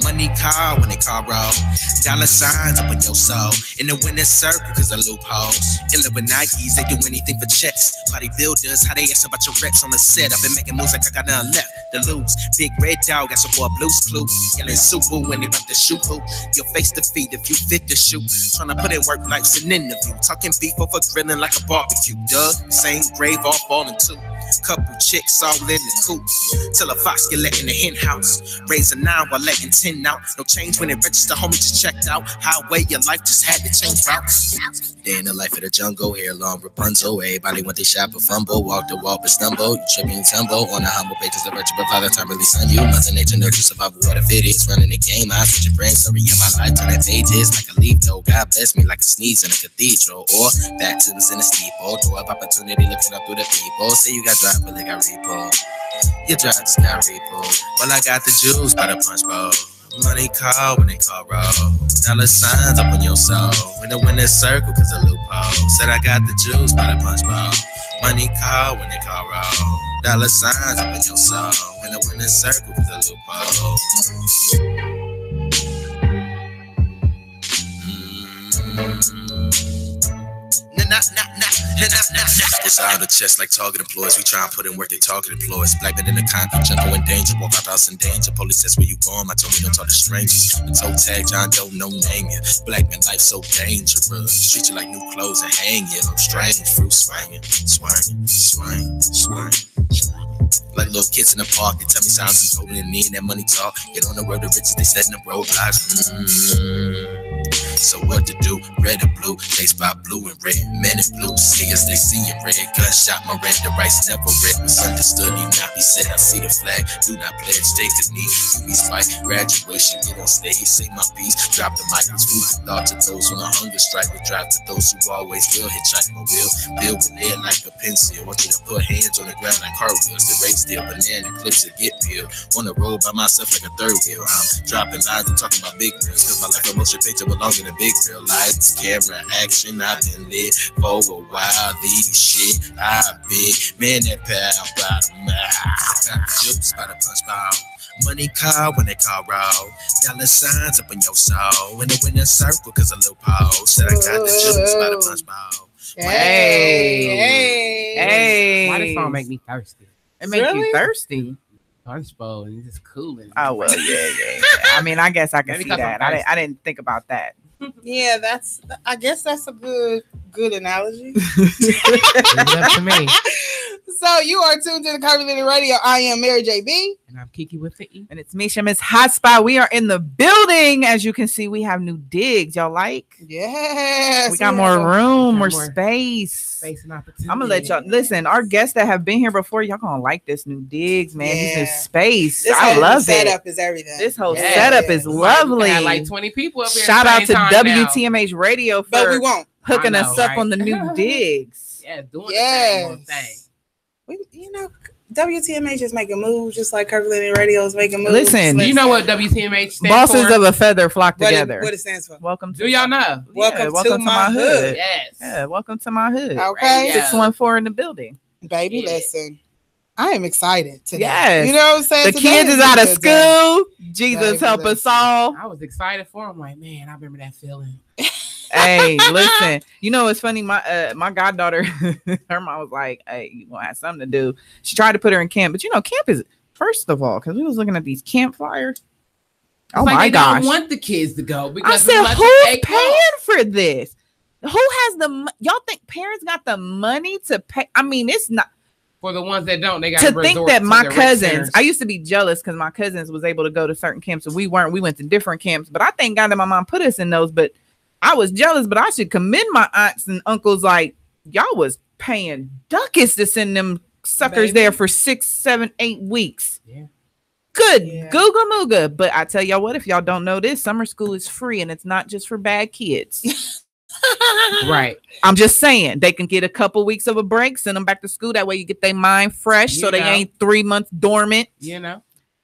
Money call when they call roll. Dollar signs up in your soul. In the winner's circle, cause the loopholes. Illuminatis, they do anything for checks. Bodybuilders, how they ask about your reps on the set. I've been making moves like I got nothing left to lose. Big red dog, got some boy blues clue. Yelling super when they about to shoot hoop. Your face to feed if you fit the shoot. Tryna put in work life's an interview. Talking beef over grilling like a barbecue. Duh, same grave all falling too. Couple chicks all in the coop. Till a fox get let in the hen house. Raise a 9 while letting 10 out. No change when it register, homie just checked out. Highway, your life just had to change routes. Day in the life of the jungle, hair long Rapunzel. Everybody want they shop or fumble. Walk the walk but stumble. You trip and tumble. On a humble basis of virtue, but father time really son you. Mother nature nurture survival, what if it is. Running the game, I switch your brain story in my life. Turn that pages like a leaf though. God bless me like a sneeze in a cathedral. Or baptisms in a steeple. Door of opportunity looking up through the people. Say you got drive, but they got repo. Your drive just got repo. Well, I got the juice by the punch bowl. Money call when they call roll. Dollar signs up on your soul. In the winner's circle, cause the loophole. Said I got the juice by the punch bowl. Money call when they call roll. Dollar signs up in your soul. In the winner's circle, cause the loophole. It's out of the chest like target employees. We try and put in work, they target employees. Black men in the concrete, jungle in danger. Walk out house in danger. Police says where you going. I told me don't talk to strangers. The toe tag, John Doe, no name ya. Black man life so dangerous. Treat you like new clothes and hang you. I'm strange, fruit swinging, swinging, swing, swing. Like little kids in the park, they tell me sounds holding in me and that money talk. Get on the road to riches, they setting up roadblocks. So what to do? Red and blue, face by blue and red. Men in blue, see us, they see in red. Gunshot, my red, the rights never red. Misunderstood, he not be said. I see the flag, do not pledge, take the knee. Do me spike, graduation, get on stage, say my piece. Drop the mic, it's food for thought to those on a hunger strike. We drive to those who always will hitchhike my wheel. Build with lead like a pencil. Want you to put hands on the ground like cartwheels. The race still banana clips to get peeled. On the road by myself like a third wheel. I'm dropping lines and talking about big reels. Cause my life a motion picture belongs in a big real lights, camera, action. I've been lit for a while. These shit I've been. Man, that pal by the mouth. Juice by the punch bowl. Money call when they call roll. Dollar signs up in your soul. In the winner's circle, cause a loophole. Said I got the juice by the punch bowl. Hey. Why this song make me thirsty? It makes you thirsty. Punch bowl and it's just cooling. Oh well, yeah. I mean, I guess I can see that. I didn't think about that. Yeah, I guess that's a good analogy. It's up to me. So you are tuned to the Curvilinear Radio. I am Mary JB. And I'm Kiki with the E. And it's Misha, Miss Hotspot. We are in the building. As you can see, we have new digs. Y'all like? Yes. We got more room, more space. Space and opportunity. I'm gonna let y'all listen. Our guests that have been here before, y'all gonna like this new digs, man. This new space. I love it. This setup is everything. This whole setup is lovely. Got like 20 people up here. Shout out to WTMH Radio for but we won't. hooking us up on the new digs. Yeah, doing the thing. WTMH is making moves just like Curvilinear Radio is making moves. Listen, you know what WTMH stands Bosses for? of a feather flock together. What it stands for? Welcome to Do y'all know? Welcome to my hood. Yes. Yeah, welcome to my hood. Okay. 614 in the building. Baby, listen. I am excited today. Yes. You know what I'm saying? The kids is out of school. Jesus help us all. I was excited for them. Like, man, I remember that feeling. Hey, listen. You know what's funny? My goddaughter, her mom was like, "Hey, you gonna have something to do." She tried to put her in camp, but camp is first of all because we was looking at these camp flyers. Oh like my gosh! Don't want the kids to go because I said, who's paying for this? Who has the? Y'all think parents got the money to pay? I mean, it's not. For the ones that don't, they got to think that my cousins. I used used to be jealous because my cousins was able to go to certain camps and we weren't. We went to different camps, but I thank God that my mom put us in those. But I was jealous. But I should commend my aunts and uncles. Like y'all was paying ducats to send them suckers there for 6, 7, 8 weeks. Yeah. Good. Yeah. Googa mooga. But I tell y'all what, if y'all don't know this, summer school is free and it's not just for bad kids. Right. I'm just saying they can get a couple weeks of a break, send them back to school. That way you get their mind fresh so they ain't 3 months dormant.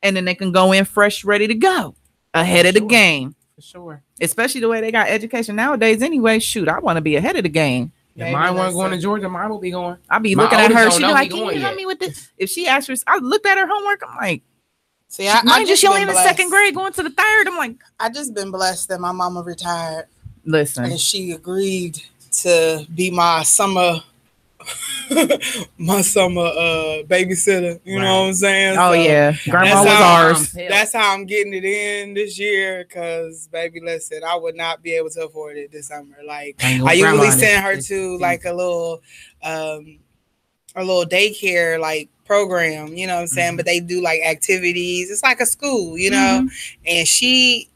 And then they can go in fresh, ready to go ahead of the game. For sure. Especially the way they got education nowadays anyway. Shoot, I want to be ahead of the game. If mine wasn't going to Georgia, mine will be going. I'll be looking at her. She'll be like, can you help me with this? If she asks for, I looked at her homework. I'm like, See, I Mind you, just she only been in the blessed. second grade, going to the third. I'm like, I just been blessed that my mama retired. listen, and she agreed to be my summer babysitter. You know what I'm saying? oh So yeah, grandma was that's how- ours. That's how I'm getting it in this year. Cause baby, listen, I would not be able to afford it this summer. Like I usually send her to like a little daycare like program, you know what I'm saying? But they do like activities. It's like a school, you know, and she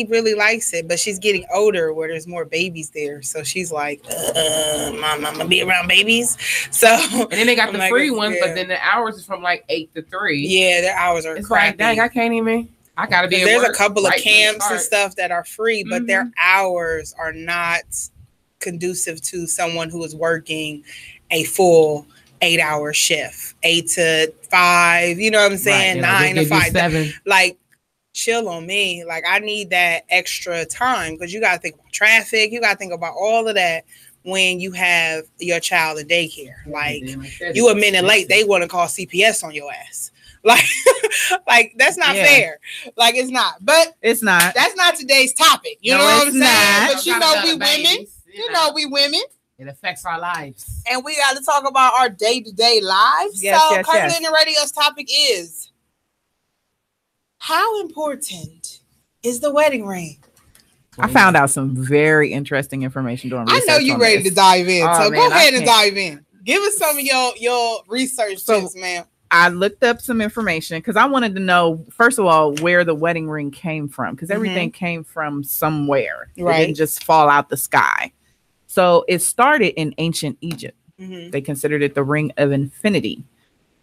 really likes it, but she's getting older where there's more babies there. So she's like, Mom, I'm gonna be around babies. So and then they got I'm the like, free ones, yeah. but then the hours is from like 8 to 3. Yeah, their hours are it's crappy. like, dang, I can't even. I gotta be. There's work a couple of right camps and stuff that are free, but their Mhm. hours are not conducive to someone who is working a full 8-hour shift, 8 to 5. You know what I'm saying? Right, 9 to 5. 7. Like, chill on me. Like, I need that extra time because you got to think about traffic. You got to think about all of that when you have your child in daycare. Like, you a minute late, they want to call CPS on your ass. Like, like that's not fair. Like, it's not. But it's not. That's not today's topic. You know what I'm saying? But you know, we women. You know, we women. It affects our lives. And we got to talk about our day-to-day lives. Yes, so, yes, Curvilinear Radio's topic is, how important is the wedding ring? I found out some very interesting information during research. I know you on ready this. to dive in. Oh, So man, go ahead and can't. dive in. Give us some of your research tips, man. I looked up some information because I wanted to know, first of all, where the wedding ring came from, because everything came from somewhere. It didn't just fall out the sky. So it started in ancient Egypt. They considered it the ring of infinity.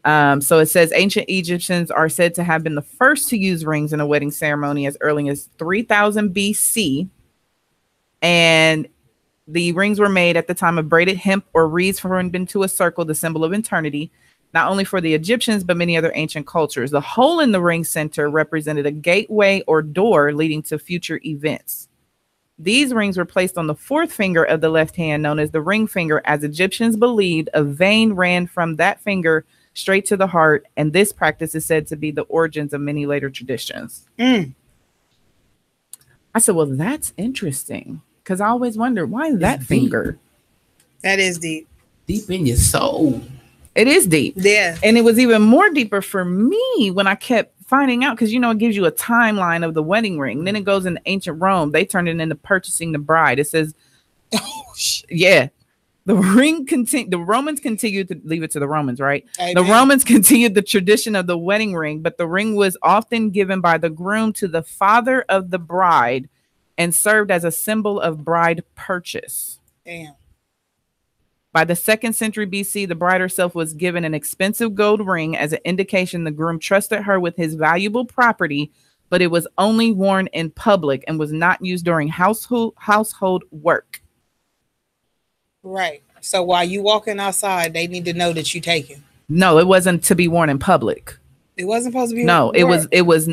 So it says ancient Egyptians are said to have been the first to use rings in a wedding ceremony as early as 3000 BC. And the rings were made at the time of braided hemp or wreaths formed into a circle, the symbol of eternity, not only for the Egyptians, but many other ancient cultures. The hole in the ring center represented a gateway or door leading to future events. These rings were placed on the fourth finger of the left hand, known as the ring finger, as Egyptians believed a vein ran from that finger straight to the heart, and this practice is said to be the origins of many later traditions. I said, well, that's interesting, because I always wondered, why that finger? That is deep. Deep in your soul. It is deep. Yeah. And it was even more deeper for me when I kept finding out, because, you know, it gives you a timeline of the wedding ring. Then it goes into ancient Rome. They turned it into purchasing the bride. It says, the ring continued. The Romans continued to leave it to the Romans, right? Amen. The Romans continued the tradition of the wedding ring, but the ring was often given by the groom to the father of the bride and served as a symbol of bride purchase. Damn. By the 2nd century BC, the bride herself was given an expensive gold ring as an indication the groom trusted her with his valuable property, but it was only worn in public and was not used during household work. Right. So while you walking outside, they need to know that you taking. No, it wasn't to be worn in public. It wasn't supposed to be. No, it was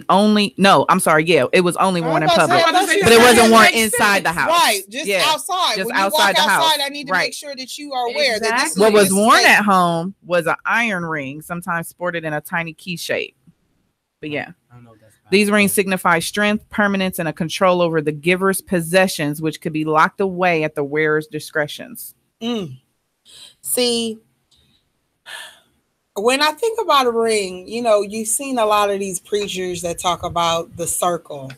only. No, I'm sorry. Yeah, it was only worn in public, but it wasn't worn inside the house. Right, just outside. Just when outside you walk the house. outside, I need to make sure that you are aware that this. What was worn at home was an iron ring, sometimes sported in a tiny key shape. But yeah, these rings signify strength, permanence, and a control over the giver's possessions, which could be locked away at the wearer's discretions. See, when I think about a ring, you know, you've seen a lot of these preachers that talk about the circle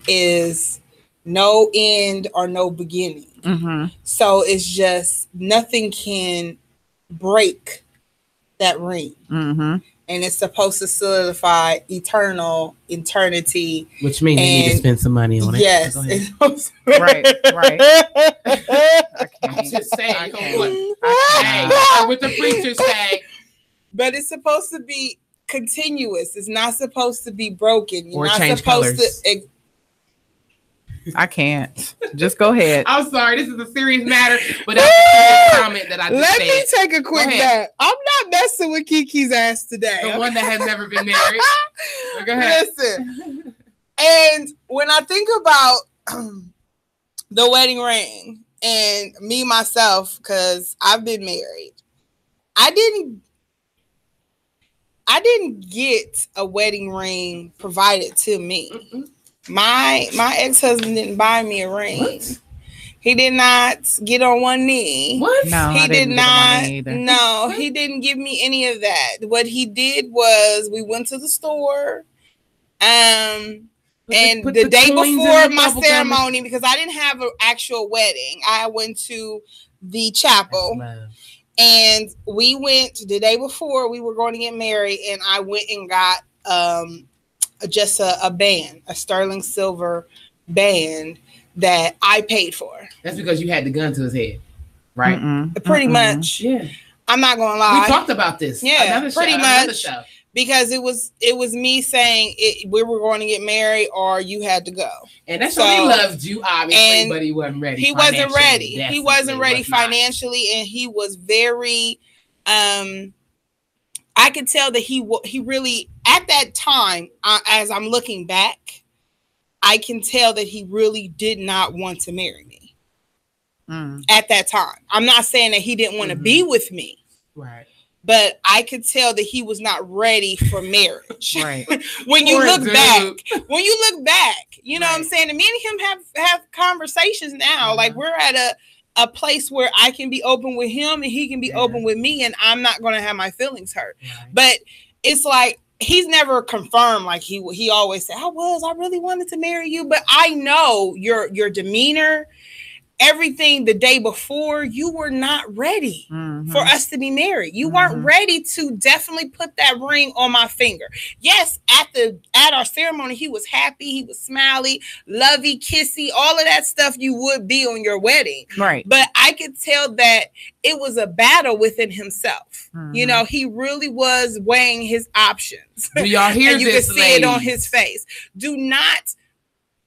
is no end or no beginning. So it's just nothing can break that ring. And it's supposed to solidify eternity. Which means you need to spend some money on it. Yes. Right. I'm just saying. With the preachers say. But it's supposed to be continuous. It's not supposed to be broken. You're not change supposed colors. to. I can't. Just go ahead. I'm sorry. This is a serious matter, but that's a comment that I just Let said. me take a quick back. I'm not messing with Kiki's ass today. The one that has never been married. Go ahead. Listen. And when I think about the wedding ring and me, myself, because I've been married, I didn't I didn't get a wedding ring provided to me. My ex-husband didn't buy me a ring. What? He did not get on one knee. What? No, he did not. No, he didn't give me any of that. What he did was we went to the store. And the day before my ceremony, because I didn't have an actual wedding, I went to the chapel. And we went the day before we were going to get married, and I went and got just a band, a sterling silver band that I paid for. That's because you had the gun to his head, right? Pretty much. Yeah. I'm not gonna lie. We talked about this. Yeah, pretty much. Because it was me saying we were going to get married or you had to go. And that's why he loved you, obviously, but he wasn't ready. He wasn't ready. He wasn't ready financially, and he was very I could tell that he really, at that time, as I'm looking back, I can tell that he really did not want to marry me at that time. I'm not saying that he didn't want to be with me. Right. But I could tell that he was not ready for marriage. Right. when you look back, you know what I'm saying? And me and him have conversations now. Like we're at a place where I can be open with him and he can be open with me, and I'm not going to have my feelings hurt. Right. But it's like, he's never confirmed. Like he always said, I really wanted to marry you. But I know your demeanor, everything the day before, you were not ready for us to be married. You weren't ready to definitely put that ring on my finger. Yes, at our ceremony, he was happy, he was smiley, lovey, kissy, all of that stuff you would be on your wedding. Right. But I could tell that it was a battle within himself. You know, he really was weighing his options. Do y'all hear and you this, could see it on his face. Do not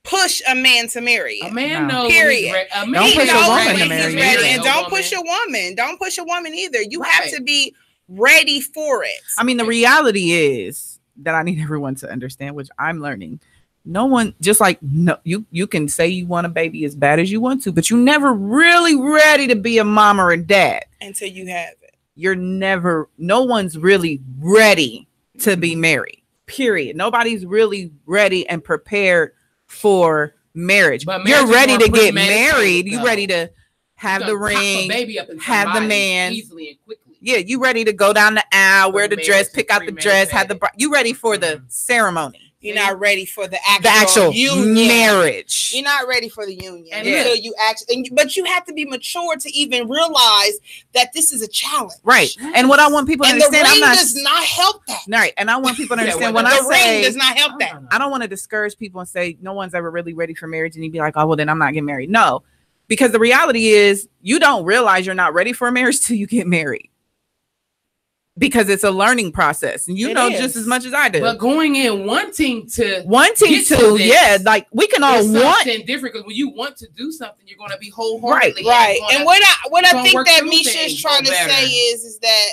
push a man to marry you. A man knows. Period. Don't push a woman to marry you. And don't push a woman. Don't push a woman either. You have to be ready for it. I mean, the reality is that I need everyone to understand, which I'm learning. No one, just like you can say you want a baby as bad as you want to, but you're never really ready to be a mom or a dad until you have it. No one's really ready to be married. Period. Nobody's really ready and prepared for marriage. But you're ready to get married. You're ready to have the ring, have the man easily and quickly. Yeah, you ready to go down the aisle, wear the dress, pick out the dress, have the you ready for the ceremony. You're not ready for the actual union. Marriage. You're not ready for the union until you actually. But you have to be mature to even realize that this is a challenge, right? And what I want people to understand, the ring does not help that, right? And I want people to understand when I say ring does not help that. I don't want to discourage people and say no one's ever really ready for marriage, and you'd be like, oh well, then I'm not getting married. No, because the reality is you don't realize you're not ready for a marriage till you get married. Because it's a learning process, and you know just as much as I do. But going in wanting to, yeah, like we can all want something different. Because when you want to do something, you're going to be wholeheartedly right. And what I think that Misha is trying to say is that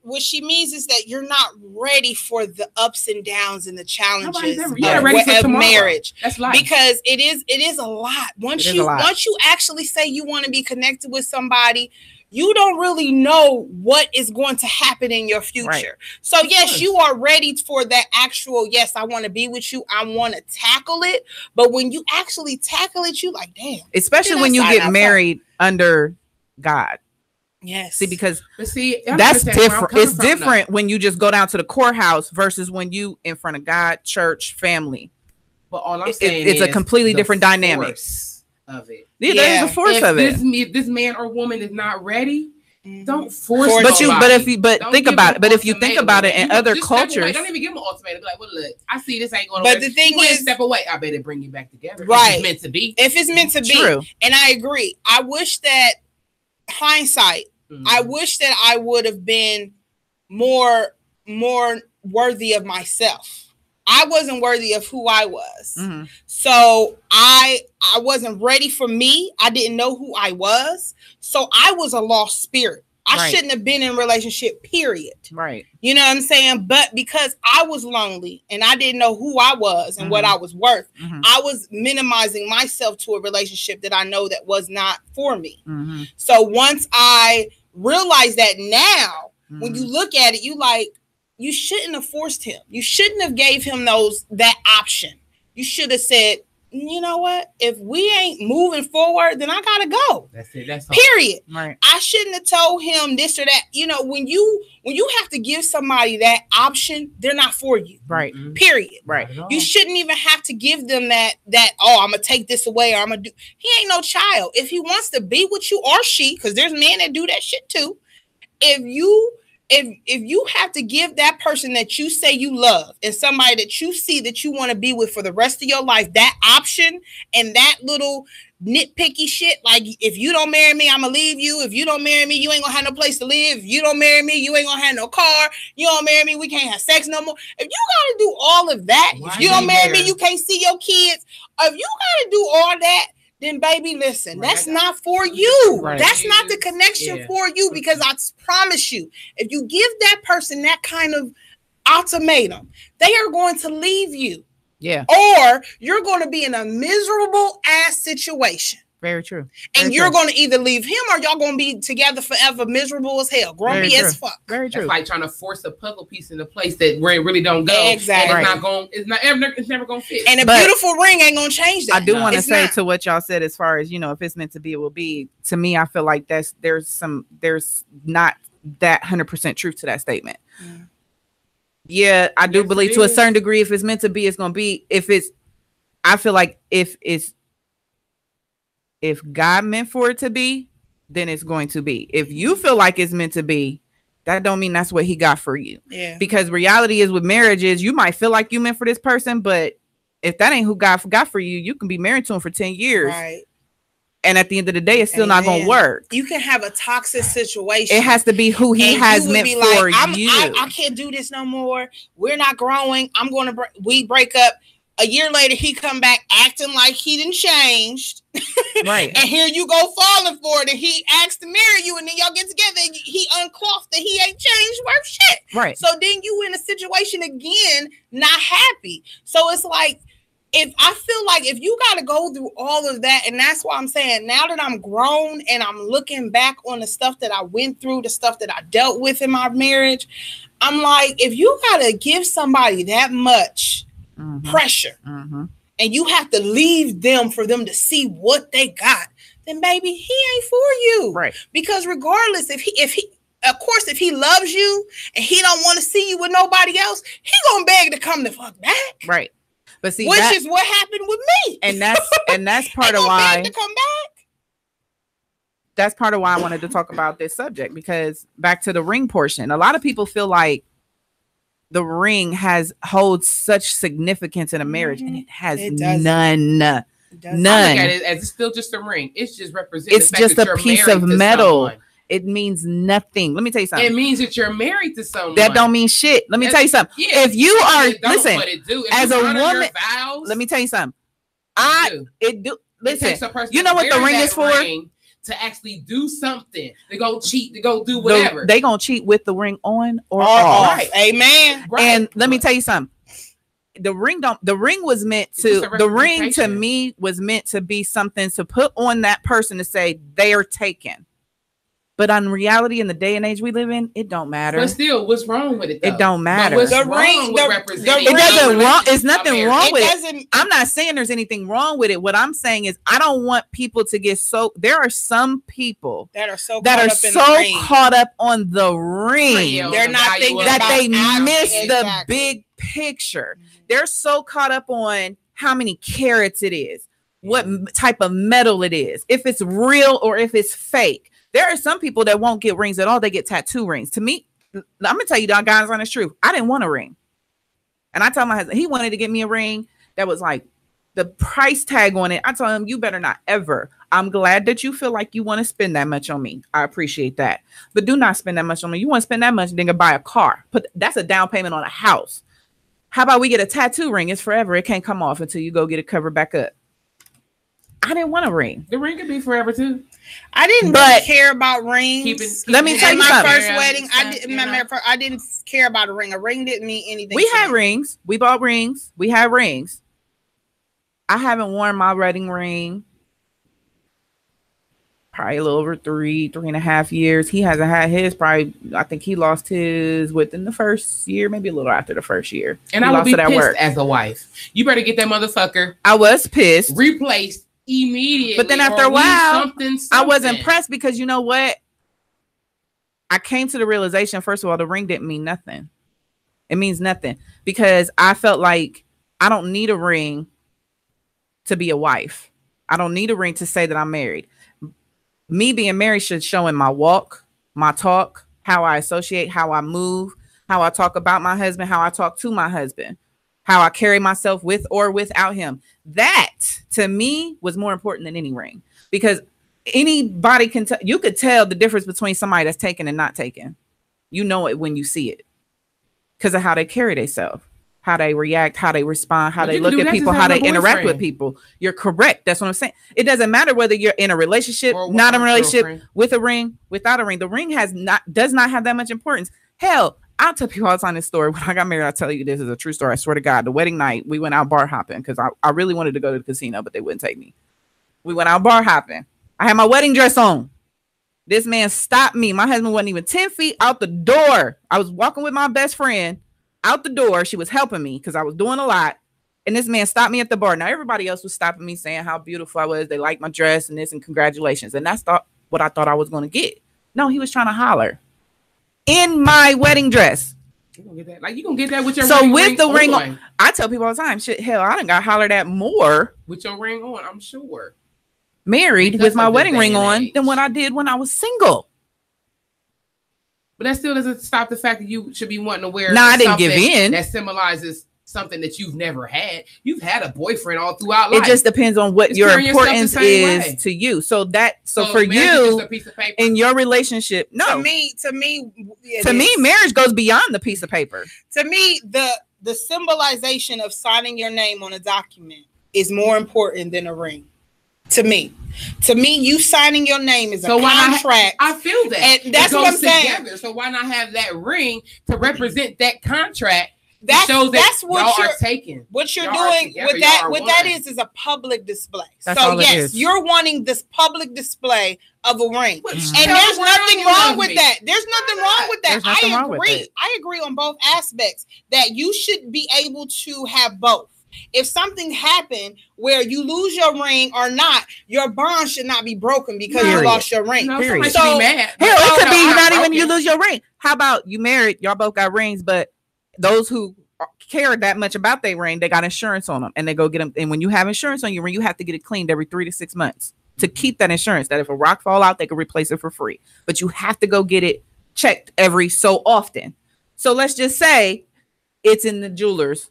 what she means is that you're not ready for the ups and downs and the challenges of marriage. That's life. Because it is a lot. Once you actually say you want to be connected with somebody, you don't really know what is going to happen in your future. Right. So yes, you are ready for that actual, yes, I want to be with you. I want to tackle it. But when you actually tackle it, you like, damn. Especially when you get married under God. Yes. See, because that's different. It's different when you just go down to the courthouse versus when you in front of God, church, family. But all I'm saying it's a completely different dynamic of it. Yeah, there's a force of it. If this man or woman is not ready, don't force it. But think about it. But if you think about it in other cultures, don't even give them an ultimatum. Be like, well, look, I see this ain't going to work. But the thing is, step away. I better bring you back together. Right. If it's meant to be. If it's meant to be. True. And I agree. I wish that hindsight, I wish that I would have been more worthy of myself. I wasn't worthy of who I was. So I wasn't ready for me. I didn't know who I was. So I was a lost spirit. I shouldn't have been in a relationship, period. Right. You know what I'm saying? But because I was lonely and I didn't know who I was and what I was worth, I was minimizing myself to a relationship that I know that was not for me. So once I realized that now, when you look at it, you like, you shouldn't have forced him. You shouldn't have gave him that option. You should have said, you know what? If we ain't moving forward, then I gotta go. That's it. That's all. Period. Right. I shouldn't have told him this or that. You know, when you have to give somebody that option, they're not for you. Right. Mhm. Period. Right. You shouldn't even have to give them that, oh, I'm gonna take this away, or I'm gonna do. He ain't no child. If he wants to be with you, or she, because there's men that do that shit too. If you have to give that person that you say you love and somebody that you see that you want to be with for the rest of your life that option and that little nitpicky shit, like if you don't marry me, I'm gonna leave you. If you don't marry me, you ain't gonna have no place to live. If you don't marry me, you ain't gonna have no car. You don't marry me, we can't have sex no more. If you gotta do all of that, if you don't marry me, you can't see your kids. If you gotta do all that, then baby, listen, that's not for you. Right. That's not the connection for you, because I promise you, if you give that person that kind of ultimatum, they are going to leave you. Yeah. Or you're going to be in a miserable ass situation. Very true. And you're going to either leave him or y'all going to be together forever, miserable as hell, grumpy as fuck. Very true. It's like trying to force a puzzle piece into place where it really don't go. Exactly. It's never going to fit. And a beautiful ring ain't going to change that. I do want to say to what y'all said, as far as, you know, if it's meant to be, it will be. To me, I feel like there's not that 100% truth to that statement. Yeah, I do believe to a certain degree, if it's meant to be, it's going to be. I feel like if God meant for it to be, then it's going to be. If you feel like it's meant to be, that don't mean that's what he got for you. Yeah. Because reality is with marriage is you might feel like you meant for this person, but if that ain't who God got for you, you can be married to him for 10 years. Right. And at the end of the day, it's still not going to work. You can have a toxic situation. It has to be who he has meant for you. I can't do this no more. We're not growing. We break up. A year later, he come back acting like he didn't change. Right. And here you go falling for it. And he asks to marry you. And then y'all get together and he uncloths that he ain't changed worth shit. Right. So then you in a situation again, not happy. So it's like, I feel like if you got to go through all of that, and that's why I'm saying now that I'm grown and I'm looking back on the stuff that I went through, the stuff that I dealt with in my marriage, I'm like, if you got to give somebody that much pressure and you have to leave them for them to see what they got, then baby, he ain't for you. Right. Because regardless, if he loves you and he don't want to see you with nobody else, he gonna beg to come the fuck back. Right. But see, which is what happened with me. And that's part of why to come back. That's part of why I wanted to talk about this subject, because back to the ring portion, a lot of people feel like the ring holds such significance in a marriage, and it has none. I look at it as it's still just a ring. It's just representing. It's just a piece of metal. It means nothing. Let me tell you something. It means that you're married to someone. That don't mean shit. Let me tell you something. Yeah, if you are, listen, as a woman, vows, let me tell you something. Listen, you know what the ring is for? To actually do something, to go cheat, to go do whatever. They gonna cheat with the ring on or off. Right. Amen. Right. And let me tell you something. The ring was meant to. The ring to me was meant to be something to put on that person to say they are taken. But on reality, in the day and age we live in, it don't matter. But still, what's wrong with it, though? It don't matter. What's wrong with representing? It doesn't wrong. There's nothing wrong with it. I'm not saying there's anything wrong with it. What I'm saying is I don't want people to get so. There are some people that are so caught up on the ring. They're not thinking that they miss the big picture. They're so caught up on how many carats it is, what type of metal it is, if it's real or if it's fake. There are some people that won't get rings at all. They get tattoo rings. To me, I'm going to tell you, guys, honest truth. I didn't want a ring. And I told my husband, he wanted to get me a ring that was like the price tag on it. I told him, you better not ever. I'm glad that you feel like you want to spend that much on me. I appreciate that. But do not spend that much on me. You want to spend that much, then go buy a car. That's a down payment on a house. How about we get a tattoo ring? It's forever. It can't come off until you go get it covered back up. I didn't want a ring. The ring could be forever too. I didn't really care about rings. Let me tell you my something. First wedding, I didn't care about a ring. A ring didn't mean anything. We had rings. We bought rings. We had rings. I haven't worn my wedding ring. probably a little over 3.5 years. He hasn't had his probably. I think he lost his within the first year, maybe a little after the first year. And I would be pissed as a wife. You better get that motherfucker. I was pissed. Replaced immediately. But then after a while, I was impressed because you know what? I came to the realization, first of all, the ring didn't mean nothing. It means nothing because I felt like I don't need a ring to be a wife. I don't need a ring to say that I'm married. Me being married should show in my walk, my talk, how I associate, how I move, how I talk about my husband, how I talk to my husband, how I carry myself with or without him. That to me was more important than any ring because anybody can tell. You could tell the difference between somebody that's taken and not taken. You know it when you see it because of how they carry themselves, how they react, how they respond, how they look at people, how they interact with people. You're correct. That's what I'm saying. It doesn't matter whether you're in a relationship, not in a relationship, with a ring, without a ring. The ring does not have that much importance. Hell, I'll tell people all the time this story. When I got married, I'll tell you this is a true story. I swear to God, the wedding night, we went out bar hopping because I really wanted to go to the casino, but they wouldn't take me. We went out bar hopping. I had my wedding dress on. This man stopped me. My husband wasn't even 10 feet out the door. I was walking with my best friend out the door. She was helping me because I was doing a lot. And this man stopped me at the bar. Now, everybody else was stopping me saying how beautiful I was. They liked my dress and this and congratulations. And that's what I thought I was going to get. No, he was trying to holler in my wedding dress. You gonna get that? Like you gonna get that with your ring with the ring on. I tell people all the time, shit, hell, I done got hollered at more with your ring on, I'm sure. Married with my wedding ring on than what I did when I was single. But that still doesn't stop the fact that you should be wanting to wear. No, I didn't give in. That symbolizes something that you've never had. You've had a boyfriend all throughout life. It just depends on what your importance is to you. So for you in your relationship, no. To me, marriage goes beyond the piece of paper. To me, the symbolization of signing your name on a document is more important than a ring. To me, you signing your name is a contract. I feel that. And that's what I'm saying. So why not have that ring to represent that contract? That's what you're taking. What you're doing with that, that is a public display. That's so yes, you're wanting this public display of a ring, and there's nothing wrong with that. There's nothing wrong with that. I agree. I agree on both aspects that you should be able to have both. If something happened where you lose your ring or not, your bond should not be broken because you lost your ring. So, be mad. Hell, it could be not even you lose your ring. How about you married? Y'all both got rings, but those who care that much about their ring, they got insurance on them, and they go get them. And when you have insurance on your ring, you have to get it cleaned every 3 to 6 months to keep that insurance. That if a rock fall out, they can replace it for free. But you have to go get it checked every so often. So let's just say it's in the jeweler's.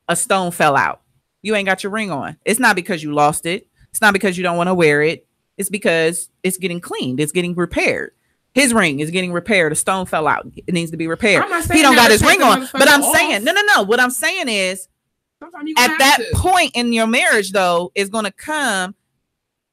A stone fell out. You ain't got your ring on. It's not because you lost it. It's not because you don't want to wear it. It's because it's getting cleaned. It's getting repaired. His ring is getting repaired. A stone fell out. It needs to be repaired. He don't got his ring on. But I'm saying, no. What I'm saying is, at that point in your marriage, though, is going to come,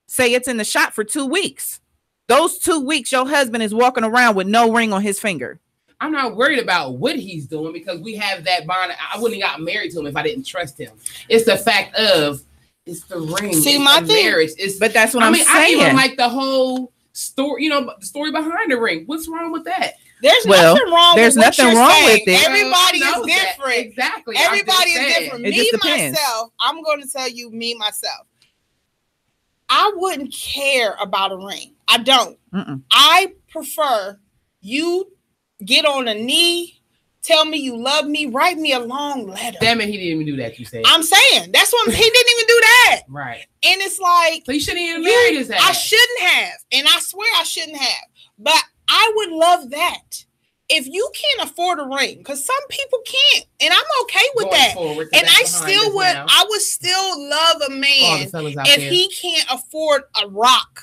say it's in the shop for 2 weeks. Those 2 weeks, your husband is walking around with no ring on his finger. I'm not worried about what he's doing because we have that bond. I wouldn't have gotten married to him if I didn't trust him. It's the fact of it's the ring. See, it's my thing, marriage. But that's what I'm saying. I even like the whole story. The story behind the ring. What's wrong with that? There's nothing wrong. There's nothing wrong with it. Everybody is different. Exactly. Everybody is different. Me myself. I'm going to tell you, me myself. I wouldn't care about a ring. I don't. I prefer you. Get on a knee, tell me you love me, write me a long letter. Damn it, he didn't even do that, you said. I'm saying, that's what he didn't even do that. Right. And it's like, so you shouldn't even marry his ass. I shouldn't have, and I swear I shouldn't have. But I would love that. If you can't afford a ring, because some people can't, and I'm okay with that. And I would still love a man if he can't afford a rock.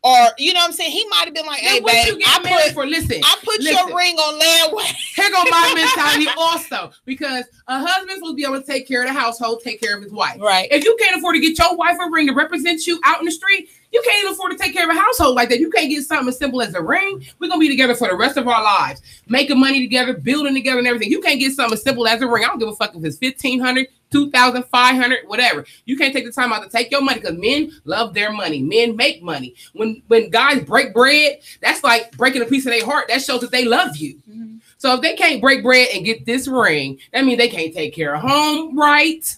Or you know what I'm saying? He might have been like, "Hey, babe, I put your ring on layaway." Here go my mentality also, because a husband's will be able to take care of the household, take care of his wife. Right. If you can't afford to get your wife a ring to represent you out in the street, you can't even afford to take care of a household like that. You can't get something as simple as a ring. We're gonna be together for the rest of our lives, making money together, building together, and everything. You can't get something as simple as a ring. I don't give a fuck if it's $1,500, $2,500, whatever. You can't take the time out to take your money because men love their money. Men make money. When guys break bread, that's like breaking a piece of their heart. That shows that they love you. Mm-hmm. So if they can't break bread and get this ring, that means they can't take care of home right.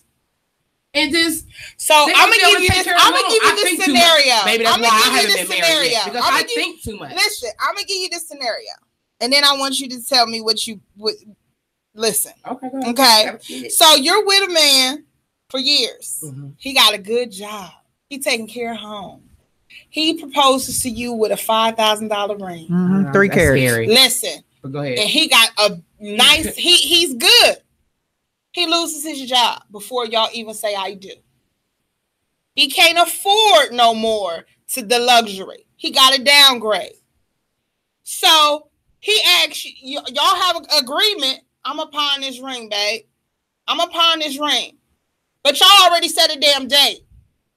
And just I'm gonna give you this scenario. Maybe that's why I haven't been married yet, because I think too much. Listen, I'm gonna give you this scenario, and then I want you to tell me what you would listen. Okay. So you're with a man for years. Mm-hmm. He got a good job. He taking care of home. He proposes to you with a $5,000 ring. Mm-hmm. 3 carats. Listen. But go ahead. And he got a nice. He's good. He loses his job before y'all even say I do. He can't afford no more to the luxury. He got a downgrade. So he asks y'all have an agreement. I'm gonna pawn this ring, babe. I'm gonna pawn this ring. But y'all already set a damn date.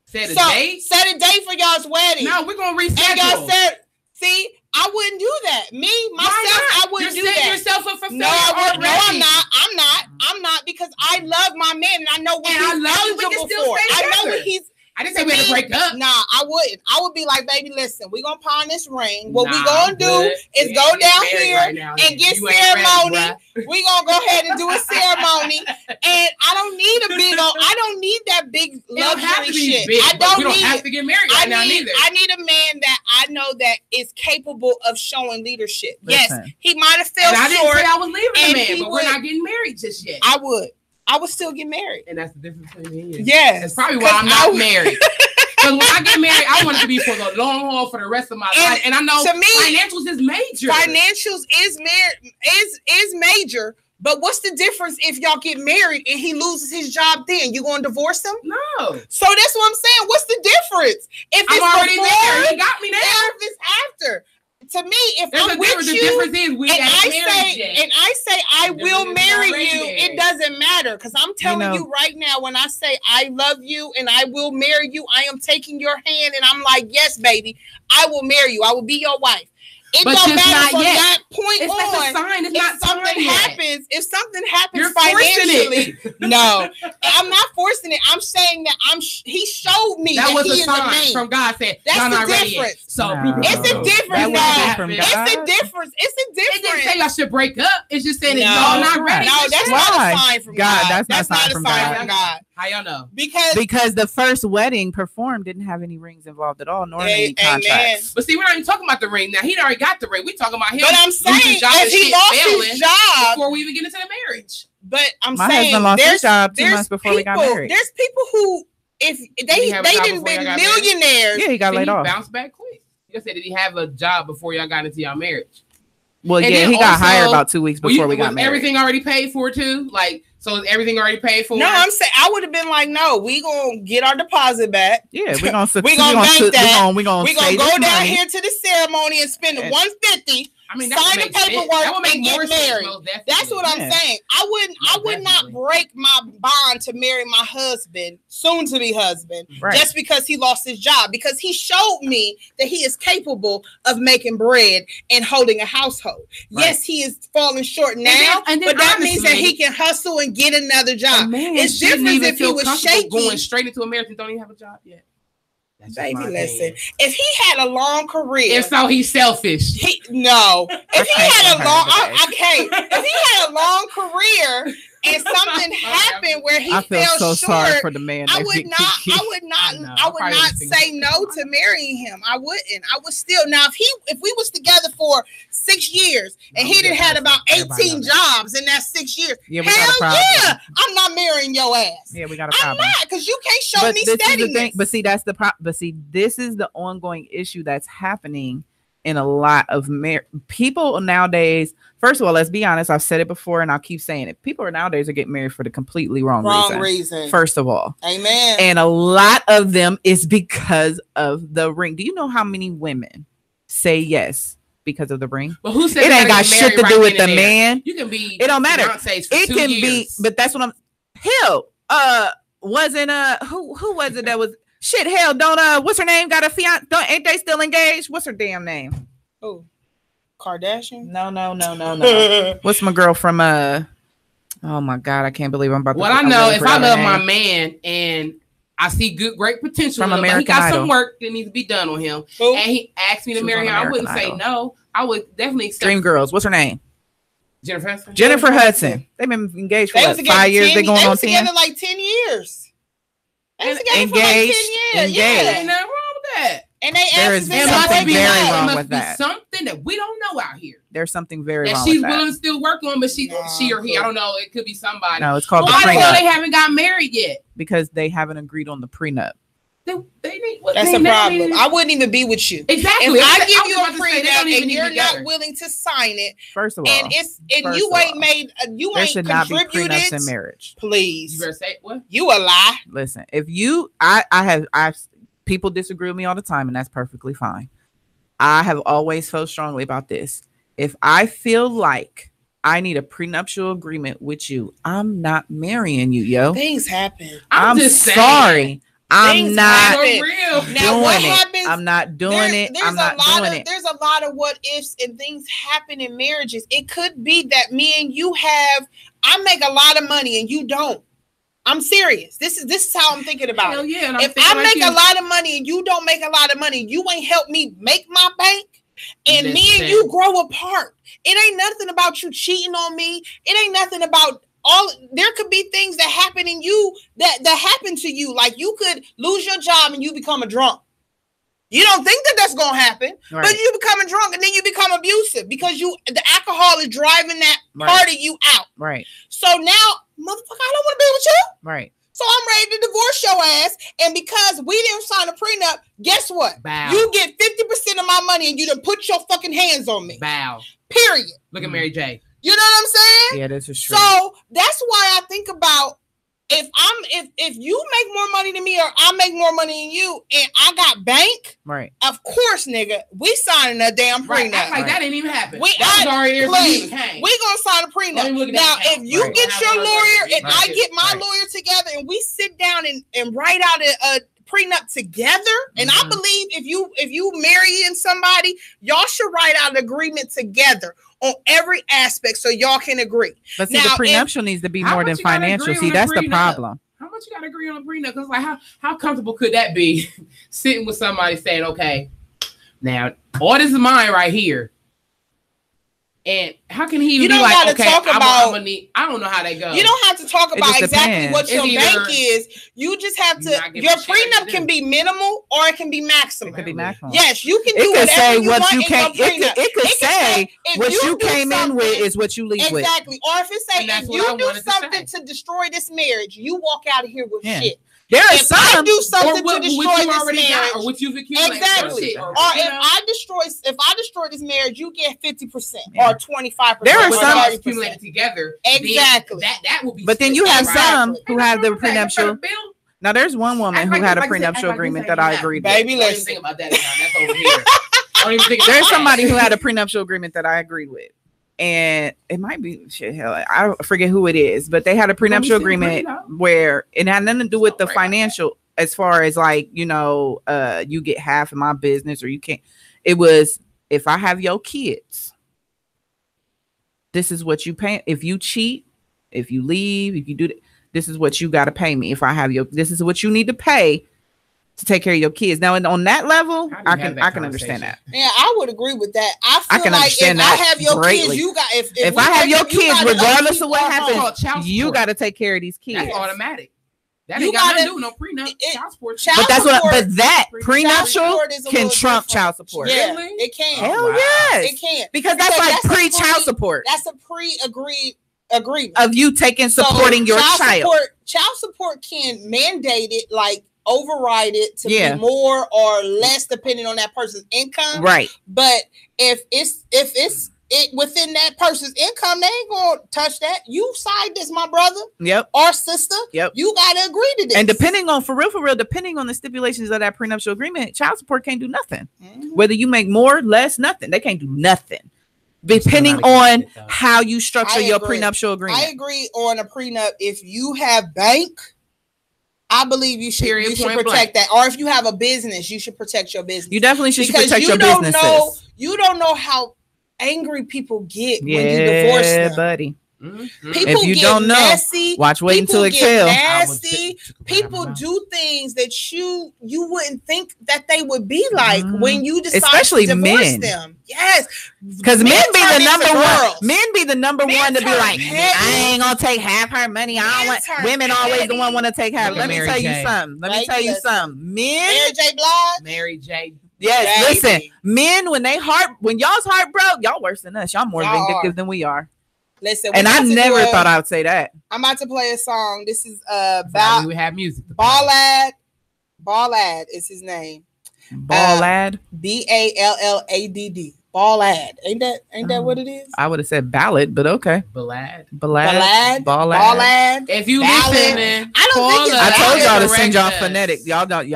Set a date? Set a date for y'all's wedding. No, we're gonna reschedule. And y'all said, see, I wouldn't do that. I wouldn't do that. You're setting yourself up for failure. No, I'm not because I love my man and I know what he's eligible for. I know what he's. I didn't say we had to break up. Nah, I wouldn't. I would be like, baby, listen, we're going to pawn this ring. What we going to do is go down here and get ceremony. We're going to go ahead and do a ceremony. And I don't need that big luxury shit. Big, I don't have to get married right now neither. I need a man that I know that is capable of showing leadership. Listen, yes, he might have fell short. I didn't say I was leaving the man, but we're not getting married just yet. I would still get married. And that's the difference between me and you. Yes. That's probably why I'm not married. Because when I get married, I want it to be for the long haul for the rest of my life. And I know to me, financials is major. Financials is major. But what's the difference if y'all get married and he loses his job then? You going to divorce him? No. So that's what I'm saying. What's the difference? If I'm it's already there. He got me there. If it's after. To me, if there's I'm with you, the difference is I say I will marry you, it doesn't matter because I'm telling you right now. When I say I love you and I will marry you, I am taking your hand and I'm like, yes, baby, I will marry you. I will be your wife. It don't matter from that point on. It's a sign. It's if something happens financially, no, I'm not forcing it. I'm saying that he showed me that was he a is sign a man. From God said that's the difference. So it's a difference. It's a difference. It didn't say y'all should break up. It's just saying that y'all not ready. No, that's not a sign from God. That's not a sign from God. How y'all know? Because the first wedding performed didn't have any rings involved at all, nor any contracts. But see, we're not even talking about the ring now. He'd already got the ring. We're talking about him. But I'm saying if he lost his job before we even get into the marriage. But I'm my saying husband lost his job 2 months before we got married. There's people who, if they didn't been millionaires. Yeah, he got laid off. Bounced back quick. You said, did he have a job before y'all got into your marriage? Well, yeah, he got hired about 2 weeks before we got married. Everything already paid for too? So is everything already paid for? No, I'm saying I would have been like, no, we gonna get our deposit back. Yeah, we're gonna bank that. We're gonna go down money. Here to the ceremony and spend $150. I mean, sign the paperwork and get married. That's what I'm saying. I would not break my bond to marry my husband, soon to be husband, just because he lost his job. Because he showed me that he is capable of making bread and holding a household. Right. Yes, he is falling short now, but that means that he can hustle and get another job. It's different if he was shaky. Going straight into America and don't even have a job yet. Baby, listen. If he had a long career, if so, he's selfish. If he had a long career and something happened where he fell short, sorry for the man. I would not say no to marrying him. I wouldn't. I would still. Now, if we was together for 6 years and he done had about 18 jobs in that 6 years, I'm not marrying your ass. Yeah, we got a problem. I'm not, because you can't show me steadiness. But see, that's the problem. But see, this is the ongoing issue that's happening in a lot of people nowadays. First of all, let's be honest. I've said it before and I'll keep saying it. People nowadays are getting married for the completely wrong reason. First of all. Amen. And a lot of them is because of the ring. Do you know how many women say yes because of the ring? Well, who said it ain't got shit to do with the man? You can be. It don't matter. It can be. But that's what I'm. Hell, wasn't who was it that was shit? Hell, don't what's her name? Got a fiance? Ain't they still engaged? What's her damn name? Oh. Kardashian? No. What's my girl from Oh my God, I can't believe I'm about to. What I know, if I love my man and I see great potential From in him, but he American got Idol. some work that needs to be done on him, Who? and he asked me to She was marry on him, I wouldn't American say Idol. no. I would definitely accept Dream Girls. What's her name? Jennifer Hudson. Jennifer Hudson. They've been engaged for They what, was together 5 years. 10 They're going they on was 10. together like 10 years. They was together for like 10 Engaged. years. Engaged. Yeah. Ain't nothing wrong with that. And they There asked is us It to must something be very it wrong must with be that. something that we don't know out here. There's something very That wrong she's with willing that. to still work on, but she or he, I don't know. It could be somebody. No, it's called Why the the hell prenup they haven't got married yet? because they haven't agreed on the prenup. They need. That's they a never problem. needed- I wouldn't even be with you. Exactly. If I was give you a about to say, they don't prenup even and need you're to be not together. willing to sign it, First of all, and first you of ain't all, made, you there ain't should not be contributed. prenups in marriage. You Please, better say what? you a lie. Listen, if you, I've people disagree with me all the time, and that's perfectly fine. I have always felt strongly about this. If I feel like I need a prenuptial agreement with you, I'm not marrying you, yo. Things happen. I'm just saying. sorry. I'm Things not happen. For real. Now, doing what it. happens? I'm not doing it. I'm not doing it. There's a lot of what ifs and things happen in marriages. It could be that me and you I make a lot of money and you don't. I'm serious. This is how I'm thinking about Hell it. yeah. And I'm If thinking I like make you. a lot of money and you don't make a lot of money, you ain't helped me make my bank. And me and Listen. you grow apart. It ain't nothing about you cheating on me. It ain't nothing about there could be things that happen in you that happen to you. Like you could lose your job and you become a drunk. You don't think that that's gonna happen, Right. but you become a drunk and then you become abusive because the alcohol is driving that Right. part of you out. Right, So now, motherfucker, I don't want to be with you. right. So I'm ready to divorce your ass. And because we didn't sign a prenup, guess what? Bow. You get 50% of my money and you done put your fucking hands on me. Bow. Period. Look at Mary J. You know what I'm saying? Yeah, this is true. So that's why I think about if you make more money than me or I make more money than you and I got bank, Right. of course, nigga, we signing a damn Right. prenup. Act like that didn't even happen. We that was already there please, for you. we gonna sign a Let me prenup. look at Now, that if you account. get your lawyer and I Right. get my Right. lawyer together and we sit down and write out a prenup together, and I Mhm. believe if you marrying somebody, y'all should write out an agreement together on every aspect so y'all can agree. But see, Now, the prenuptial needs to be How more much than you gotta financial. agree See, on a that's the prenup? problem. How much you gotta agree on a prenup? Because like how comfortable could that be? Sitting with somebody saying, okay, now all this is mine right here. And how can he even You be don't like, gotta okay, talk I'm about- gonna need, I don't know how that goes. You don't have to talk It about just exactly depends. what your It's either- bank is. You just have You're not to. giving Your a shit like prenup you can do. be minimal or it can be maximum. It could be maximum. Yes, you can It do could whatever say you what want you in can't. your It prenup. could say if what you do came in with something- is what you leave with. exactly. Or if it say And that's if what you I do wanted to something say. to destroy this marriage, you walk out of here with Yeah. shit. There are If I some. do or something to what destroy you this already marriage, got, or what you've accumulated. exactly. Shit, Or you if know? I destroy this marriage, you get 50% Yeah. or 25%. There are What some- y'all 30%. accumulated together. Exactly. Then that will be. But then you split, have right? some who have the Ain't nothing wrong with that. prenuptial. You better build. Now, there's one woman Act who had a like I said, act prenuptial like agreement this that I ain't agreed happening. with. Baby, Don't even listen. think about that now. That's over here. Don't even think about There's that. somebody who had a prenuptial agreement that I agreed with. And it might be shit, hell, I forget who it is, but they had a prenuptial agreement where it had nothing to do with the Don't worry about financial, as far as like, you get half of my business or you can't. It was, if I have your kids, this is what you pay. If you cheat, if you leave, if you do, this is what you got to pay me. If I have this is what you need to pay to take care of your kids. Now, and on that level, How do you I have can that understand that. Yeah, I would agree with that. I feel can like understand if that I have your greatly. kids, you got if If we I have take- your you kids, gotta regardless of what upkeep our happens, home. Called child you support. got to take care of these kids. That's automatic. That You ain't got nothing to gotta- do with no prenup. it- Child support. child But that's what. support- But that Child prenuptial support is a can little trump different. child support. Yeah, Really? it can. Hell Wow. yes, It can because that's Because like that's a pre-child pre- support That's a pre-agreed agreement of you taking So supporting your child. Child support can mandate it, like override it to Yeah. be more or less depending on that person's income. Right. But if it's within that person's income, they ain't gonna touch that. You side this, my brother Yep. or sister. Yep. You gotta agree to this. And depending on for real, depending on the stipulations of that prenuptial agreement, child support can't do nothing. Mhm. Whether you make more, less, nothing. They can't do nothing. Depending not on against it, though. how you structure I your agree. prenuptial I agreement. agree on a prenup. If you have bank, I believe you should Period, you should point protect that. Or if you have a business, you should protect your business. You definitely should Because protect you your don't businesses. know you don't know how angry people get when you divorce Yeah, them. buddy. Mm-hmm. People if you get don't know, messy. watch Waiting to People Exhale. get nasty. People do things that you wouldn't think that they would be like when you decide especially to divorce men. them. Yes, because men be the number one. Men be the number Men one to be turn like, petty. I ain't gonna take half her money. I don't Men want. turn Women always the petty. one want to take half. Look Let at me Mary tell J. you something. Let me Baby, tell you listen. something. Men. Mary J. Blige. Mary J. Yes, Baby. listen. Men, when y'all's heart broke, y'all worse than us. Y'all more Y'all vindictive are. than we are. Listen, And I never thought I would say that. I'm about to play a song. This is Now we would have music. Ballad. Ballad is his name. Ballad. Balladd. Ballad. Ain't that what it is? I would have said ballad, but okay. Ballad. Ballad. Ballad. If you Ballad. listening, I don't think it's I told y'all to correct send y'all us. phonetic. Y'all Baby,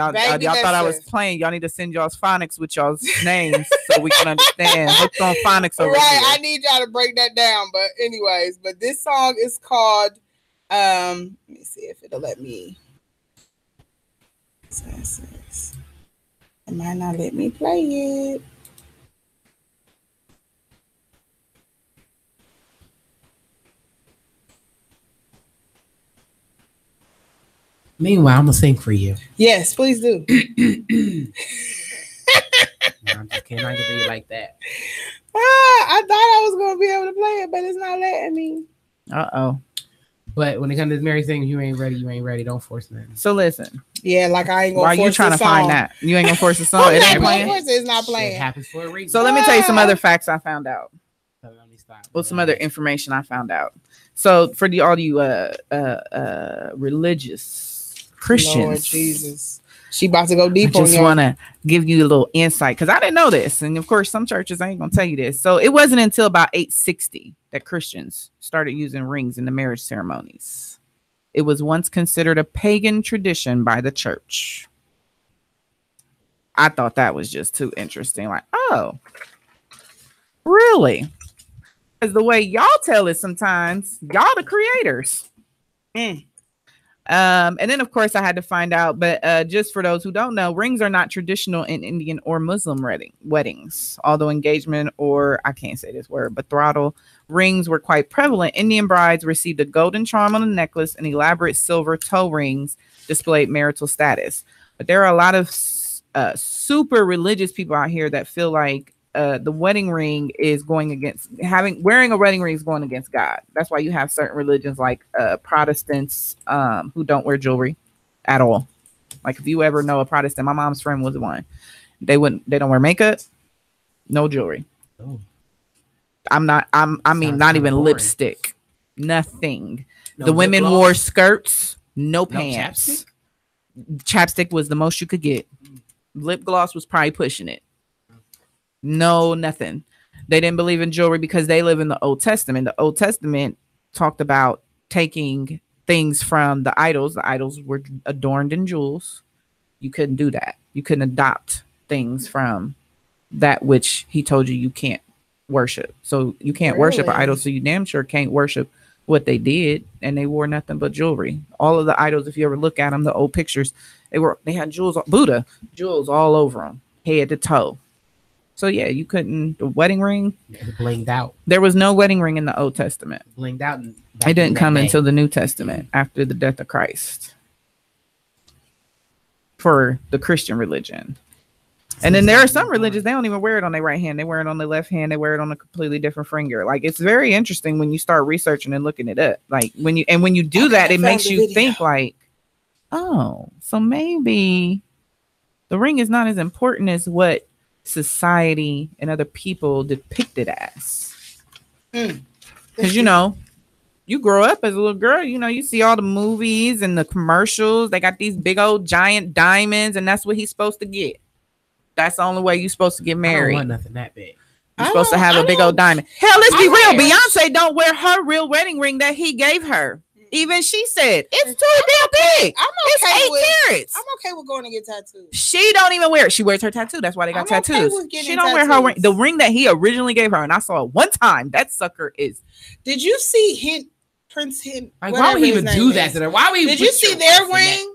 thought I was listen. playing. Y'all need to send y'all's phonics with y'all's names so we can understand. Hooked on phonics over Right, here. I need y'all to break that down. But anyways, this song is called let me see if it'll let me. It might not let me play it. Meanwhile, I'm gonna sing for you. Yes, please do. No, I'm just kidding. I can do it like that. I thought I was gonna be able to play it, but it's not letting me. Uh-oh. But when it comes to this Mary thing, you ain't ready. You ain't ready. Don't force nothing. So listen. Yeah, like I ain't gonna. Why force you trying to the song. find that? You ain't gonna force the song. I'm It not ain't gonna playing. force it. It's not It playing. happens for a reason. So let me tell you some other facts I found out. Well, some other information I found out. So for all you religious Christians, Lord Jesus, she about to go deep I on just you. want to give you a little insight because I didn't know this, and of course some churches ain't gonna tell you this. So it wasn't until about 860 that Christians started using rings in the marriage ceremonies. It was once considered a pagan tradition by the church. I thought that was just too interesting. Like, oh, really? Because the way y'all tell it sometimes, y'all the creators. And then of course I had to find out, but just for those who don't know, rings are not traditional in Indian or Muslim weddings. Although engagement, or I can't say this word, betrothal rings were quite prevalent. Indian brides received a golden charm on a necklace and elaborate silver toe rings displayed marital status. But there are a lot of super religious people out here that feel like the wedding ring is going against wearing a wedding ring is going against God. That's why you have certain religions like Protestants who don't wear jewelry at all. Like if you ever know a Protestant, my mom's friend was one. They don't wear makeup, no jewelry. Oh. Not even boring. Lipstick, nothing. No, the women wore skirts, no pants. Chapstick was the most you could get. Lip gloss was probably pushing it. No, nothing. They didn't believe in jewelry because they live in the Old Testament. The Old Testament talked about taking things from the idols. The idols were adorned in jewels. You couldn't do that. You couldn't adopt things from that which he told you can't worship. So you can't worship an idol. So you damn sure can't worship what they did. And they wore nothing but jewelry. All of the idols, if you ever look at them, the old pictures, they had jewels, Buddha, jewels all over them, head to toe. So yeah, you couldn't. The wedding ring, blinged out. There was no wedding ring in the Old Testament. Blinged out. It didn't come until the New Testament after the death of Christ for the Christian religion. And then there are some religions, they don't even wear it on their right hand. They wear it on their left hand. They wear it on a completely different finger. Like it's very interesting when you start researching and looking it up. Like when you do that, it makes you think like, oh, so maybe the ring is not as important as what society and other people depict it as. Because you grow up as a little girl, you see all the movies and the commercials. They got these big old giant diamonds, and that's what he's supposed to get. That's the only way you're supposed to get married. I don't want nothing that big. You're supposed to have a big old diamond. Hell, let's be real. Beyonce don't wear her real wedding ring that he gave her. Even she said it's too damn big. It's 8 carats. I'm okay with going to get tattoos. She don't even wear it. She wears her tattoo. That's why they got tattoos. She don't wear her ring. The ring that he originally gave her, and I saw it one time. That sucker is. Did you see Prince Hint? Like, why would he even do that to her? Why would he? Did you see their ring?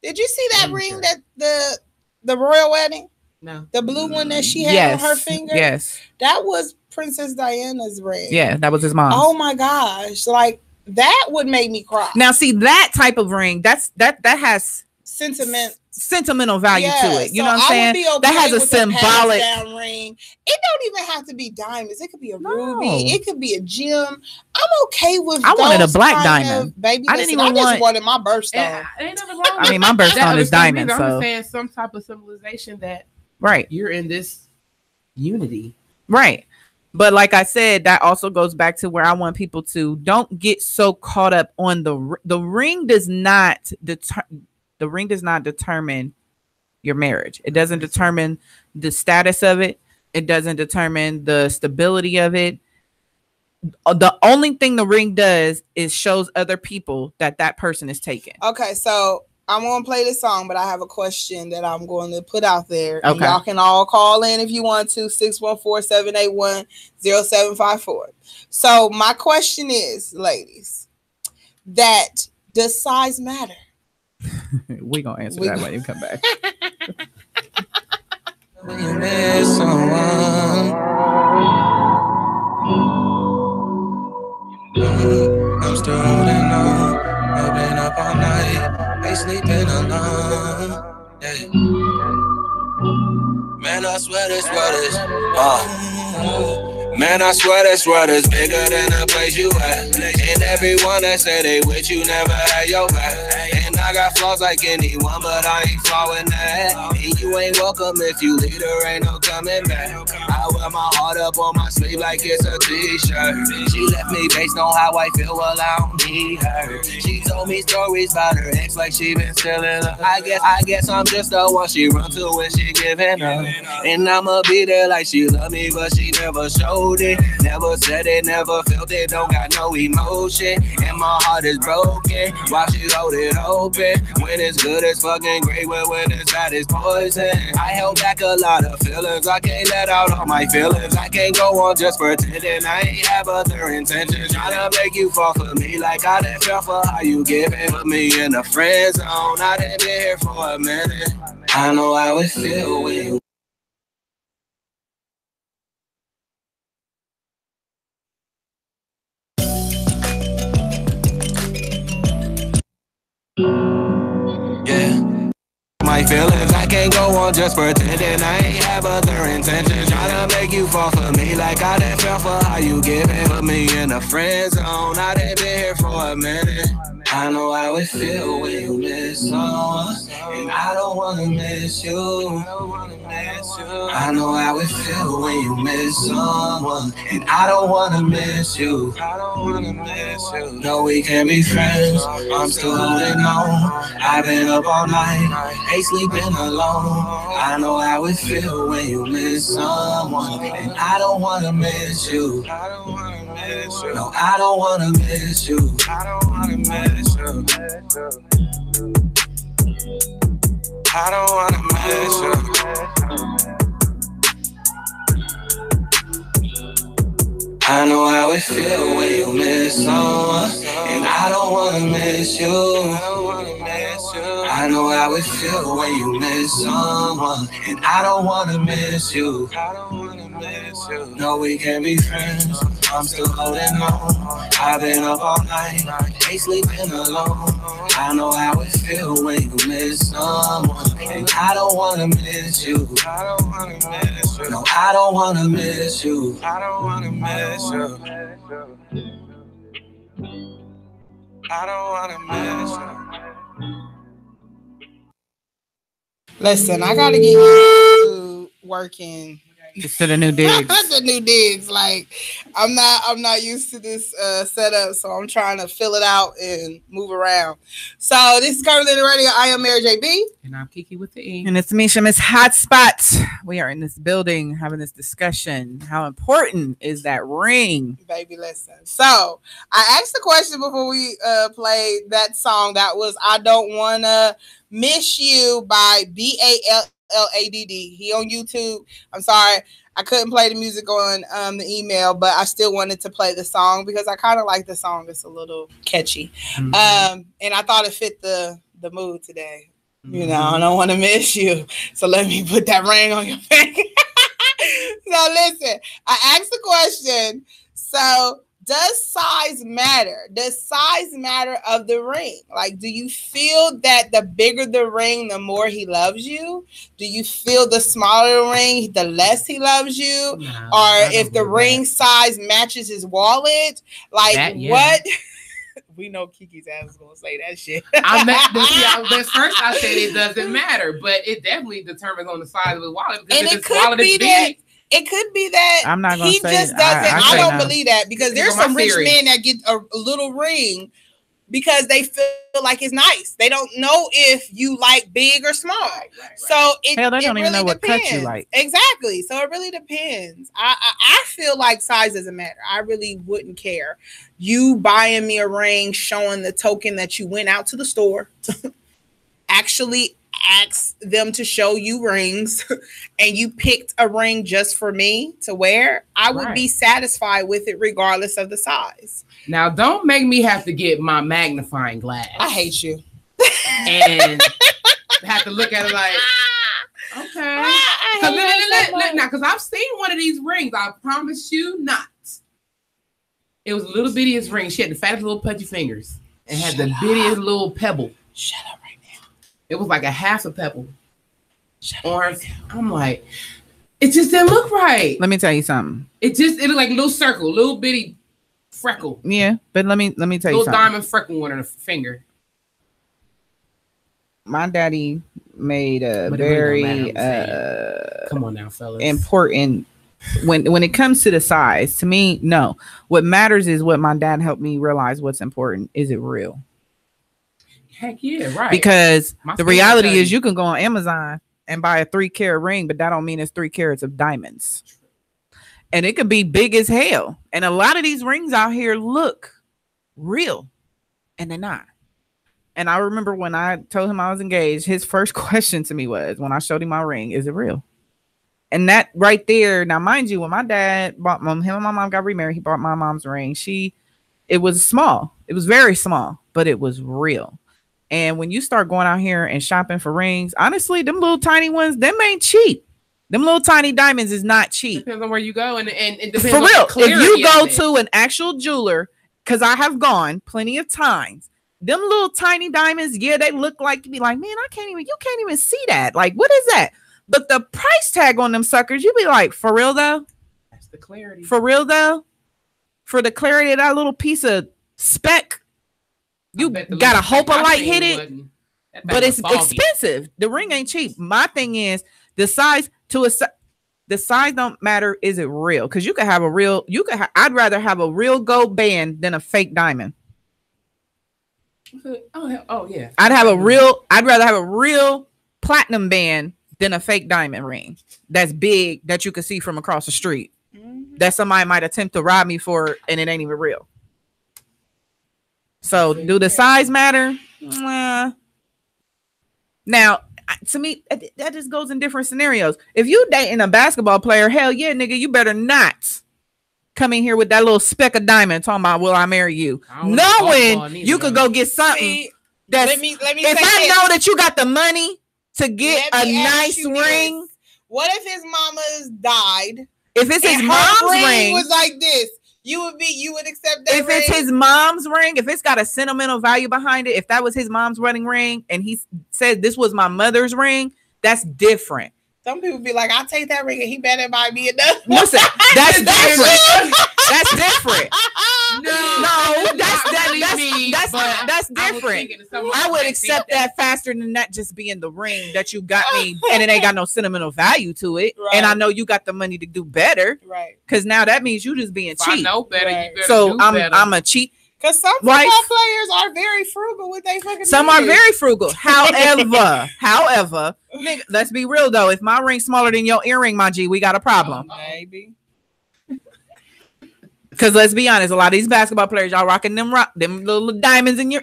Did you see that ring that the royal wedding? No. The blue one that she had on her finger? Yes. That was Princess Diana's ring. Yeah, that was his mom. Oh my gosh. Like that would make me cry. Now see that type of ring, that has sentimental value to it. You know what I'm saying? Okay, that has a symbolic ring. It don't even have to be diamonds. It could be a ruby. It could be a gem. I'm okay with. I wanted a black diamond, baby. I just wanted my birthstone. Ain't nothing wrong. I mean, my birthstone is diamond. So I'm saying some type of symbolization that you're in this unity, right? But like I said, that also goes back to where I want people to don't get so caught up on the ring. Does not determine your marriage. It doesn't determine the status of it. It doesn't determine the stability of it. The only thing the ring does is shows other people that person is taken. Okay, so I'm going to play this song, but I have a question that I'm going to put out there. Okay. Y'all can all call in if you want to, 614-781-0754. So my question is, ladies, does size matter? We're going to answer that when you come back. When you miss someone, I'm still holding on. I've been up all night, ain't sleeping alone. Yeah. Man, I swear this world is man, I swear this world is bigger than the place you at. And everyone that say they with you never had your back. And I got flaws like anyone, but I ain't flawing that. And you ain't welcome if you leave, there ain't no coming back. I wear my heart up on my sleeve like it's a t-shirt. She left me based on how I feel, well I don't need her. She told me stories about her ex like she been stealing her. I guess I'm just the one she run to when she giving up. And I'ma be there like she love me, but she never showed it. Never said it, never felt it, don't got no emotion. And my heart is broken, why she hold it open? When it's good, it's fucking great, but when it's bad, it's poison. I held back a lot of feelings, I can't let out all my feelings. I can't go on just pretending I ain't have other intentions. Tryna make you fall for me like I didn't feel for how you giving. Put me in the friend zone, I didn't been here for a minute. I know how it feel when you my feelings, I can't go on just pretending I ain't have other intentions. Tryna make you fall for me like I didn't feel for how you giving. Put me in a friend zone, I didn't been here for a minute. I know how it feel when you miss someone, and I don't wanna miss you. I know how it feel when you miss someone, and I don't wanna miss you. No, we can't be friends, I'm still holding on. I've been up all night, ain't sleeping alone. I know how it feel when you miss someone, and I don't wanna miss you. No, I don't wanna miss you. I don't wanna miss you. I don't wanna miss you. I know how it feel when you miss someone, and I don't wanna miss you. I know how it feel when you miss someone, and I don't wanna miss you. No, we can't be friends, I'm still holding on. I've been up all night, ain't sleeping alone. I know how it feel when you miss someone, and I don't wanna miss you. No, I don't wanna miss you. I don't wanna miss you. I don't wanna miss you. Listen, I gotta get used to working. Just to the new digs. The new digs. Like I'm not used to this setup, so I'm trying to fill it out and move around. So this is Curvilinear Radio. I am Mary JB. And I'm Kiki with the E. And it's Misha, Miss Hotspot. We are in this building having this discussion. How important is that ring? Baby, listen. So I asked the question before we played that song. That was I Don't Wanna Miss You by BALLADD. He on YouTube. I'm sorry, I couldn't play the music on the email, but I still wanted to play the song because I kind of like the song. It's a little catchy. And I thought it fit the mood today. You know, I don't want to miss you, so let me put that ring on your finger. So listen, I asked the question. So does size matter? Does size matter of the ring? Like, do you feel that the bigger the ring, the more he loves you? Do you feel the smaller the ring, the less he loves you? No, or if the ring size matches his wallet? Like that, yeah. What? We know Kiki's ass is gonna say that shit. First I said it doesn't matter, but it definitely determines on the size of his wallet. And it could be that. It could be that I'm not gonna he say just doesn't. I don't believe that because there's some rich men that get a little ring because they feel like it's nice. They don't know if you like big or small. Right. So they don't really even know what cut you like. Exactly. So it really depends. I feel like size doesn't matter. I really wouldn't care. You buying me a ring showing the token that you went out to the store, actually ask them to show you rings and you picked a ring just for me to wear, I would be satisfied with it regardless of the size. Now, don't make me have to get my magnifying glass. I hate you. And have to look at it like, okay. Because I've seen one of these rings. I promise you not. It was a little bittiest ring. She had the fattest little pudgy fingers and had the bittiest little pebble. Shut up right now. It was like a half a pebble. Or I'm like, it just didn't look right. Let me tell you something. It looked like a little circle, little bitty freckle. Yeah, but let me tell you something. Little diamond freckle on her finger. My daddy made a very come on now, fellas. Important when it comes to the size. To me, no. What matters is what my dad helped me realize. What's important is it real? Heck yeah, right. Because the reality is you can go on Amazon and buy a 3-carat ring, but that don't mean it's 3 carats of diamonds. And it could be big as hell. And a lot of these rings out here look real and they're not. And I remember when I told him I was engaged, his first question to me was, when I showed him my ring, is it real? And that right there, now mind you, when my dad bought him and my mom got remarried, he bought my mom's ring. It was small. It was very small, but it was real. And when you start going out here and shopping for rings, honestly, them little tiny ones, them ain't cheap. Them little tiny diamonds is not cheap. Depends on where you go, and it depends for on real. The if you go to an actual jeweler, because I have gone plenty of times, them little tiny diamonds, yeah, they look like you be like, man, you can't even see that. Like, what is that? But the price tag on them suckers, you be like, for real though? That's the clarity. For real though? For the clarity of that little piece of speck, you gotta hope a light hit it. But it's expensive. The ring ain't cheap. My thing is the size the size don't matter. Is it real? Because you could have a real, I'd rather have a real gold band than a fake diamond. Oh yeah. I'd rather have a real platinum band than a fake diamond ring that's big that you can see from across the street. Mm-hmm. That somebody might attempt to rob me for and it ain't even real. So do the size matter? Now, to me, that just goes in different scenarios. If you dating a basketball player, hell yeah, nigga, you better not come in here with that little speck of diamond talking about, will I marry you? Knowing you could go get something that's, let me if I know that you got the money to get a nice ring. What if his mama's died? If it's his mom's ring was like this, you would accept that. If ring? It's his mom's ring, if it's got a sentimental value behind it, if that was his mom's wedding ring and he said this was my mother's ring, that's different. Some people be like, I'll take that ring and he better buy me another. Listen, that's different. That's different. No, that's different. I would accept that faster than that just being the ring that you got me and it ain't got no sentimental value to it. Right. And I know you got the money to do better. Right. Because now that means you just being cheap. I know better. Right. So I'm a cheap. Because some football players are very frugal with their fucking Some money. are very frugal. However, nigga, let's be real though. If my ring's smaller than your earring, my G, we got a problem. Maybe. Because let's be honest, a lot of these basketball players, y'all rocking them little diamonds in your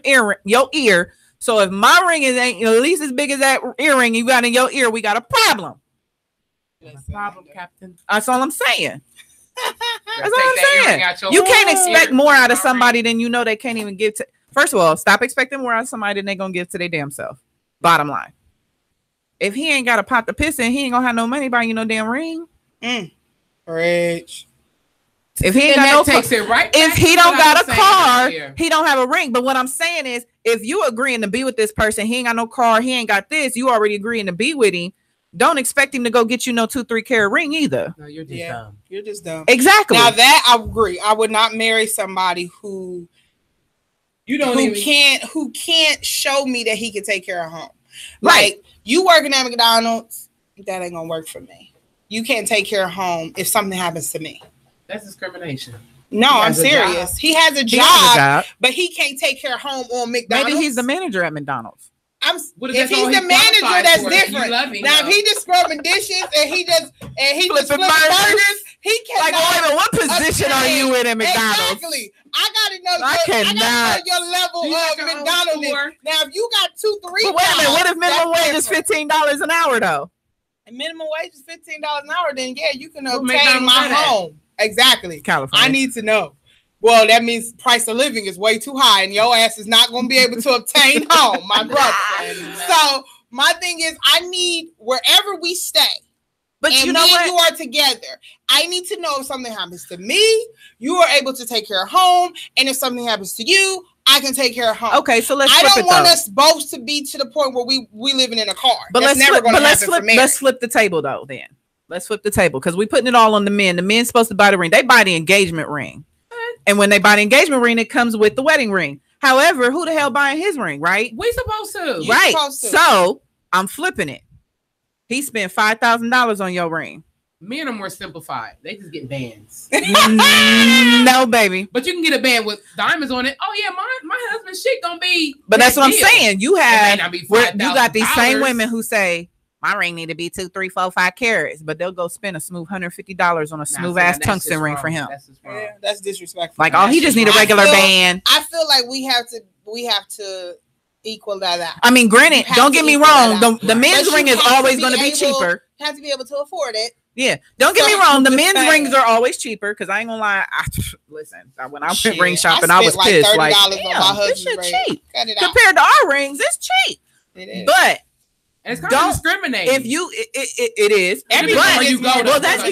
ear. So if my ring ain't at least as big as that earring you got in your ear, we got a problem. Captain. That's all I'm saying. That's all I'm saying. You can't expect more out of somebody than you know they can't even give to. First of all, stop expecting more out of somebody than they gonna give to their damn self. Bottom line. If he ain't got a pot to piss in, he ain't gonna have no money buying you no damn ring. Rich. If he ain't got no takes it right. If he don't got a car, he don't have a ring. But what I'm saying is, if you agreeing to be with this person, he ain't got no car, he ain't got this, you already agreeing to be with him. Don't expect him to go get you no 2-3 carat ring either. No, you're just dumb. You're just dumb. Exactly. Now that I agree. I would not marry somebody who can't show me that he can take care of home. Right. Like you working at McDonald's, that ain't gonna work for me. You can't take care of home if something happens to me. That's discrimination. No, I'm serious. He has a job, but he can't take care of home on McDonald's. Maybe he's the manager at McDonald's. If he's the manager, that's different. Now, if he just scrubbing dishes and he just flipping burgers, he can't. Like, what position are you in at McDonald's? Exactly. I gotta know your level of McDonald's. Now, if you got 2-3, but wait a minute. What if minimum wage is $15 an hour though? And minimum wage is $15 an hour. Then yeah, you can obtain my home. Exactly. California. I need to know. Well, that means price of living is way too high, and your ass is not going to be able to obtain home, my brother. So my thing is, I need wherever we stay, but and you know what? You are together. I need to know if something happens to me, you are able to take care of home, and if something happens to you, I can take care of home. Okay, so let's. I don't want us both to be to the point where we living in a car. But let's flip the table though. Then let's flip the table because we putting it all on the men. The men's supposed to buy the ring. They buy the engagement ring. And when they buy the engagement ring, it comes with the wedding ring. However, who the hell buying his ring, right? We supposed to. Right. So I'm flipping it. He spent $5,000 on your ring. Men are more simplified. They just get bands. No, baby. But you can get a band with diamonds on it. Oh yeah, my husband's shit gonna be. But that's what I'm saying. You got these same women who say, my ring need to be 2, 3, 4, 5 carats, but they'll go spend a smooth $150 on a smooth ass tungsten ring for him. That's disrespectful. Like, he just need a regular band. I feel like we have to equal that out. I mean, granted, don't get me wrong. The men's ring is always going to be cheaper. Have to be able to afford it. Yeah, don't get me wrong. The men's rings are always cheaper because I ain't gonna lie. Listen, when I went ring shopping, I was pissed. Like, damn, this shit cheap compared to our rings. It's cheap, but. It's kind of discriminating. If you, it is. Everywhere you go. Well, that's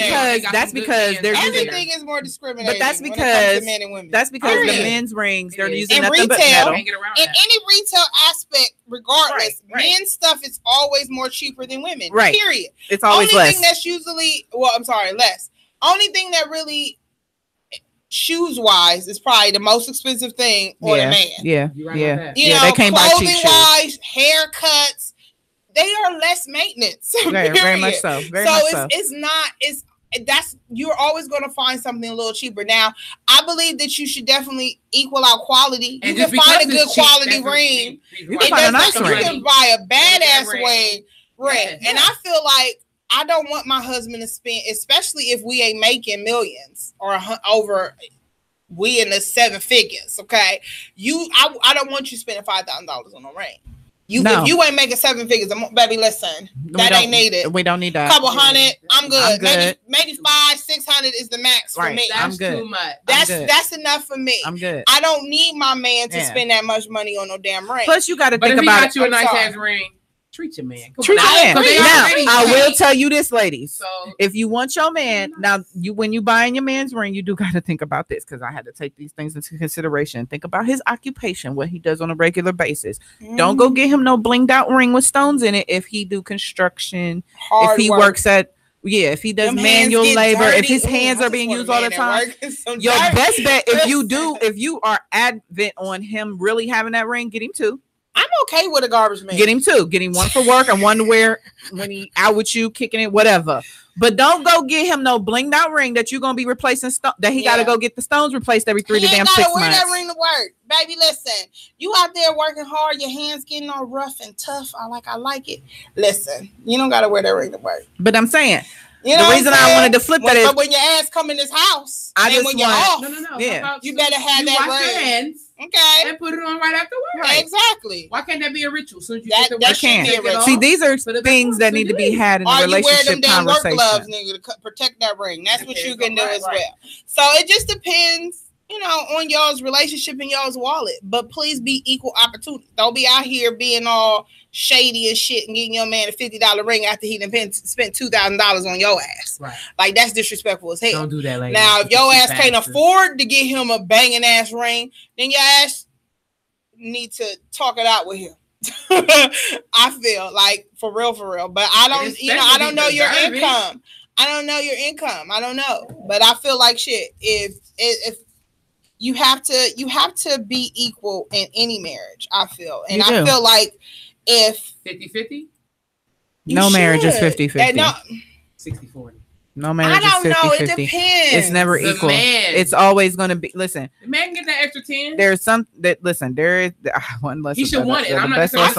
because they're everything is more discriminating. But that's because men and women. That's because the men's rings they're using nothing but metal. In any retail aspect, regardless, men's stuff is always more cheaper than women. Right. Period. It's always less. Only thing that's usually less. Only thing that really shoes wise is probably the most expensive thing for the man. Yeah. You know, they can't buy cheap shoes. Clothing-wise, haircuts. They are less maintenance. Very much so. You're always going to find something a little cheaper. Now, I believe that you should definitely equal out quality. You can find a good quality ring. You can buy a badass ring. And I feel like I don't want my husband to spend, especially if we ain't making millions or over. We in the 7 figures, okay? I don't want you spending $5,000 on a ring. If you ain't making 7 figures, baby, listen, that ain't needed. We don't need that. Couple hundred, I'm good. Maybe 500-600 is the max for me. That's too much. That's enough for me. I'm good. I don't need my man to spend that much money on no damn ring. Plus, you got to think about it. But if he got you a nice ass ring, treat your man. Treat your man. Now, I will tell you this, ladies. So, if you want your man, when you buying your man's ring, you do got to think about this because I had to take these things into consideration. Think about his occupation, what he does on a regular basis. Don't go get him no blinged out ring with stones in it if he do construction, if he works at. Yeah, if he does manual labor, if his hands are being used all the time, your best bet if you are advent on him really having that ring, get him 2. I'm okay with a garbage man. Get him 2. Get him 1 for work and 1 to wear when he out with you, kicking it, whatever. But don't go get him no blinged out ring that you're gonna be replacing that he got to go get the stones replaced every 3 to damn 6 months. Wear that ring to work, baby. Listen, you out there working hard, your hands getting all rough and tough. I like it. Listen, you don't gotta wear that ring to work. But I'm saying. You know the reason I wanted to flip that is, but when your ass come in this house, when you're off, yeah, you better have that ring. Okay, and put it on right after work. Right. Exactly. Why can't that be a ritual? So you get the work, see, these are things that need to be had in a relationship conversation. Work gloves, nigga, to protect that ring. That's what you can do as well. So it just depends on y'all's relationship and y'all's wallet. But please be equal opportunity. Don't be out here being all shady and shit and getting your man a $50 ring after he done spent $2,000 on your ass. Right. Like, that's disrespectful as hell. Don't do that, lady. Now, if your ass can't afford to get him a banging ass ring, then your ass need to talk it out with him. I feel like for real. But I don't, I don't know your income. I don't know your income. I don't know. But I feel like shit. If you have to be equal in any marriage, I feel. And I feel like if 50-50? No marriage is 50-50. No, 60-40. No marriage is 50-50. It depends. It's never equal. It's always going to be. Listen, the man can get that extra 10. There's some that there is one lesson. He should want it. I'm not saying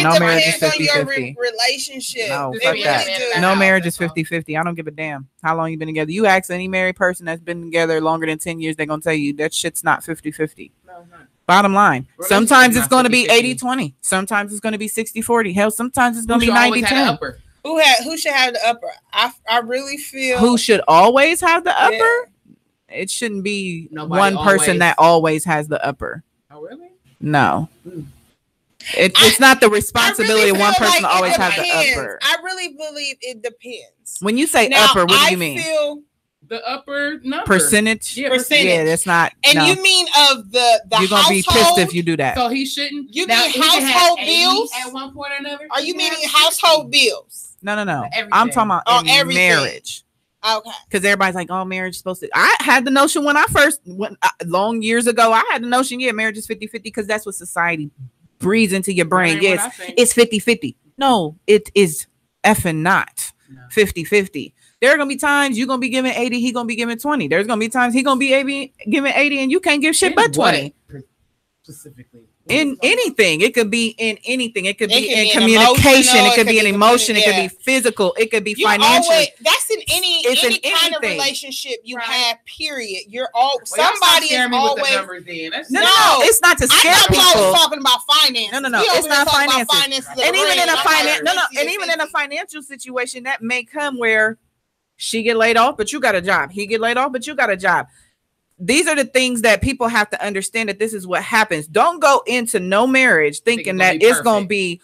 no marriage is 50-50. Relationship. No, fuck that. No marriage is 50-50. I don't give a damn how long you've been together. You ask any married person that's been together longer than 10 years, they're gonna tell you that shit's not 50-50. No, not. Bottom line. Sometimes it's going to be 80-20. Sometimes it's going to be 60-40. Hell, sometimes it's going to be 90-10. Who should have the upper? I really feel who should always have the upper. Yeah. It shouldn't be one person that always has the upper. Oh, really? No. It's not the responsibility of one person to always have the upper. I really believe it depends. When you say upper, what do you mean? The upper number. Percentage? Yeah, percentage. Yeah, that's not. And you mean of the you're gonna be pissed if you do that. So he shouldn't. You mean household bills? At one point or another? Are you meaning household bills? No. I'm talking about marriage. Okay. Because everybody's like, oh, marriage is supposed to. I had the notion when I first went long years ago. I had the notion, marriage is 50-50 because that's what society breathes into your brain. Yes, it's 50-50. No, it is effing not 50-50. There are gonna be times you're gonna be giving 80, he gonna be giving 20. There's gonna be times he gonna be giving 80 and you can't give shit but 20. Specifically. In anything, it could be in anything. It could be in communication. It could be in emotion. It could be physical. It could be financial. That's in any kind of relationship you have. Period. You're all somebody is always. No, it's not to scare people. I was talking about finance. No. It's not finances. And even in a and even in a financial situation, that may come where she get laid off, but you got a job. He get laid off, but you got a job. These are the things that people have to understand, that this is what happens. Don't go into no marriage thinking that it's going to be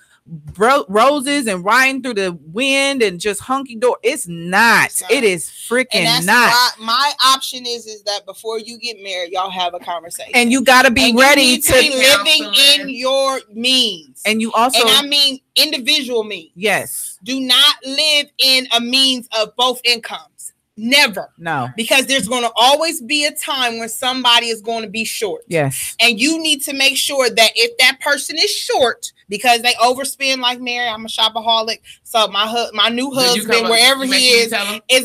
roses and riding through the wind and just hunky dory. It's not. It is freaking not. My option is that before you get married, y'all have a conversation. And you got to be ready to be living in your means. And you also, and I mean individual means. Yes. Do not live in a means of both incomes. Never. No. Because there's going to always be a time when somebody is going to be short. Yes. And you need to make sure that if that person is short because they overspend, like Mary, I'm a shopaholic. So my new husband, wherever he is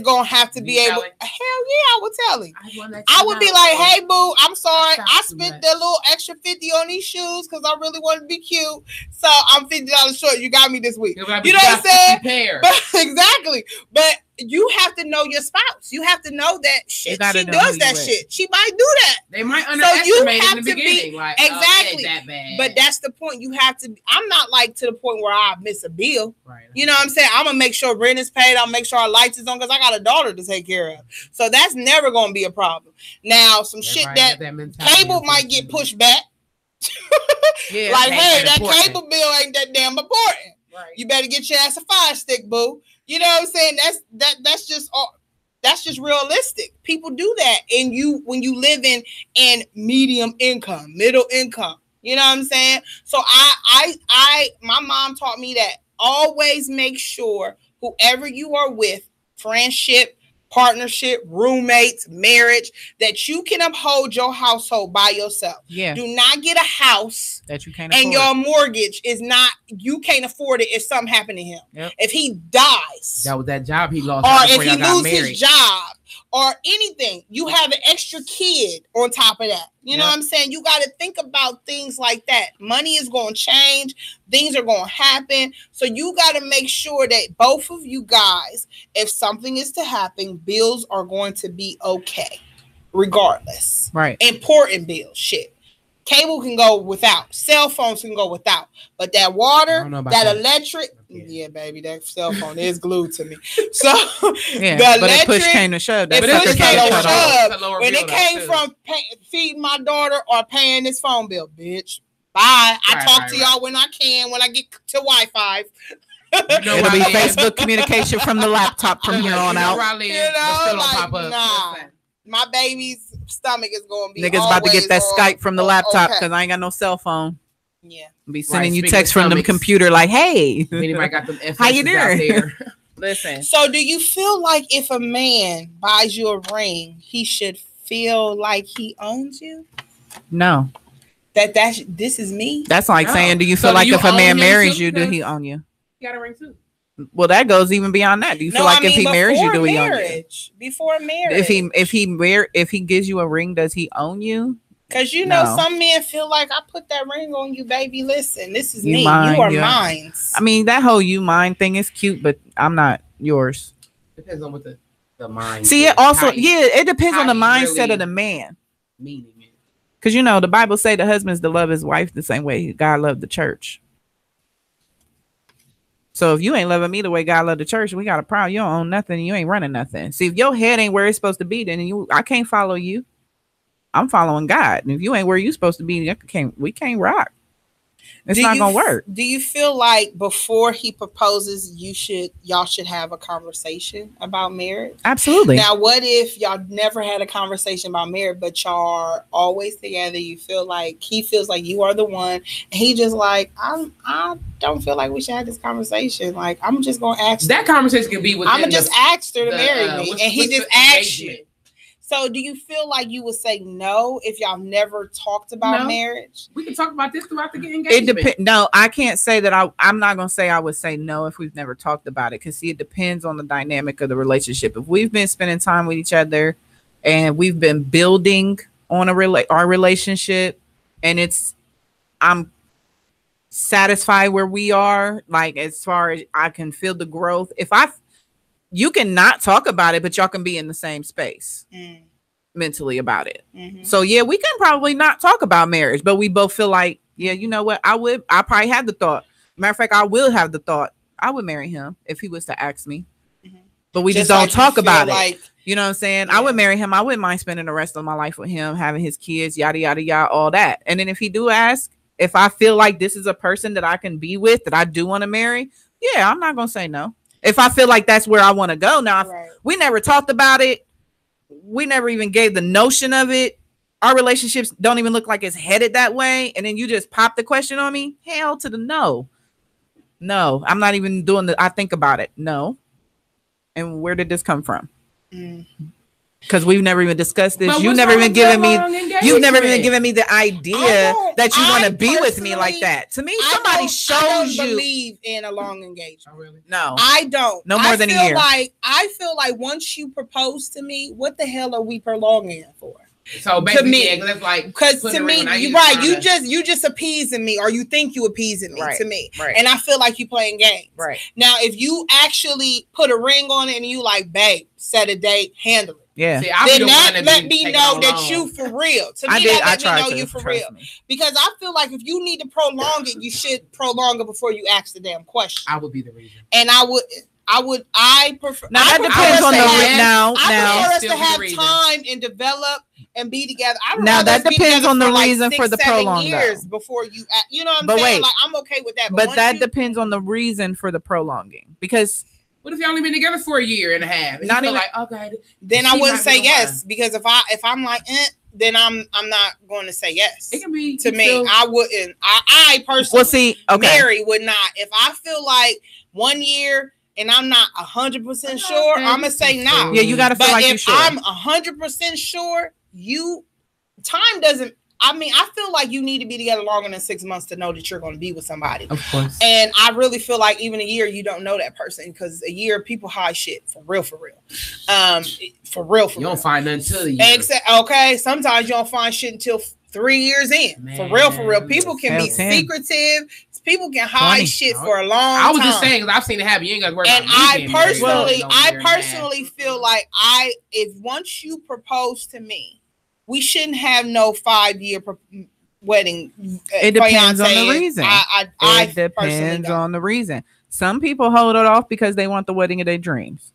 going to have to be able. Hell yeah, I would tell him. I would be like, hey, boo, I'm sorry. I spent that little extra 50 on these shoes because I really wanted to be cute. So I'm $50 short. You got me this week. You know what I'm saying? But, exactly. But you have to know your spouse. You have to know that shit. She does that shit. She might do that. They might underestimate in the beginning. Like, exactly. That bad. But that's the point. You have to. I'm not like to the point where I miss a bill. Right. You know what I'm saying? I'm gonna make sure rent is paid. I'll make sure our lights is on because I got a daughter to take care of. So that's never gonna be a problem. Now, some shit that cable might get pushed back. Yeah, like, hey, that cable bill ain't that damn important. Right. You better get your ass a Fire Stick, boo. You know what I'm saying? That's just realistic. People do that. And when you live in medium income, middle income, you know what I'm saying? So my mom taught me that always make sure whoever you are with, friendship, partnership, roommates, marriage, that you can uphold your household by yourself. Yeah. Do not get a house that you can't afford. And your mortgage is not, you can't afford it if something happened to him. Yep. If he dies. That was that job he lost. Or if he loses his job or anything, you have an extra kid on top of that. You know what I'm saying? You got to think about things like that. Money is going to change. Things are going to happen. So you got to make sure that both of you guys, if something is to happen, bills are going to be okay, regardless. Right. Important bills, shit. Cable can go without. Cell phones can go without. But that water, that electric, Yeah, baby, that cell phone is glued to me. So yeah, but if push came to shove, when it came from feeding my daughter or paying this phone bill, bitch. Bye. I talk to y'all when I can, when I get to Wi-Fi. It'll be Facebook communication from the laptop from here on out. My baby's stomach is going to be. Niggas about to get that Skype from the laptop because I ain't got no cell phone. Yeah. Be sending you texts from the computer like, hey. Anybody got them how you doing? Listen. So do you feel like if a man buys you a ring, he should feel like he owns you? No. This is me? That's like saying, do you feel like if a man marries you, do he own you? He got a ring too. Well, that goes even beyond that. Do you feel like if he marries you, do he own you? Before marriage. If he gives you a ring, does he own you? Because some men feel like I put that ring on you, baby. Listen, this is me. You are mine. I mean, that whole you mine thing is cute, but I'm not yours. Depends on what the mind. See, it also it depends on the mindset of the man. Meaning it. Because the Bible say the husband's to love his wife the same way God loved the church. So if you ain't loving me the way God loved the church, we got a problem. You don't own nothing. You ain't running nothing. See, if your head ain't where it's supposed to be, then I can't follow you. I'm following God. And if you ain't where you supposed to be, we can't rock. It's not gonna work. Do you feel like before he proposes, y'all should have a conversation about marriage? Absolutely. Now, what if y'all never had a conversation about marriage, but y'all are always together? You feel like he feels like you are the one, and he just like, I don't feel like we should have this conversation. Like, I'm just gonna ask. That conversation can be with. I'm gonna just ask her to marry me, and he just asked you. So do you feel like you would say no if y'all never talked about marriage? We can talk about this throughout the engagement. It depends. No, I can't say that. I'm not going to say I would say no if we've never talked about it. Because see, it depends on the dynamic of the relationship. If we've been spending time with each other and we've been building on our relationship and I'm satisfied where we are, like as far as I can feel the growth. You can not talk about it, but y'all can be in the same space mentally about it. Mm-hmm. So yeah, we can probably not talk about marriage, but we both feel like, yeah, you know what? I probably had the thought. Matter of fact, I will have the thought. I would marry him if he was to ask me, but we just don't talk about it. You know what I'm saying? Yeah. I would marry him. I wouldn't mind spending the rest of my life with him, having his kids, yada, yada, yada, all that. And then if he do ask, if I feel like this is a person that I can be with, that I do want to marry, yeah, I'm not going to say no. If I feel like that's where I want to go. Now, we never talked about it. We never even gave the notion of it. Our relationships don't even look like it's headed that way. And then you just pop the question on me. Hell to the no. No, I'm not even doing I think about it. No. And where did this come from? Because we've never even discussed this. You've never even given me the idea that you want to be with me like that. To me, somebody shows you. I don't believe in a long engagement. Oh, really? No, I don't. No more than a year. I feel like once you propose to me, what the hell are we prolonging it for? So to me, because to me, you're right. You just appeasing me, or you think you appeasing me to me, and I feel like you playing games. Right now, if you actually put a ring on it and you like, babe, set a date, handle it. Yeah. See, then that let me know that you for real. To me, that let me know you for real. Because I feel like if you need to prolong it, you should prolong it before you ask the damn question. I would be the reason. And I prefer. Now that depends on I prefer us to have time and develop and be together. Now that depends on the reason for the prolong. Years before you know what I'm saying? Wait, like I'm okay with that. But that depends on the reason for the prolonging. Because what if y'all only been together for a year and a half? Not even like, okay. Then I wouldn't say yes because if I'm like, then I'm not going to say yes. It can be to me. I wouldn't. I personally, Mary would not. If I feel like 1 year and I'm not 100% sure, I'm gonna say no. Yeah, you gotta feel like you're sure. If I'm 100% sure, time doesn't. I mean, I feel like you need to be together longer than 6 months to know that you're going to be with somebody. Of course. And I really feel like even a year, you don't know that person because a year people hide shit for real. For real. You don't find nothing until a year. Okay. Sometimes you don't find shit until 3 years in. Man, for real. People can be secretive. People can hide shit for a long time. I was just saying because I've seen it happen. You ain't got to worry about it. And I personally feel like if once you propose to me, we shouldn't have no 5 year wedding. It depends on the reason. It depends on the reason. Some people hold it off because they want the wedding of their dreams.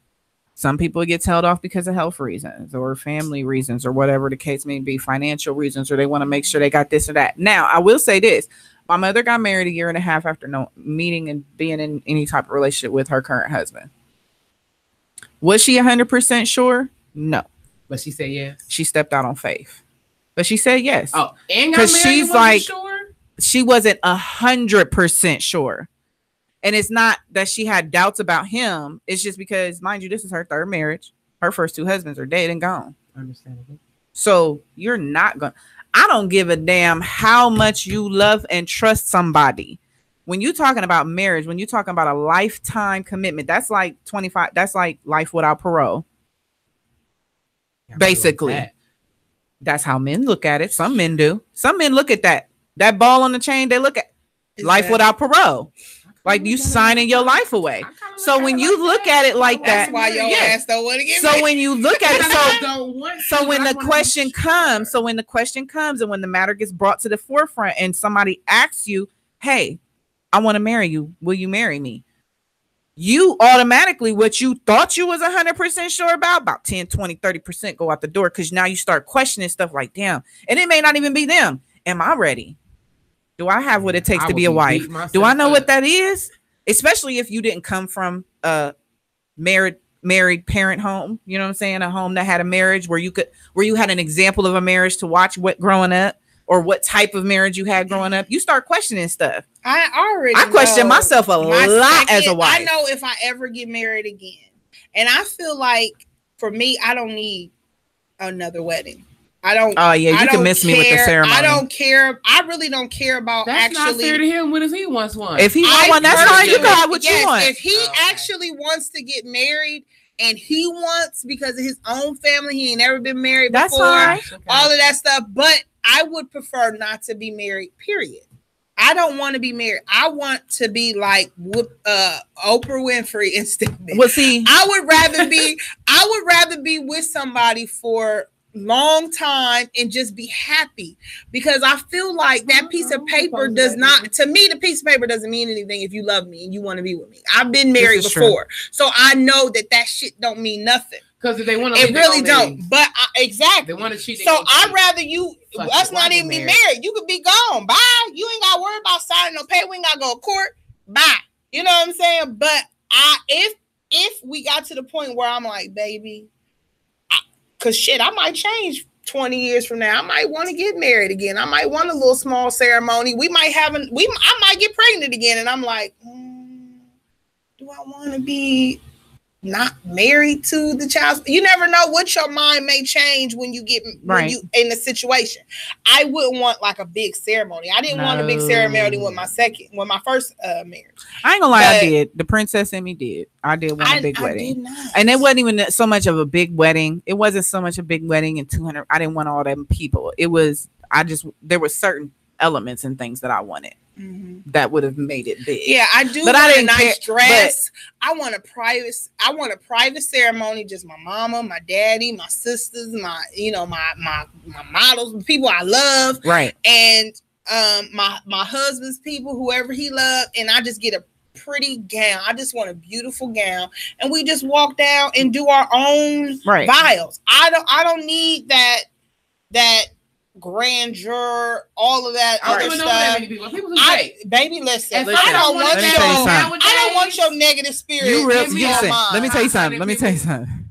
Some people get held off because of health reasons or family reasons or whatever the case may be, financial reasons, or they want to make sure they got this or that. Now, I will say this. My mother got married 1.5 years after meeting and being in any type of relationship with her current husband. Was she 100% sure? No. But she said yes. She stepped out on faith. But she said yes. Oh, and because she's like, sure? She wasn't 100% sure. And it's not that she had doubts about him. It's just because, mind you, this is her third marriage. Her first 2 husbands are dead and gone. Understandable. So you're not going to. I don't give a damn how much you love and trust somebody. When you're talking about marriage, when you're talking about a lifetime commitment, that's like 25. That's like life without parole. Basically, that's how men look at it. Some men do. Some men look at that ball on the chain. They look at life without parole. Like you signing your life away. So when you look at it like that, that's why your ass don't want to get married. So when you look at it, so when the question comes, and when the matter gets brought to the forefront and somebody asks you, hey, I want to marry you. Will you marry me? You automatically, what you thought you was 100% sure about 10, 20, 30% go out the door. Cause now you start questioning stuff like, damn, and it may not even be them. Am I ready? Do I have what it takes to be a wife? Do I know what that is? Especially if you didn't come from a married parent home. You know what I'm saying? A home that had a marriage where you had an example of a marriage to watch what growing up, or what type of marriage you had growing up. You start questioning stuff. I question myself a lot as a wife. I know if I ever get married again, and I feel like for me, I don't need another wedding. I don't. Oh yeah, you can miss me with the ceremony. I don't care. I really don't care about. That's not fair to him. What if he wants one? If he wants one, that's fine. You can have what you want. If he actually wants to get married and he wants because of his own family, he ain't never been married before. That's fine. All of that stuff, but I would prefer not to be married. Period. I don't want to be married. I want to be like Oprah Winfrey instead. Well, see, I would rather be with somebody for long time and just be happy, because I feel like that piece of paper does not, to me, the piece of paper doesn't mean anything if you love me and you want to be with me. I've been married before, so I know that shit don't mean nothing. Because if they want to, it really don't. But exactly, they want to cheat. So I'd rather you us not even be married. You could be gone. Bye. You ain't got to worry about signing no pay. We ain't got to go to court. Bye. You know what I'm saying? But if we got to the point where I'm like, baby, because shit, I might change 20 years from now. I might want to get married again. I might want a little small ceremony. I might get pregnant again. And I'm like, do I want to be not married to the child? You never know what your mind may change when you get when you in the situation. I wouldn't want like a big ceremony. I didn't want a big ceremony with my first marriage. I ain't gonna lie, I did. The princess and me did. I did want a big wedding. And it wasn't even so much of a big wedding. It wasn't so much a big wedding and 200. I didn't want all them people. It was, there were certain elements and things that I wanted. Mm-hmm. That would have made it big. Yeah, I do. But I didn't a nice dress. I want a private ceremony. Just my mama, my daddy, my sisters, my models, the people I love, right? And my husband's people, whoever he loved, and I just get a pretty gown. I just want a beautiful gown, and we just walk down and do our own vials. I don't need that grandeur, all of that other stuff. Baby, listen. I don't want your negative spirit. Let me tell you something.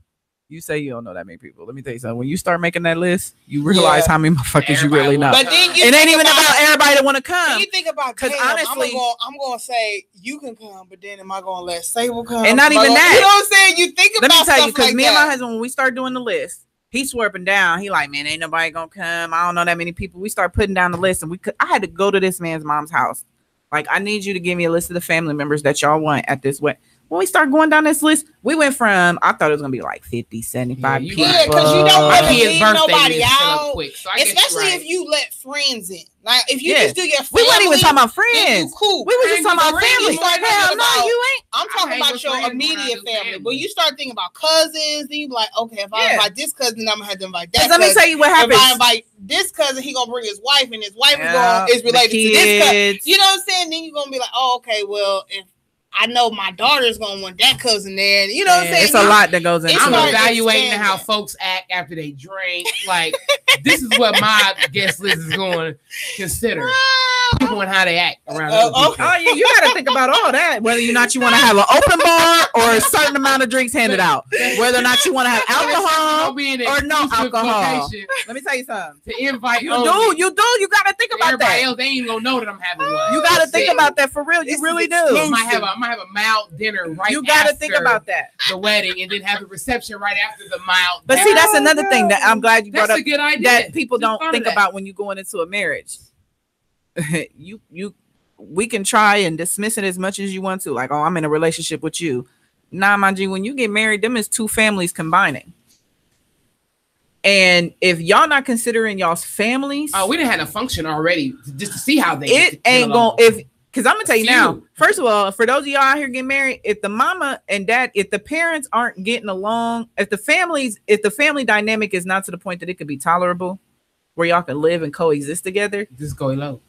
You say you don't know that many people. Let me tell you something. When you start making that list, you realize how many motherfuckers you really know. But then it ain't even about everybody that want to come. You think about, because honestly, I'm going to say you can come, but then am I going to let Sable come? And not even that. You know what I'm saying? You think about. Let me tell you, because like me and my husband, when we start doing the list, he swore up and down. He like, man, ain't nobody gonna come. I don't know that many people. We start putting down the list, and I had to go to this man's mom's house. Like, I need you to give me a list of the family members that y'all want at this wedding. When we start going down this list, we went from, I thought it was gonna be like 50, 75 people. Yeah, because you don't want to leave nobody out, especially if you let friends in. Like, if you just do your family, we weren't even talking about friends. Cool. We were just talking about family. Hell no, you ain't. I'm talking about your immediate family. When you start thinking about cousins, then you be like, okay, if I invite this cousin, I'm gonna have to invite that. Let me tell you what happens. If I invite this cousin, he gonna bring his wife, and his wife is related to this cousin. You know what I'm saying? Then you're gonna be like, oh, okay, well, if I know my daughter's gonna want that cousin there. You know what I'm saying? It's a lot that goes into it. I'm evaluating how folks act after they drink. Like, this is what my guest list is going to consider. People and how they act around Oh, yeah, you got to think about all that. Whether or not you want to have an open bar or a certain amount of drinks handed out. Whether or not you want to have alcohol or no alcohol. Let me tell you something. To invite you do. You got to think about everybody that. Else, they ain't gonna know that I'm having one. You got to think about that for real. You really do. I might have a mild dinner right you gotta think about that. The wedding, and then have the reception right after the mild. But see, that's another thing that I'm glad you brought up. That's a good idea. That people don't think about when you're going into a marriage. We can try and dismiss it as much as you want to, like, oh, I'm in a relationship with you. Nah, mind you, when you get married, them is two families combining. And if y'all not considering y'all's families, we didn't have a function already just to see how they. It ain't gonna because I'm gonna tell you now. First of all, for those of y'all out here getting married, if the mama and dad, if the parents aren't getting along, if the family dynamic is not to the point that it could be tolerable, where y'all can live and coexist together, just go low.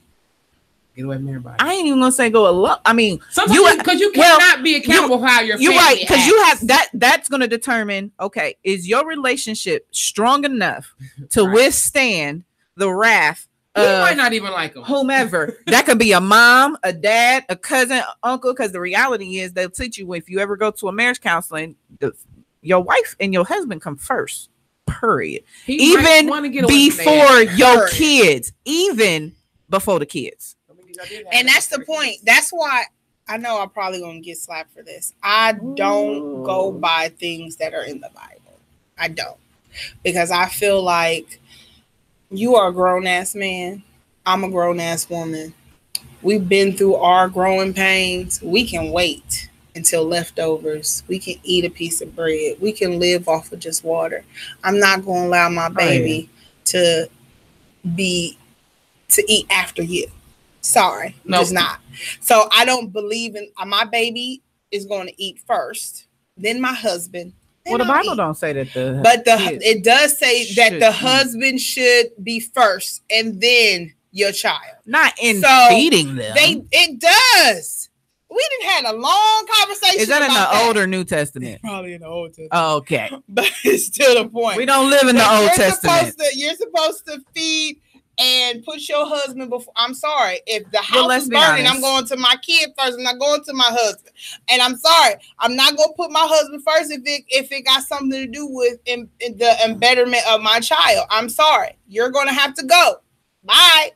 Get away from everybody. I ain't even gonna say go alone. I mean, sometimes because you cannot be accountable for how your family. You're right, because you have that. That's gonna determine. Okay, is your relationship strong enough to withstand the wrath? You might not even like them. Whomever. That could be a mom, a dad, a cousin, uncle. Because the reality is, they'll teach you if you ever go to a marriage counseling, your wife and your husband come first. Period. Even before your kids. Even before the kids. And that's the point. That's why I know I'm probably going to get slapped for this. I don't go by things that are in the Bible. I don't. Because I feel like you are a grown-ass man. I'm a grown-ass woman. We've been through our growing pains. We can wait until leftovers. We can eat a piece of bread. We can live off of just water. I'm not going to allow my baby to eat after you. Sorry, just not. So I don't believe in my baby is going to eat first, then my husband. Well, the Bible don't say that it does say that the husband should be first and then your child. Not in feeding them. It does. We didn't had a long conversation. Is that in the Old or New Testament? Probably in the Old Testament. Oh, okay. But it's still the point. We don't live in the Old Testament. You're supposed to feed and put your husband before. I'm sorry. If the house is burning, I'm going to my kid first. I'm not going to my husband. And I'm sorry. I'm not going to put my husband first if it got something to do with the embetterment of my child. I'm sorry. You're going to have to go. Bye.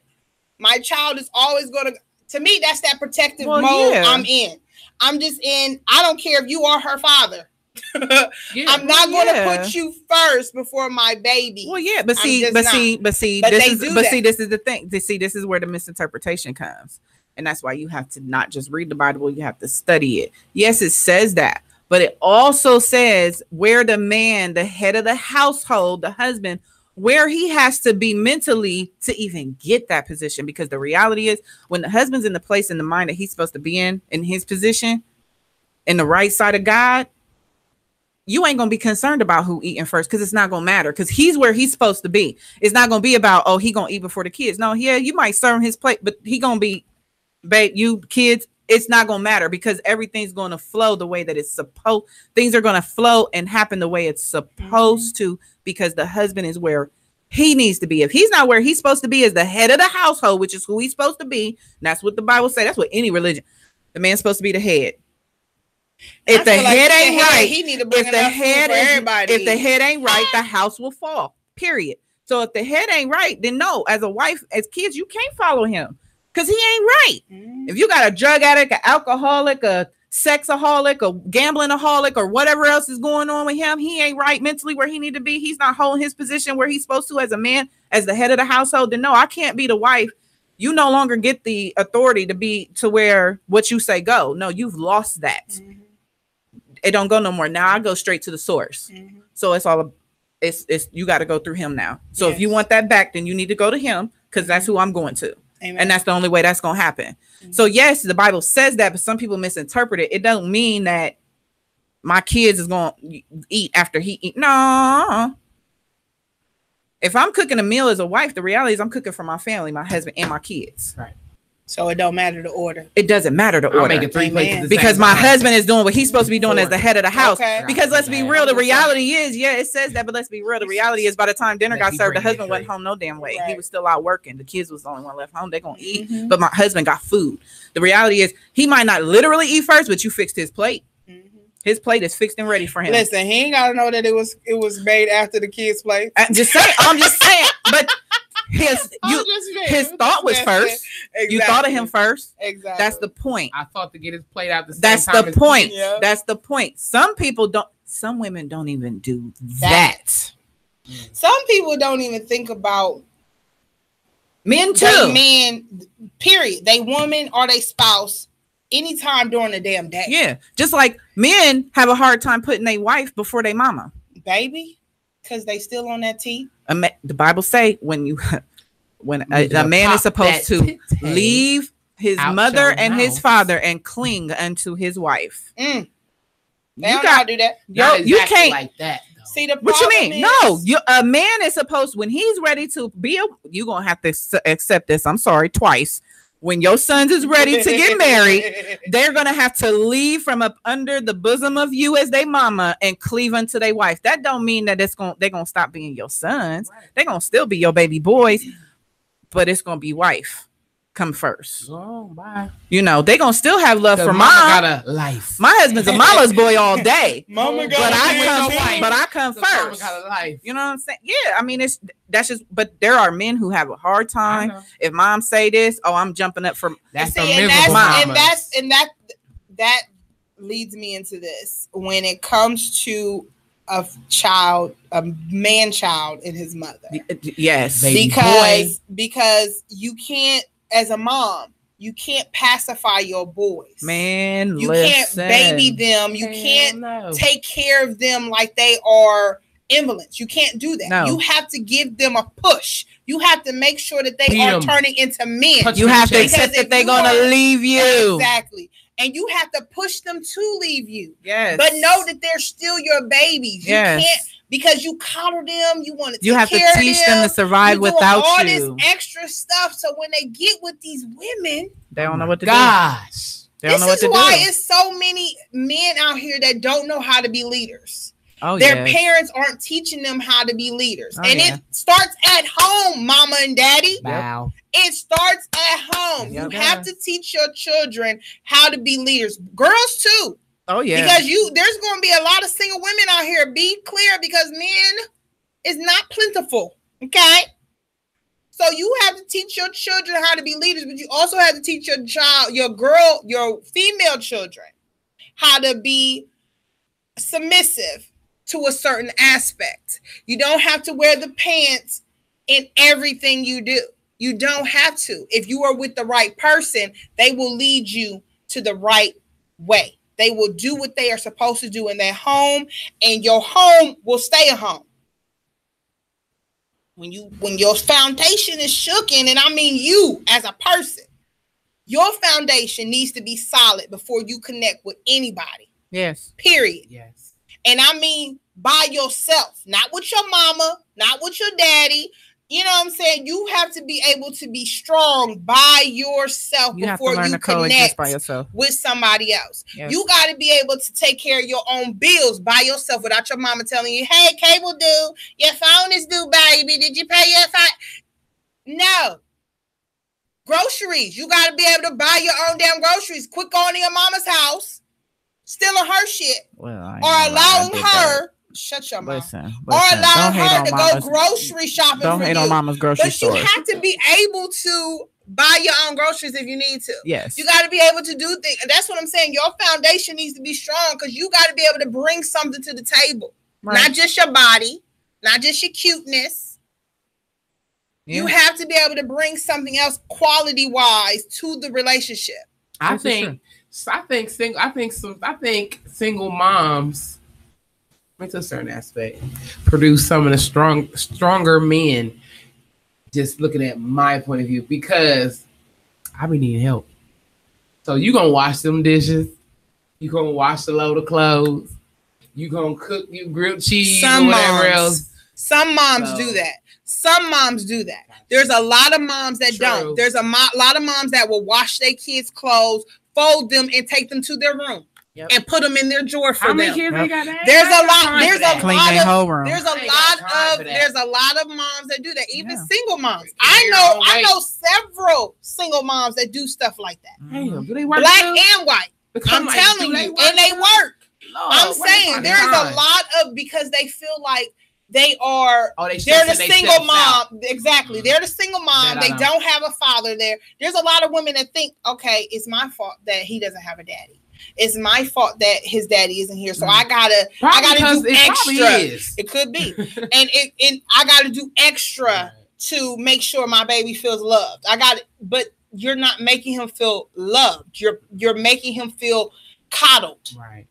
My child is always going to me, that's that protective mode I'm in. I'm just in. I don't care if you are her father. I'm not going to put you first before my baby. Well, yeah, but see, this is the thing. This is where the misinterpretation comes, and that's why you have to not just read the Bible; you have to study it. Yes, it says that, but it also says where the man, the head of the household, the husband, where he has to be mentally to even get that position. Because the reality is, when the husband's in the place in the mind that he's supposed to be in his position, in the right side of God, you ain't going to be concerned about who eating first, because it's not going to matter, because he's where he's supposed to be. It's not going to be about, oh, he going to eat before the kids. No, yeah, you might serve his plate, but he going to be, babe, you kids, it's not going to matter, because everything's going to flow the way that it's supposed. Things are going to flow and happen the way it's supposed to, because the husband is where he needs to be. If he's not where he's supposed to be as the head of the household, which is who he's supposed to be, and that's what the Bible says. That's what any religion. The man's supposed to be the head. If the head ain't right, if the head ain't right, the house will fall. Period. So if the head ain't right, then no, as a wife, as kids, you can't follow him because he ain't right. If you got a drug addict, an alcoholic, a sexaholic, a gamblingaholic, or whatever else is going on with him, he ain't right mentally where he need to be. He's not holding his position where he's supposed to as a man, as the head of the household. Then no, I can't be the wife. You no longer get the authority to be to where what you say go. No, you've lost that. It don't go no more. Now I go straight to the source. So it's you got to go through him now. So if you want that back, then you need to go to him, because that's who I'm going to. Amen. And that's the only way that's going to happen. So yes, the Bible says that, but some people misinterpret it. It don't mean that my kids is gonna eat after he eat. No. If I'm cooking a meal as a wife, the reality is I'm cooking for my family, my husband, and my kids. Right. So it don't matter the order. It doesn't matter the order. I'm making 3 plates at the because same my time. husband is doing what he's supposed to be doing as the head of the house. Okay. Because let's be real, the reality is, yeah, it says that, but let's be real. The reality is by the time dinner got served, the husband wasn't home no damn way. Right. He was still out working. The kids was the only one left home. They're gonna eat. But my husband got food. The reality is he might not literally eat first, but you fixed his plate. His plate is fixed and ready for him. Listen, he ain't gotta know that it was made after the kids' plate. I'm just saying, but his thought was first. Exactly. You thought of him first. Exactly. That's the point. I thought to get his plate out the same That's time the as point. Yeah. That's the point. Some women don't even do that. Some people don't even think about Men too. they men, period. They woman or they spouse anytime during the damn day. Yeah. Just like men have a hard time putting their wife before their mama. Baby, because they still on that T. The Bible say when a man is supposed to leave his mother and his father and cling unto his wife. They don't know how to do that. You can't like that. See the what you problem mean? is- No, a man is supposed, when he's ready to be you're gonna have to accept this. I'm sorry, twice. When your sons is ready to get married, they're gonna have to leave from up under the bosom of you as they mama and cleave unto their wife. That don't mean that they're gonna stop being your sons. Right. They're gonna still be your baby boys, but it's gonna be wife come first. Oh, bye. You know, they're gonna still have love for mama mom. got a life. My husband's a mama's boy all day. Mama but I come first. Mama got a life. You know what I'm saying? Yeah, I mean that's just. But there are men who have a hard time. If mom say this, oh, I'm jumping up from. That leads me into this when it comes to a man child and his mother. Yes, because you can't, as a mom, you can't pacify your boys. Man, you can't baby them. You can't take care of them like they are invalids. You can't do that. No. You have to give them a push. You have to make sure that they are turning into men. You have to accept that they're gonna leave you. Exactly. And you have to push them to leave you. Yes. But know that they're still your babies. Yes. You can't, because you coddle them, you want to you have to teach them to survive without all you. This extra stuff. So when they get with these women, they don't know what to do. They don't know what to do. This is why it's so many men out here that don't know how to be leaders. Oh, their parents aren't teaching them how to be leaders. It starts at home, mama and daddy. Wow. It starts at home. You have to teach your children how to be leaders. Girls too. Oh yeah. Because there's going to be a lot of single women out here. Be clear, because men is not plentiful. Okay. So you have to teach your children how to be leaders, but you also have to teach your child, your female children, how to be submissive to a certain aspect. You don't have to wear the pants in everything you do. You don't have to. If you are with the right person, they will lead you to the right way. They will do what they are supposed to do in their home, and your home will stay a home. When your foundation is shooken, and I mean you as a person, your foundation needs to be solid before you connect with anybody. Yes. Period. Yes. And I mean by yourself, not with your mama, not with your daddy. You know what I'm saying? You have to be able to be strong by yourself before you connect by yourself with somebody else. Yes. You got to be able to take care of your own bills by yourself without your mama telling you, hey, cable due, your phone is due, baby. Did you pay your phone? No. Groceries. You got to be able to buy your own damn groceries. Quit going to your mama's house, stealing her shit, or allowing her... Shut your mouth. Or allow her to go grocery shopping. Don't hate on mama's grocery store. But you have to be able to buy your own groceries if you need to. Yes. You got to be able to do things. That's what I'm saying. Your foundation needs to be strong, because you got to be able to bring something to the table. Right. Not just your body, not just your cuteness. Yeah. You have to be able to bring something else quality-wise to the relationship. I think single moms, to a certain aspect, produce some of the stronger men. Just looking at my point of view, because I be needing help. So you gonna wash them dishes, you gonna wash a load of clothes, You gonna cook you grilled cheese Some or whatever moms. else. Some moms do that. Some moms do that. There's a lot of moms that don't. There's a lot of moms that will wash their kids' clothes, fold them, and take them to their room and put them in their drawer for them. Kids they got that? There's a lot. There's a lot of moms that do that. Even single moms. I know several single moms that do stuff like that. Damn, do they work Black too? and white. I'm telling you, and they work. I'm saying there's a lot of, because they feel like they are, they're the single mom. Exactly. They're the single mom. They don't have a father there. There's a lot of women that think, okay, it's my fault that he doesn't have a daddy. It's my fault that his daddy isn't here. So I gotta do extra. It could be. and I gotta do extra to make sure my baby feels loved. But you're not making him feel loved. You're making him feel coddled. Right.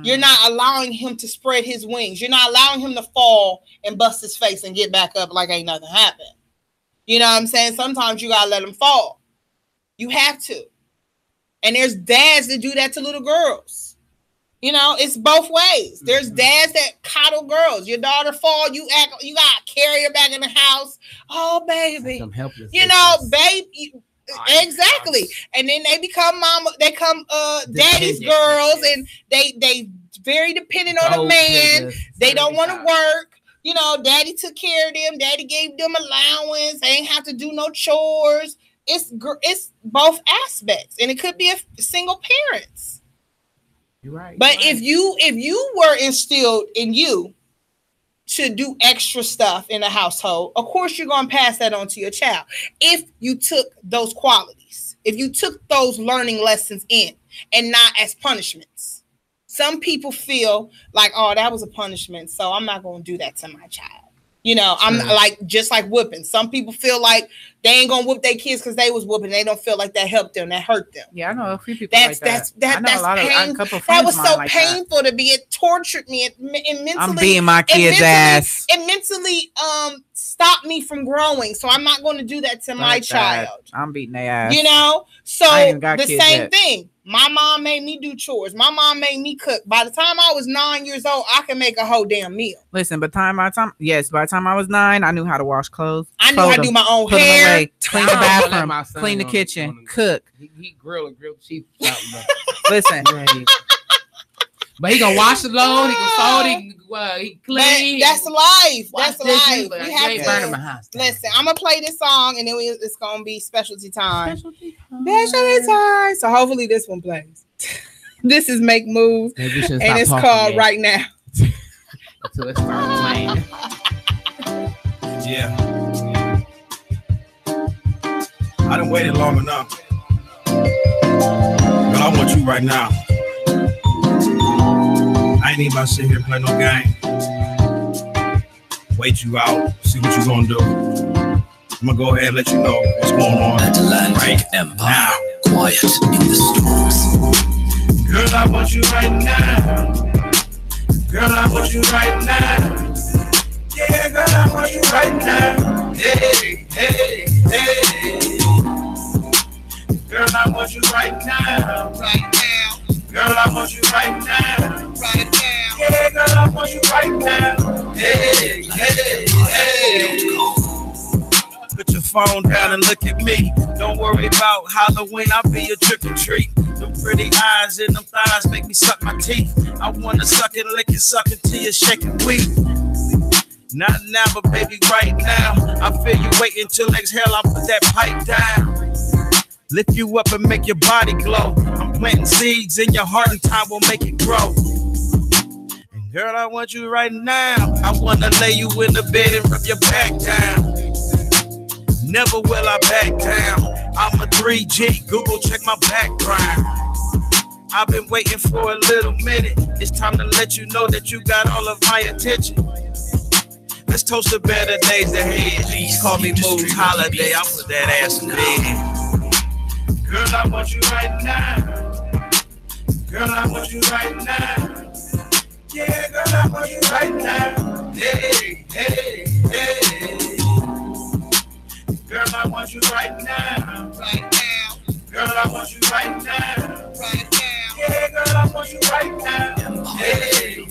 You're not allowing him to spread his wings. You're not allowing him to fall and bust his face and get back up like ain't nothing happened. You know what I'm saying? Sometimes you gotta let him fall. You have to. And there's dads that do that to little girls. You know, it's both ways. There's dads that coddle girls. Your daughter fall, you gotta carry her back in the house. Oh, baby. I'm helpless. You know, baby. Exactly. And then they become mama, they come daddy's girls, and they very dependent on the man. They don't want to work. You know, daddy took care of them, daddy gave them allowance, they ain't have to do no chores. It's both aspects, and it could be a single parents. You're right. But if you were instilled in you to do extra stuff in the household, of course you're going to pass that on to your child. If you took those qualities, if you took those learning lessons in and not as punishments. Some people feel like, oh, that was a punishment, so I'm not going to do that to my child. You know, I'm like, just like whooping. Some people feel like they ain't gonna whoop their kids because they was whooping. They don't feel like that helped them, that hurt them. Yeah, I know a few people like that. That's painful. That was so painful to be. It tortured me. It mentally. I'm beating my kid's ass. It mentally stopped me from growing. So I'm not going to do that to my child. I'm beating their ass. You know, so the same thing. My mom made me do chores. My mom made me cook. By the time I was 9 years old, I could make a whole damn meal. Listen, by the time I was 9, I knew how to wash clothes. I knew how to do my own hair, clean the bathroom, clean the kitchen, cook. He grilled cheese. Listen. But he gonna wash the load, he can fold, he clean. That's life. That's life. We have to burn my house. Listen, I'm gonna play this song, and then it's gonna be specialty time. Specialty time. So hopefully this one plays. This is Make Moves, and it's called Right Now. Until it starts playing. Yeah. I done waited long enough. But I want you right now. I ain't even about to sit here and play no game. Wait you out, see what you gonna do. I'm gonna go ahead and let you know what's going on. Atlantic Empire, quiet in the storms. Girl, I want you right now. Girl, I want you right now. Yeah, girl, I want you right now. Hey, hey, hey. Girl, I want you right now. Right now. Girl, I want you right now. Right now. Yeah, girl, I want you right now. Hey, hey, hey. Put your phone down and look at me. Don't worry about Halloween, I'll be your trick or treat. Them pretty eyes and them thighs make me suck my teeth. I wanna suck it, lick it, suck it till you're shaking weak. Not now, but baby, right now. I feel you waiting till exhale, I'll put that pipe down. Lift you up and make your body glow. I'm planting seeds in your heart and time will make it grow. And girl, I want you right now. I wanna lay you in the bed and rub your back down. Never will I back down. I'm a 3G, Google check my background. I've been waiting for a little minute. It's time to let you know that you got all of my attention. Let's toast to better days ahead. Please call me Moves Holiday. I'll put that ass in bed. Girl, I want you right now. Girl, I want you right now. Yeah, girl, I want you right now. Hey, hey, hey. Girl, I want you right now. Right now. Girl, I want you right now. Right now. Yeah, girl, I want you right now. Hey,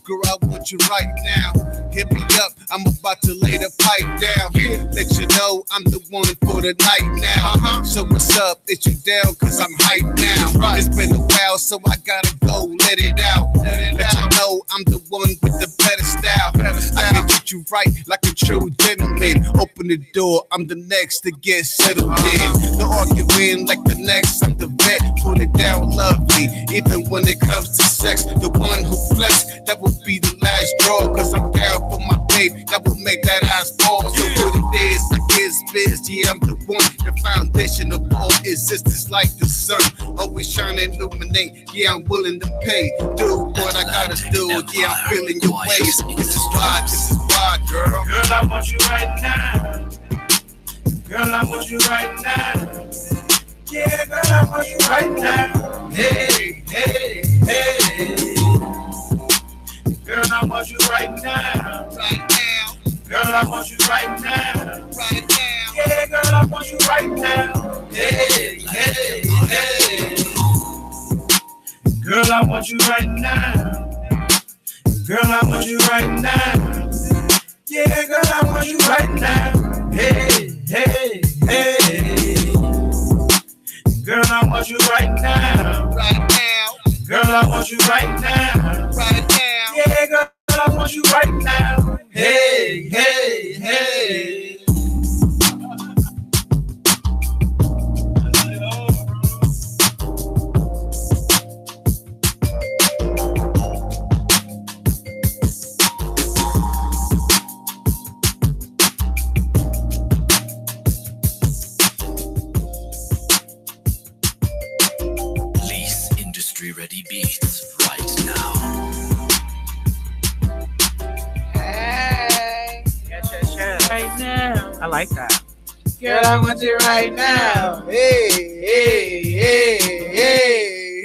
Girl, I want you right now. Hit me up, I'm about to lay the pipe down. Let you know I'm the one for the night now. So what's up? Is you down? Cause I'm hyped now. It's been a while, so I gotta go let it out. Let you know I'm the one with the better style. I can get you right like a true gentleman. Open the door, I'm the next to get settled in. No arguing like the next, I'm the vet. Put it down lovely. Even when it comes to sex, the one who flex, that will be the last draw. Cause I'm down for my babe, that will make that ass fall. So what it is, I get spits, yeah, I'm the one. The foundation of all existence like the sun. Always shine and illuminate, yeah, I'm willing to pay. Do what I gotta do, yeah, I'm feeling your ways. This is why, girl. Girl, I want you right now. Girl, I want you right now. Yeah, girl, I want you right now. Hey, hey, hey. Girl, I want you right now. Right now. Girl, I want you right now. Right now. Yeah, girl, I want you right now. Hey, hey, hey. Girl, I want you right now. Girl, I want you right now. Yeah, girl, I want you right now. Hey, hey, hey. Girl, I want you right now. Right now. Girl, I want you right now. Right now. Yeah, girl, I want you right now. Hey, hey, hey. Ready beats right now. Hey. Yes. Right now. I like that. Girl, I want you right now. Hey, hey, hey, hey.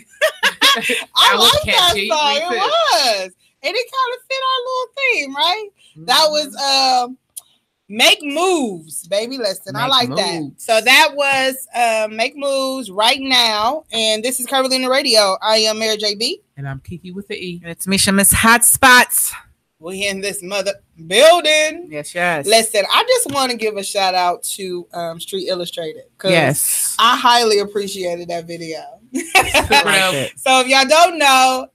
I was like that catchy. song. Me It too. was. And it kind of fit our little theme, right? That was Make Moves, baby. Listen, I like that. So that was Make Moves right now. And this is Curvilinear Radio. I am Mary JB. And I'm Kiki with the E. And it's Misha Miss Hot Spots. We in this mother building. Yes, yes. Listen, I just want to give a shout out to Street Illustrated. Yes. I highly appreciated that video. I like it. So if y'all don't know,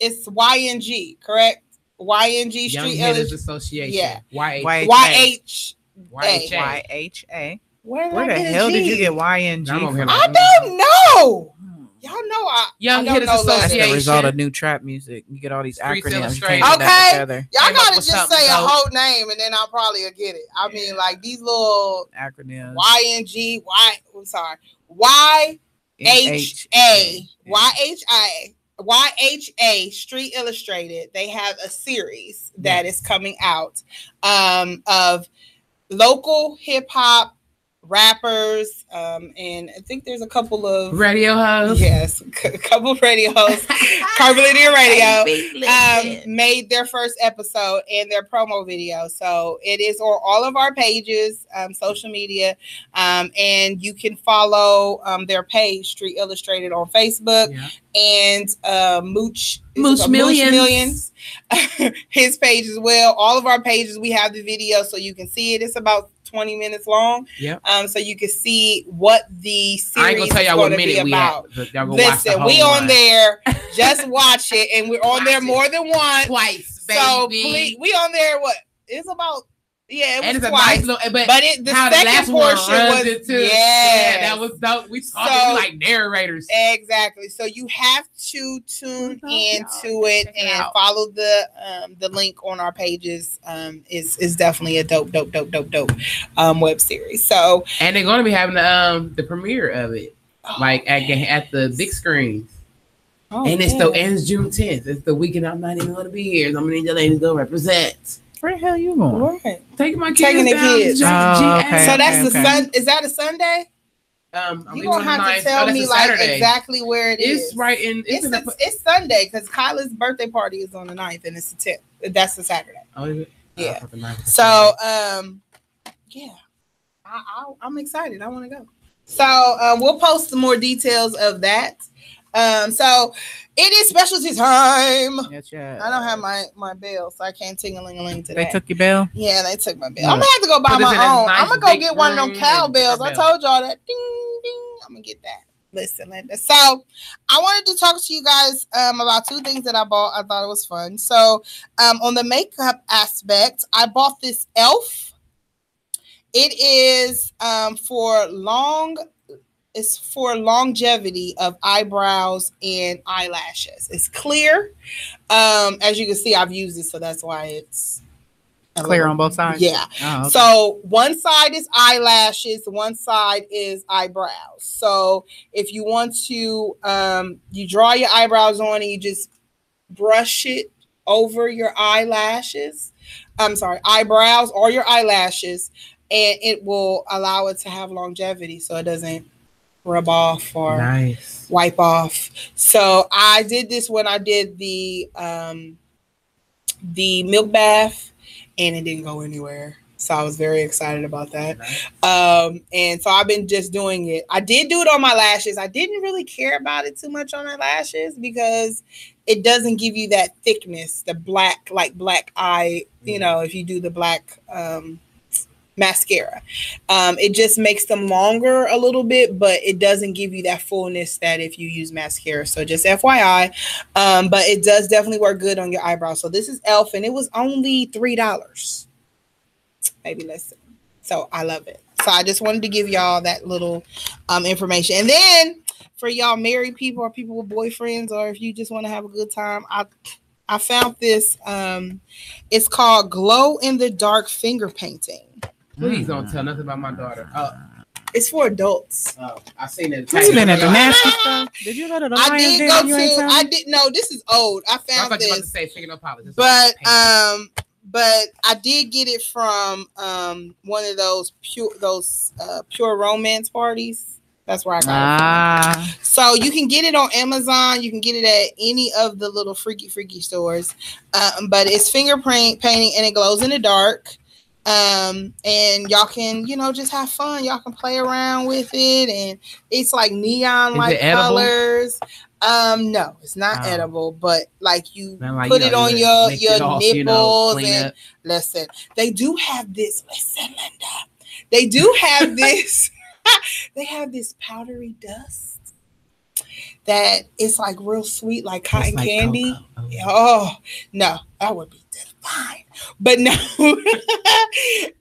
it's YNG, correct? YNG Young Street Hitters Illustrated. Association. Yeah. YHA. YHA. Where Where the hell did you get YNG I'm over from? here I don't know. Y'all know Young I don't Hitters know That's Association. the result of new trap music. You get all these Streets acronyms. You Illustrated. can't put that Okay. together. Y'all Came up gotta with just something say a dope. whole name and then I'll probably get it. I mean, like these little Acronyms. YNG, YHA Street Illustrated. They have a series that is coming out of local hip hop rappers, and I think there's a couple of Radio host. yes, a couple of radio hosts. Curvilinear Radio made their first episode and their promo video, so it is on all of our pages, social media, and you can follow their page, Street Illustrated, on Facebook, and Mooch Millions, his page as well. All of our pages, we have the video, so you can see it. It's about 20 minutes long. Yeah. So you can see what the series I ain't gonna tell y'all what minute we at. Y'all go watch the Listen, whole we on one. there. Just watch it, and we're on there more than once. Twice, baby. So please, we on there. What? It's about it and was it's twice. a nice little, but The how the second last one portion runs was it too. yes. Yeah, that was dope. We talking So- like narrators. Exactly. So you have to tune into it Check it and out. follow the link on our pages. Is definitely a dope web series. So And they're gonna be having the premiere of it, like at the big screen. And it's ends June 10th. It's the weekend I'm not even gonna be here. So I'm gonna need your ladies to go represent. Where the hell you going? right. Taking my kids Taking the down kids. to Oh, GA. okay. So that's okay. the sun. Is that a Sunday? I'm You gonna have to tell me like exactly where it is. It's right in. It's Sunday because Kyla's birthday party is on the 9th and it's the 10th. That's the Saturday. Oh, is it? Yeah. Oh, the 9th. So yeah, I'm excited. I want to go. So we'll post some more details of that. So it is specialty time. Yes, yeah. I don't have my bill, so I can't ting-a-ling-a-ling today. They took your bill? Yeah, they took my bill. I'm gonna have to go buy my own. I'm gonna go get one of them cowbells. I told y'all that. Ding, ding. I'm gonna get that. Listen, Linda. So I wanted to talk to you guys about two things that I bought. I thought it was fun. So on the makeup aspect, I bought this e.l.f. It is for longevity of eyebrows and eyelashes. It's clear. As you can see, I've used it, so that's why it's clear on both sides. Yeah. Oh, okay. So one side is eyelashes, one side is eyebrows. So if you want to, you draw your eyebrows on and you just brush it over your eyelashes. Eyebrows or your eyelashes, and it will allow it to have longevity, so it doesn't rub off or wipe off. So I did this when I did the milk bath, and it didn't go anywhere. So I was very excited about that. And so I've been just doing it. I did do it on my lashes. I didn't really care about it too much on my lashes because it doesn't give you that thickness, the black, like black eye, you know, if you do the black mascara. It just makes them longer a little bit, but it doesn't give you that fullness that if you use mascara. So just FYI, but it does definitely work good on your eyebrows. So this is e.l.f. and it was only $3, maybe less. So I love it. So I just wanted to give y'all that little information. And then for y'all married people or people with boyfriends, or if you just want to have a good time, I found this. It's called Glow in the Dark Finger Painting. Please don't tell nothing about my daughter. It's for adults. Oh, I seen it. You been at the nasty stuff? Did you go to the I did go to. I didn't know. This is old. I found this. About to say, no politics. But I did get it from one of those pure romance parties. That's where I got it from. So you can get it on Amazon. You can get it at any of the little freaky stores. But it's fingerprint painting and it glows in the dark. And y'all can, just have fun. Y'all can play around with it, and it's like neon like colors. No, it's not edible, but like you put it on your nipples and listen. They do have this. Listen, Linda. They do have this. They have this powdery dust that it's like real sweet, like cotton candy. Oh no, that would be fine. But no,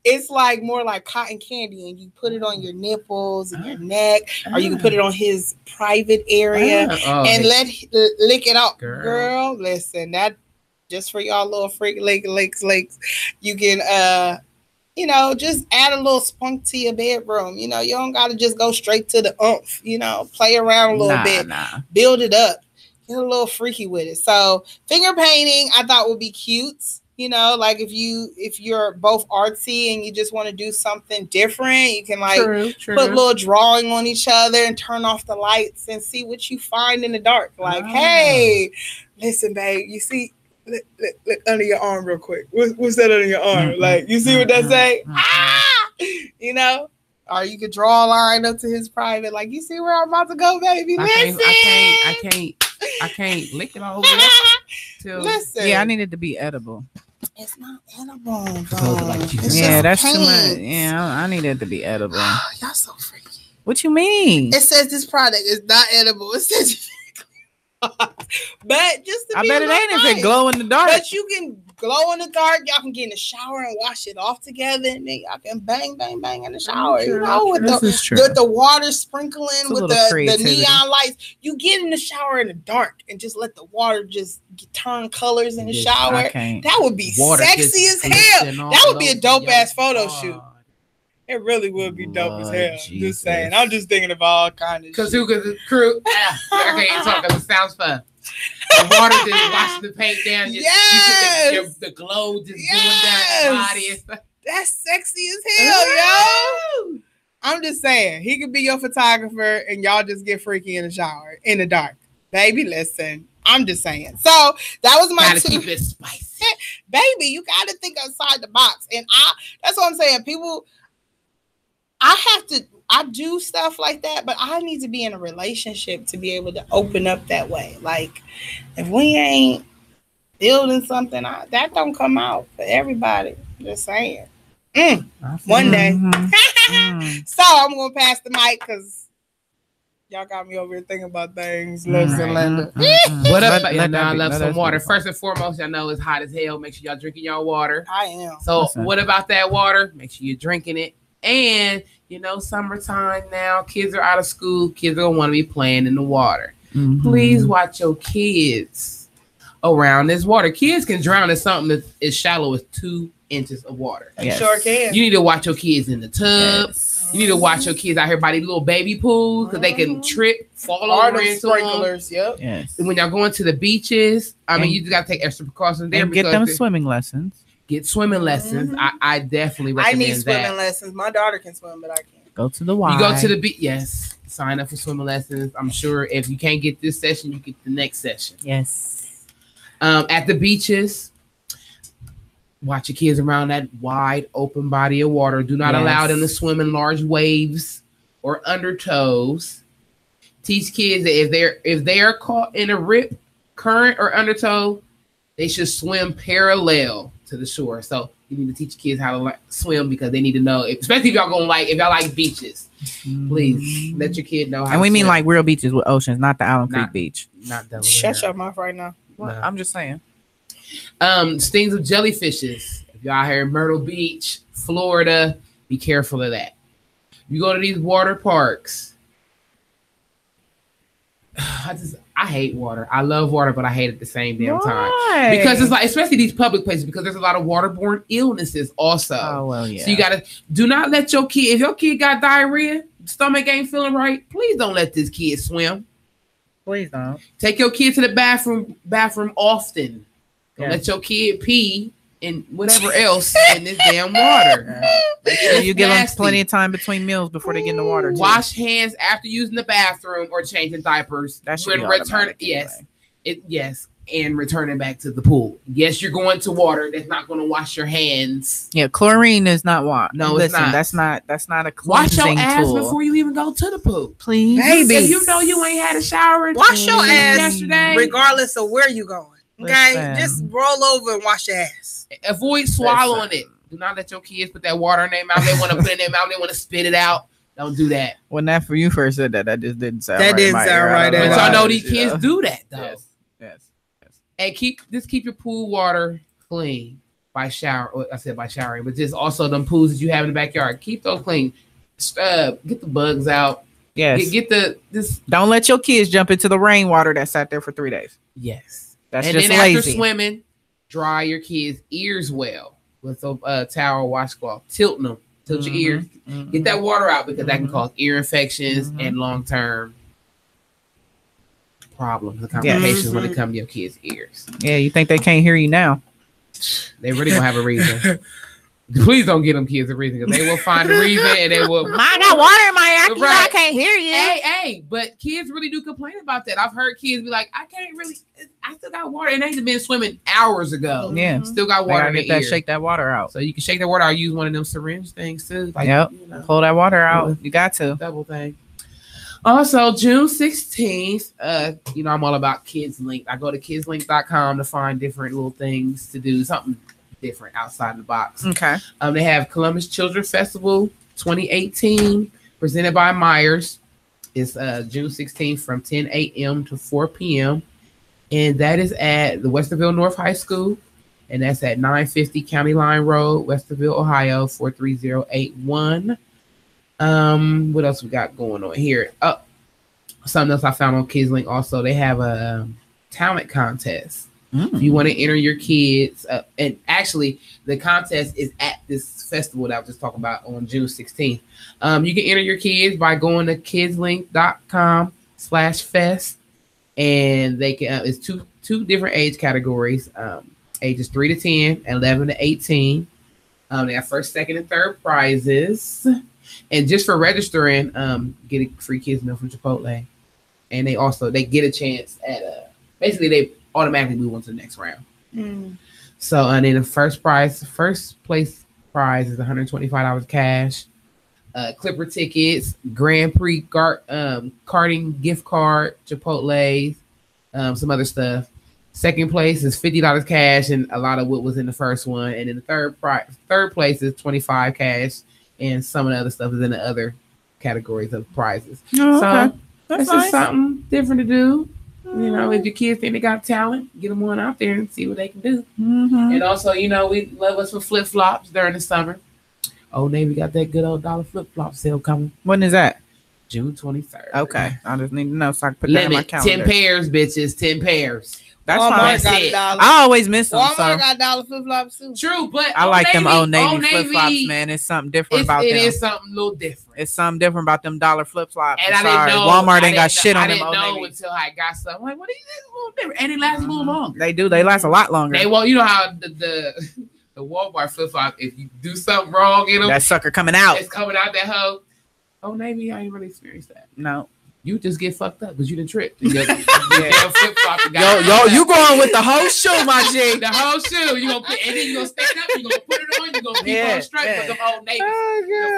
it's like more like cotton candy, and you put it on your nipples and your neck, or you can put it on his private area and lick it out. Girl, listen, that just for y'all little freak licks. You can just add a little spunk to your bedroom. You don't gotta just go straight to the oomph. Play around a little bit, build it up, get a little freaky with it. So finger painting, I thought would be cute. Like if you're both artsy and you just want to do something different, you can put a little drawing on each other and turn off the lights and see what you find in the dark. Like, hey, listen, babe, you see, look under your arm real quick. What's that under your arm? Like, you see what that say? Or you could draw a line up to his private. Like, you see where I'm about to go, baby? Listen. I can't lick it all over. Listen. Yeah, I need it to be edible. It's not edible, bro. That's too much. Yeah, I need it to be edible. Y'all so freaky. What you mean? It says this product is not edible. It says but just to I be bet it ain't nice. If it glow in the dark. But you can glow in the dark. Y'all can get in the shower and wash it off together, and then y'all can bang in the shower. With the water sprinkling, with the neon lights. You get in the shower in the dark and just let the water just turn colors in the shower. That would be sexy as hell. That would be a dope ass photo shoot. It really would be dope as hell. Jesus. Just saying. I'm just thinking of all kinds of shit. Because crew. I can't talk because it sounds fun. The water just washing the paint down. The glow just going down your body. That's sexy as hell, yo. I'm just saying. He could be your photographer and y'all just get freaky in the shower in the dark. Baby, listen. I'm just saying. So that was my two. Keep it spicy. Baby, you got to think outside the box. And that's what I'm saying. People... I do stuff like that, but I need to be in a relationship to be able to open up that way. Like, if we ain't building something, that don't come out for everybody. Just saying. One day. So I'm gonna pass the mic because y'all got me over here thinking about things. Listen, Linda. What up? I love some water. First and foremost, y'all know it's hot as hell. Make sure y'all drinking y'all water. I am. So what about that water? Make sure you're drinking it. And you know, summertime now, kids are out of school. Kids are gonna want to be playing in the water. Please watch your kids around this water. Kids can drown in something that is shallow as 2 inches of water. Yes. Sure can. You need to watch your kids in the tub. Yes. You need to watch your kids out here by these little baby pools because they can trip, fall over into sprinklers. Yep. Yes. And when y'all going to the beaches, I mean, you just got to take extra precautions there. And get them swimming lessons. Get swimming lessons. I definitely recommend that. I need swimming lessons. My daughter can swim, but I can't. Go to the Y. You go to the beach. Yes. Sign up for swimming lessons. I'm sure if you can't get this session, you get the next session. Yes. At the beaches, watch your kids around that wide open body of water. Do not allow them to swim in large waves or undertows. Teach kids that if they are caught in a rip, current, or undertow, they should swim parallel to the shore. So you need to teach kids how to swim because they need to know, especially if y'all like beaches. Please let your kid know how. And we to mean swim. like real beaches with oceans, not the Allen Creek beach. Not Delaware. Shut your mouth right now. Well, no. I'm just saying. Stings of jellyfishes. If y'all out here in Myrtle Beach, Florida, be careful of that. You go to these water parks. I hate water. I love water, but I hate it at the same damn time. Because it's like, especially these public places, because there's a lot of waterborne illnesses also. Oh, well, yeah. So you gotta do not let your kid, if your kid got diarrhea, stomach ain't feeling right, please don't let this kid swim. Please don't. Take your kid to the bathroom often. Don't let your kid pee and whatever else in this damn water. You give them plenty of time between meals before they get in the water. Too. Wash hands after using the bathroom or changing diapers. That should be automatic anyway. And returning back to the pool. Yes, you're going to water that's not going to wash your hands. Yeah, chlorine is not wash. No, it's not. That's not a cleansing wash your ass tool. before you even go to the pool, please. Baby, if you know you ain't had a shower. Wash your ass yesterday, regardless of where you going. Okay, just roll over and wash your ass. Avoid swallowing it. Do not let your kids put that water in their mouth. They want to put it in their mouth. They want to spit it out. Don't do that. When that for you first said that just didn't sound right. That didn't sound right. But y'all know these kids do that though. Yes. And keep your pool water clean by shower. I said by showering, but just also them pools that you have in the backyard. Keep those clean. Get the bugs out. Yes. This. Don't let your kids jump into the rainwater that sat there for 3 days. Yes. That's and just then lazy. After swimming, dry your kids' ears well with a towel or washcloth. Tilt your ears. Get that water out because that can cause ear infections and long-term problems and complications when it comes to your kids' ears. Yeah, you think they can't hear you now? They really gonna have a reason. Please don't get them kids a reason because they will find a reason and they will. I got water in my ear. I can't hear you. Hey, but kids really do complain about that. I've heard kids be like, I still got water and they have been swimming hours ago. Yeah, still got water in the ear. Shake that water out. So you can shake that water out. Use one of them syringe things too. Like, pull that water out. You got to. Double thing. Also, June 16th, I'm all about Kids Link. I go to kidslink.com to find different little things to do, something different outside the box. Okay. They have Columbus Children's Festival 2018 presented by Myers. It's June 16th from 10 a.m. to 4 p.m. And that is at the Westerville North High School. And that's at 950 County Line Road, Westerville, Ohio, 43081. What else we got going on here? Something else I found on Kids Link also. They have a talent contest. If you want to enter your kids, and actually the contest is at this festival that I was just talking about on June 16th. You can enter your kids by going to kidslink.com/fest, and they can. It's two different age categories, ages 3 to 10, 11 to 18. They have first, second, and third prizes. And just for registering, get a free kids meal from Chipotle. And they get a chance at basically they automatically move on to the next round. So and then the first place prize is $125 cash. Clipper tickets, Grand Prix karting gift card, Chipotle, some other stuff. Second place is $50 cash, and a lot of what was in the first one. And then the third place is $25 cash, and some of the other stuff is in the other categories of prizes. Oh, so okay. that's just something different to do. You know, if your kids think they got talent, get them on out there and see what they can do. Mm-hmm. And also, you know, we love us for flip flops during the summer. Old Navy got that good old $1 flip flop sale coming. When is that? June 23rd. Okay, I just need to know so I can put that in my calendar. 10 pairs, bitches. 10 pairs. That's Walmart fine. got $1. I always miss them. Walmart got $1 flip flops too. True, but I like them Old Navy Old flip flops, man. It's something different about them. It is something a little different. It's something different about them $1 flip flops. And I'm I sorry. didn't know. Walmart ain't got shit on them Old I didn't know Navy. until I got some. I'm like, what is this? A little different, and it lasts a little longer. They do. They last a lot longer. They won't. You know how the Walmart flip flop. If you do something wrong in them, that sucker coming out. It's coming out that hoe. Oh, maybe I ain't really experienced that. No. You just get fucked up because you done tripped. You damn flip-flop. Yo, you going with the whole shoe, my G. The whole shoe. You gonna put, and then you gonna stand up. You gonna put it on. You gonna keep on straight with them Old Navy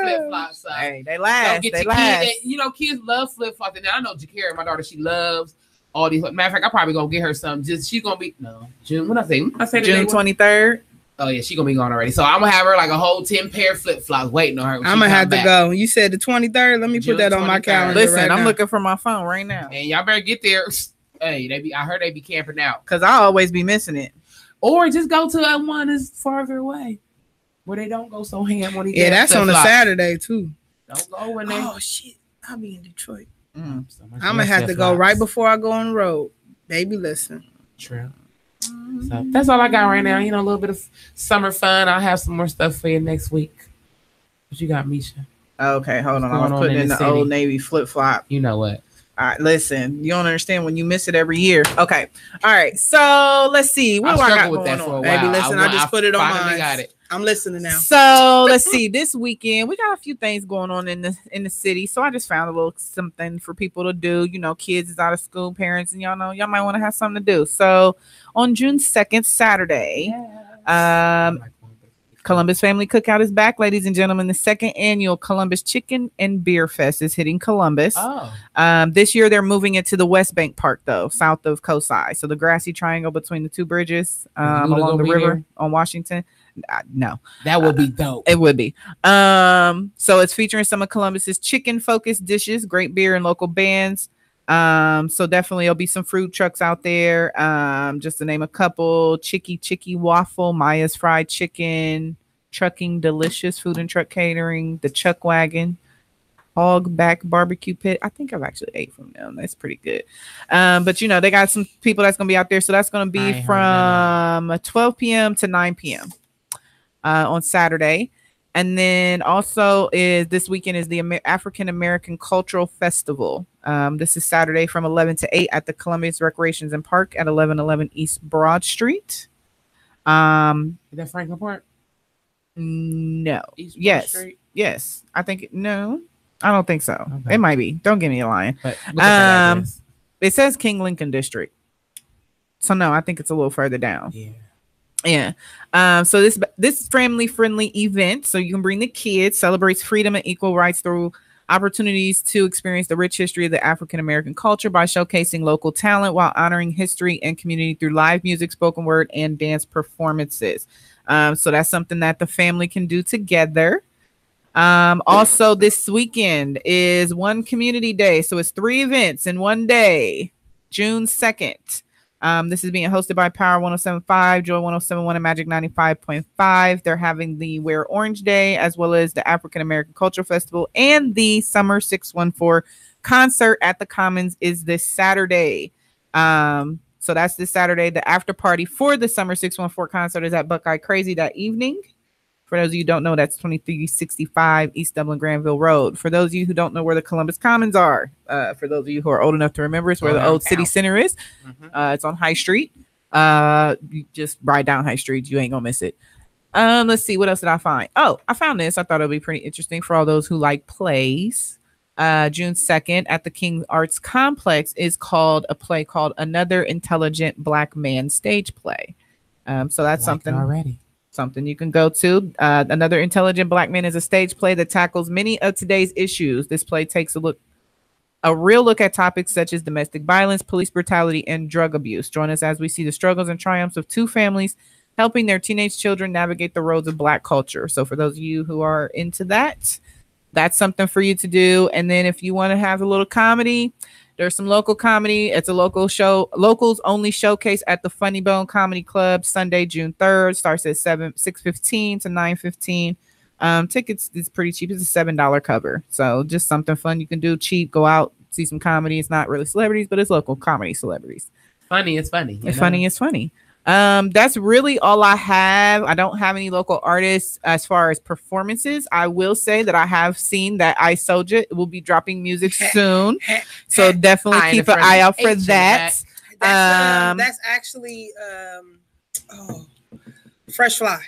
flip-flops. So hey, they last. Get they your last. Kids, you know, kids love flip-flops. And I know Jakira, my daughter, she loves all these. Matter of fact, I probably gonna get her some. Just she's gonna be June. What I say? June 23rd. Oh yeah, she gonna be gone already. So I'm gonna have her like a whole 10 pair flip flops waiting on her. I'm gonna have to go. You said the 23rd. Let me put that on my calendar. Listen, I'm looking for my phone right now. And y'all better get there. Hey, I heard they be camping out. Cause I always be missing it. Or just go to one that's farther away, where they don't go so ham on these. Yeah, that's on a Saturday too. Don't go when they. Oh shit, I'll be in Detroit. I'm gonna have to go right before I go on the road. Baby, listen. True. So that's all I got right now. You know, a little bit of summer fun. I'll have some more stuff for you next week. What you got, Misha? Okay, hold on. I was putting in the Old Navy flip flop. You know what? All right, listen. You don't understand when you miss it every year. Okay. All right. So let's see. What do I got going on? Baby, listen. I just put it on mine. Got it. I'm listening now. So let's see. This weekend we got a few things going on in the city. So I just found a little something for people to do. You know, kids is out of school, parents, and y'all know y'all might want to have something to do. So on June 2nd, Saturday, Columbus Family Cookout is back, ladies and gentlemen. The second annual Columbus Chicken and Beer Fest is hitting Columbus. This year they're moving it to the West Bank Park, though, south of Cosi. So the grassy triangle between the two bridges along the river on Washington. No, that would be dope. It would be. So it's featuring some of Columbus's chicken-focused dishes, great beer, and local bands. So definitely there'll be some food trucks out there. Just to name a couple: Chicky Waffle, Maya's Fried Chicken, Trucking Delicious Food and Truck Catering, the Chuck Wagon, Hogback Barbecue Pit. I think I've actually ate from them. That's pretty good. But you know, they got some people that's gonna be out there. So that's gonna be from 12 p.m. to 9 p.m. On Saturday. And then also this weekend is the African American Cultural Festival. This is Saturday from 11 to 8 at the Columbus Recreations and Park at 1111 East Broad Street. Is that Franklin Park? No. East Broad Street? Yes. I think no. I don't think so. Okay. It might be. Don't give me a line. It says King Lincoln District. So no, I think it's a little further down. Yeah. So this family friendly event, so you can bring the kids, celebrates freedom and equal rights through opportunities to experience the rich history of the African American culture by showcasing local talent while honoring history and community through live music, spoken word, and dance performances. So that's something that the family can do together. Also this weekend is One Community Day. So it's 3 events in one day, June 2nd. This is being hosted by Power 107.5, Joy 107.1, and Magic 95.5. They're having the Wear Orange Day, as well as the African American Cultural Festival, and the Summer 614 concert at the Commons is this Saturday. So that's this Saturday. The after party for the Summer 614 concert is at Buckeye Crazy that evening. For those of you who don't know, that's 2365 East Dublin Granville Road. For those of you who don't know where the Columbus Commons are, for those of you who are old enough to remember, it's where the old city center is. It's on High Street. You just ride down High Street. You ain't gonna miss it. Let's see. What else did I find? Oh, I found this. I thought it'd be pretty interesting for all those who like plays. June 2nd at the King Arts Complex is a play called Another Intelligent Black Man stage play. So that's something already. something you can go to. Another Intelligent Black Men is a stage play that tackles many of today's issues. This play takes a real look at topics such as domestic violence, police brutality, and drug abuse. Join us as we see the struggles and triumphs of two families helping their teenage children navigate the roads of Black culture. So for those of you who are into that, that's something for you to do. And then if you want to have a little comedy, there's some local comedy. It's a local show, locals only showcase at the Funny Bone Comedy Club, Sunday, June 3rd. Starts at 6:15 to 9:15. Tickets is pretty cheap. It's a $7 cover. So just something fun you can do, cheap, go out, see some comedy. It's not really celebrities, but it's local comedy celebrities. Funny, it's funny. It's funny, it's funny. That's really all I have. I don't have any local artists as far as performances. I will say that I have seen that I Soulja will be dropping music soon. So definitely keep an eye out for that. That's actually Fresh Fly.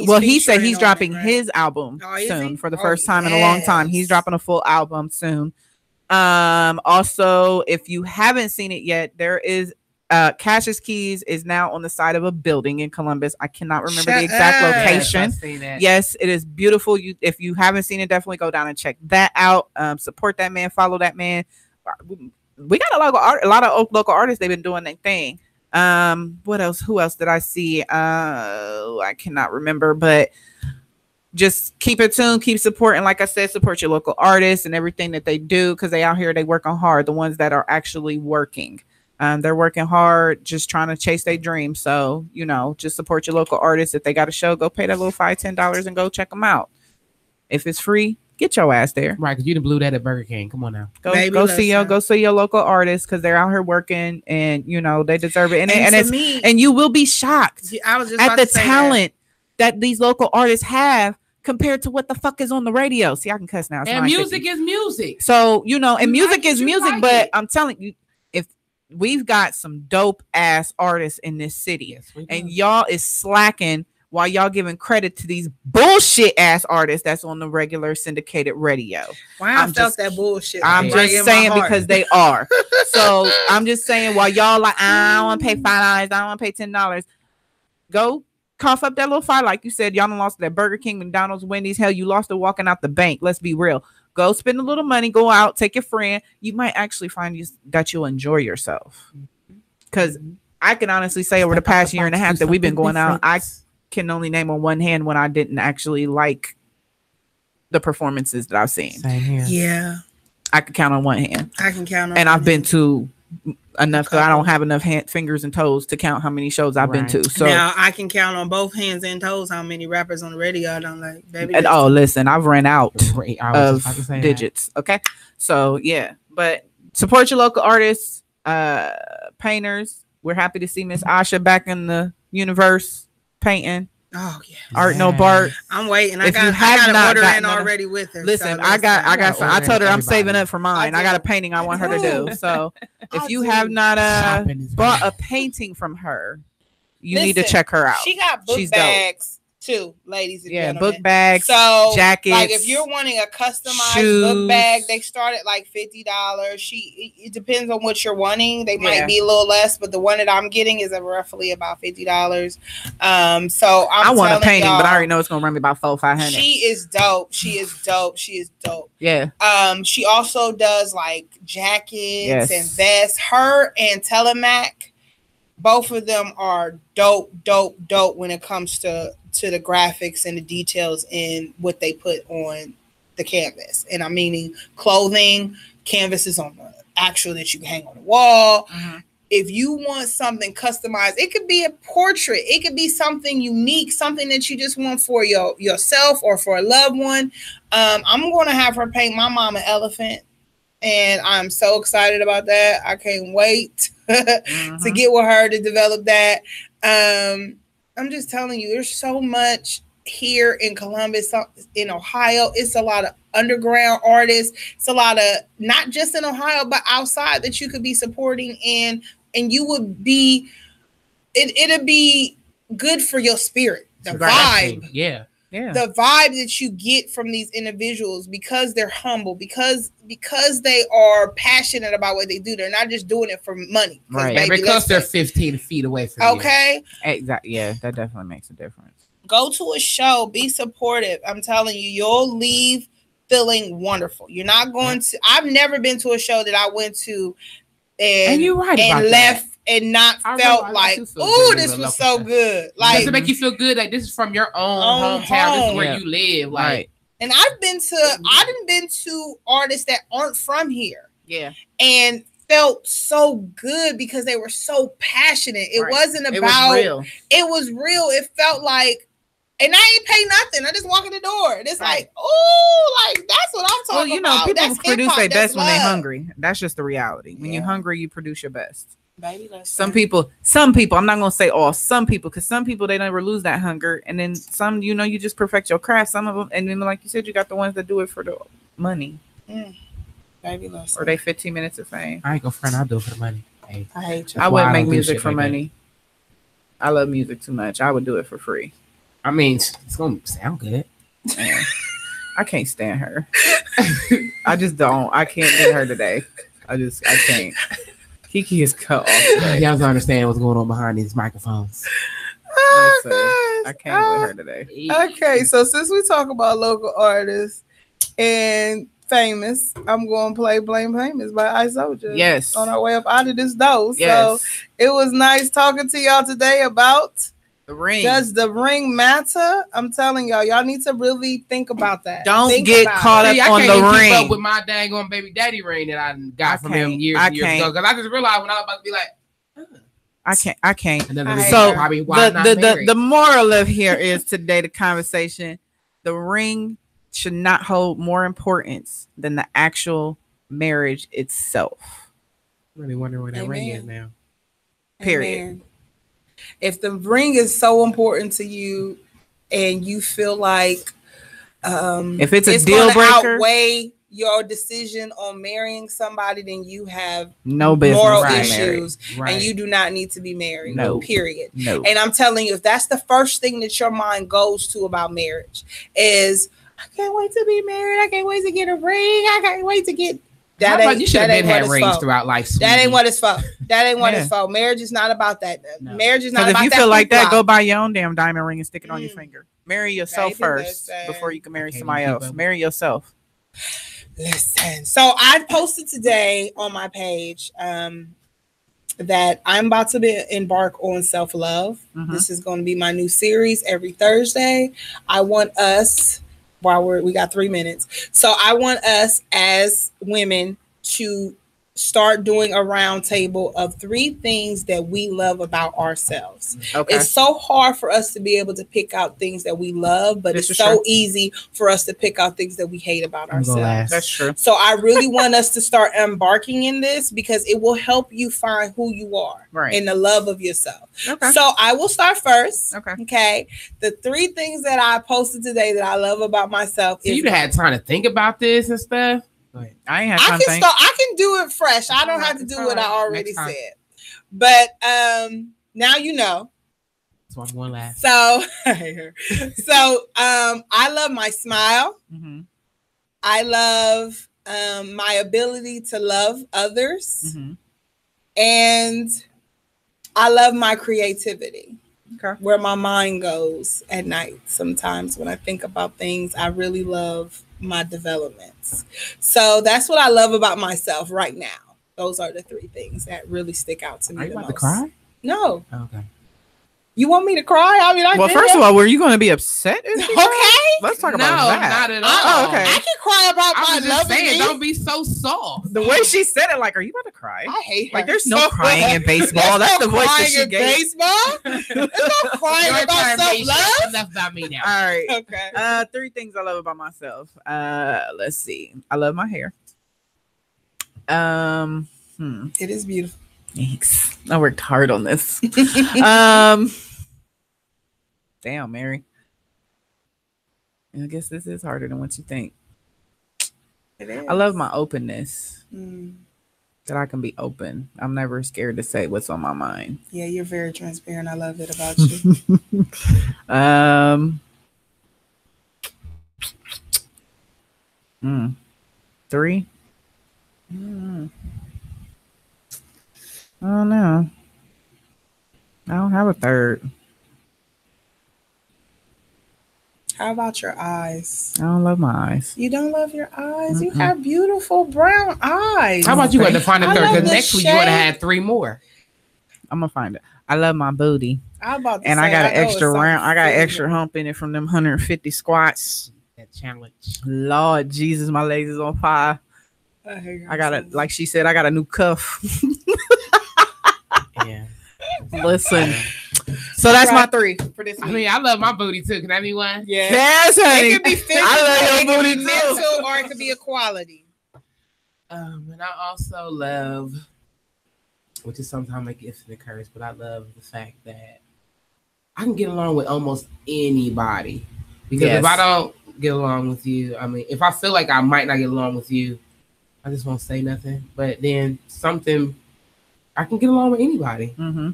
Well, he said he's dropping his album soon for the first time in a long time. He's dropping a full album soon. Also, if you haven't seen it yet, there is Cassius Keys is now on the side of a building in Columbus. I cannot remember the exact location. Yes, it is beautiful. If you haven't seen it, definitely go down and check that out. Support that man, follow that man. We got a lot of local artists. They've been doing their thing. What else? Who else did I see? I cannot remember, but just keep it tuned, keep supporting. Like I said, support your local artists and everything that they do, because they out here, they working hard. The ones that are actually working. They're working hard, just trying to chase their dreams. So, just support your local artists. If they got a show, go pay that little $5-10 and go check them out. If it's free, get your ass there. Right, because you done blew that at Burger King. Come on now. Go see your local artists, because they're out here working, and they deserve it. And you will be shocked at the talent that these local artists have compared to what the fuck is on the radio. See, I can cuss now. And music is music. So, and music is music, but I'm telling you, we've got some dope ass artists in this city, and y'all is slacking while y'all giving credit to these bullshit ass artists that's on the regular syndicated radio. Wow, I felt that bullshit. I'm just saying because they are. So I'm just saying, while y'all like, I don't want to pay $5, I don't want to pay $10. Go cough up that little $5, like you said. Y'all done lost that Burger King, McDonald's, Wendy's. Hell, you lost it walking out the bank. Let's be real. Go spend a little money, go out, take your friend. You might actually find that you'll enjoy yourself. Because I can honestly say over the past year and a half that we've been going out, I can only name on one hand when I didn't actually like the performances that I've seen. Same here. Yeah. I can count on one hand. I can count on And I've been to enough, because I don't have enough fingers and toes to count how many shows I've been to. So now I can count on both hands and toes how many rappers on the radio I don't like. Baby, listen, I've ran out of digits. Okay, so yeah, but support your local artists, painters. We're happy to see Miss Asha back in the universe painting. Oh yeah, Art No Bart. I'm waiting. I got an order in already with her. Listen, I told her I'm saving up for mine. I got a painting I want her to do. So if you have not bought a painting from her, you need to check her out. She got book bags too, ladies and gentlemen. Book bags, so jackets. Like if you're wanting a customized book bag, they start at like $50. It depends on what you're wanting. They might be a little less, but the one that I'm getting is roughly about $50. So I want a painting, but I already know it's gonna run me about $400-500. She is dope. Yeah. She also does like jackets and vests. Her and Telemac, both of them are dope when it comes to the graphics and the details in what they put on the canvas. And I'm meaning clothing, canvases on the actual that you can hang on the wall. Mm-hmm. If you want something customized, it could be a portrait. It could be something unique, something that you just want for yourself or for a loved one. I'm going to have her paint my mom an elephant. And I'm so excited about that. I can't wait to get with her to develop that. I'm just telling you, there's so much here in Columbus, in Ohio. It's a lot of underground artists. It's a lot of, not just in Ohio, but outside that you could be supporting, and you would be, it'd be good for your spirit. The vibe. Yeah. Yeah. The vibe that you get from these individuals, because they're humble, because they are passionate about what they do. They're not just doing it for money. Right. And because they're 15 feet away from you. Okay. Exactly. Yeah, that definitely makes a difference. Go to a show, be supportive. I'm telling you, you'll leave feeling wonderful. You're not going to. I've never been to a show that I went to and you're right and about left that. and not I felt realize like, I do feel oh, good this with a was local so show. good. Just Like, to make you feel good, like this is from your own Own hometown. This is home. where Yeah. you live. Like, Right. and I didn't been to artists that aren't from here Yeah. and felt so good because they were so passionate. It Right. wasn't It about. was real. It was real. It felt like. And I ain't pay nothing. I just walk in the door. And it's Right. like, oh, like that's what I'm Well, talking you know, about. people That's produce hip-hop, their that's best when they're love. hungry. That's just the reality. When you're Yeah. hungry, you produce your best. Baby, let's Some see. people, I'm not gonna say all, some people, because some people they never lose that hunger, and then some, you know, you just perfect your craft. Some of them, and then like you said, you got the ones that do it for the money Baby, let's or they 15 minutes of fame. I ain't gonna front. I'll do it for the money. Hey. I hate you. I why wouldn't I make don't do music shit for like that. money. I love music too much. I would do it for free. I mean, it's gonna sound good. Man, I can't stand her. I just don't. I can't get her today. I can't. Kiki is cut off today. Y'all don't understand what's going on behind these microphones. Listen, I can't with her today. Okay, so since we talk about local artists and famous, I'm going to play Blame Famous by Ice Soldier. Yes. On our way up out of this door. Yes. So it was nice talking to y'all today about The Ring. does the ring matter? I'm telling y'all need to really think about that. Don't Think get about caught it. up See, I on can't the even keep ring. up with my dang on baby daddy ring that I got from him can't. years I and years ago. can't. Because I just realized when I was about to be like, I can't. and then I the hate reason her. probably why I'm not The married. moral of here is today the conversation. The ring should not hold more importance than the actual marriage itself. I'm really wondering where that ring Amen. is now. Period. Amen. If the ring is so important to you and you feel like If it's a it's deal gonna breaker, outweigh your decision on marrying somebody, then you have no business moral being issues Right. and you do not need to be married. No. Period. No. And I'm telling you, if that's the first thing that your mind goes to about marriage is, I can't wait to be married. I can't wait to get a ring. I can't wait to get How about you should have been what had it's rings for. throughout life. That ain't what it's for. That ain't what Yeah. it's for. Marriage is not about that. No. Marriage is not Because about if you that feel like that, hoopla. go buy your own damn diamond ring and stick it on your Mm. finger. Marry yourself Baby, first listen. before you can marry I can't somebody keep else. up. Marry yourself. Listen. So I posted today on my page that I'm about to embark on self-love. Mhm. This is going to be my new series every Thursday. I want us, while we got 3 minutes. So I want us as women to start doing a round table of 3 things that we love about ourselves. Okay. It's so hard for us to be able to pick out things that we love, but This it's is so true. easy for us to pick out things that we hate about I'm gonna ourselves. last. That's true. So I really want us to start embarking in this because it will help you find who you are Right. and the love of yourself. Okay. So I will start first. Okay. Okay. The 3 things that I posted today that I love about myself So is you had time to think about this and stuff. Go ahead. I ain't had I time can to think. start. I can do it fresh. I don't have to do what I already said. But now you know. That's why I'm going last. So I love my smile. Mhm. I love my ability to love others. Mhm. And I love my creativity. Okay. Where my mind goes at night. Sometimes when I think about things, I really love my developments. So that's what I love about myself right now. Those are the 3 things that really stick out to me Are you the about most. to cry? No. Okay. You want me to cry? I mean, Well, first of all, were you going to be upset? If she cried? okay. Let's talk No, about that. not at all. Oh, okay. I can cry about I my was just love saying, me. don't be so soft. The way she said it, like, are you about to cry? I hate her. Like, there's no so crying in much. baseball. There's That's no the voice that crying she in gave. baseball. There's no crying Your about turn, Misha. self-love. Enough about me now. All right. Okay. 3 things I love about myself. Let's see. I love my hair. It is beautiful. Thanks. I worked hard on this. Damn, Mary. I guess this is harder than what you think. It is. I love my openness. Mm. That I can be open. I'm never scared to say what's on my mind. Yeah, you're very transparent. I love it about you. 3. I don't know. I don't have a third. How about your eyes? I don't love my eyes. You don't love your eyes? You have beautiful brown eyes. How about you had to find a I third? love Because the next week you would have shade. had 3 more. I'm gonna find it. I love my booty. I about to And say, I got an know extra it's round. I got something extra hump in it from them 150 squats. That challenge. Lord Jesus, my legs is on fire. I got it. Like she said, I got a new cuff. Yeah. Listen. So that's my 3 for this week. I mean, I love my booty too. Can that be one? Yeah. Yes, honey. It could be physical, I love it your could booty be too. mental, or it could be a quality. And I also love, which is sometimes a gift and a curse, but I love the fact that I can get along with almost anybody. Because if I don't get along with you, I mean, if I feel like I might not get along with you, I just won't say nothing. But then I can get along with anybody. Mm-hmm.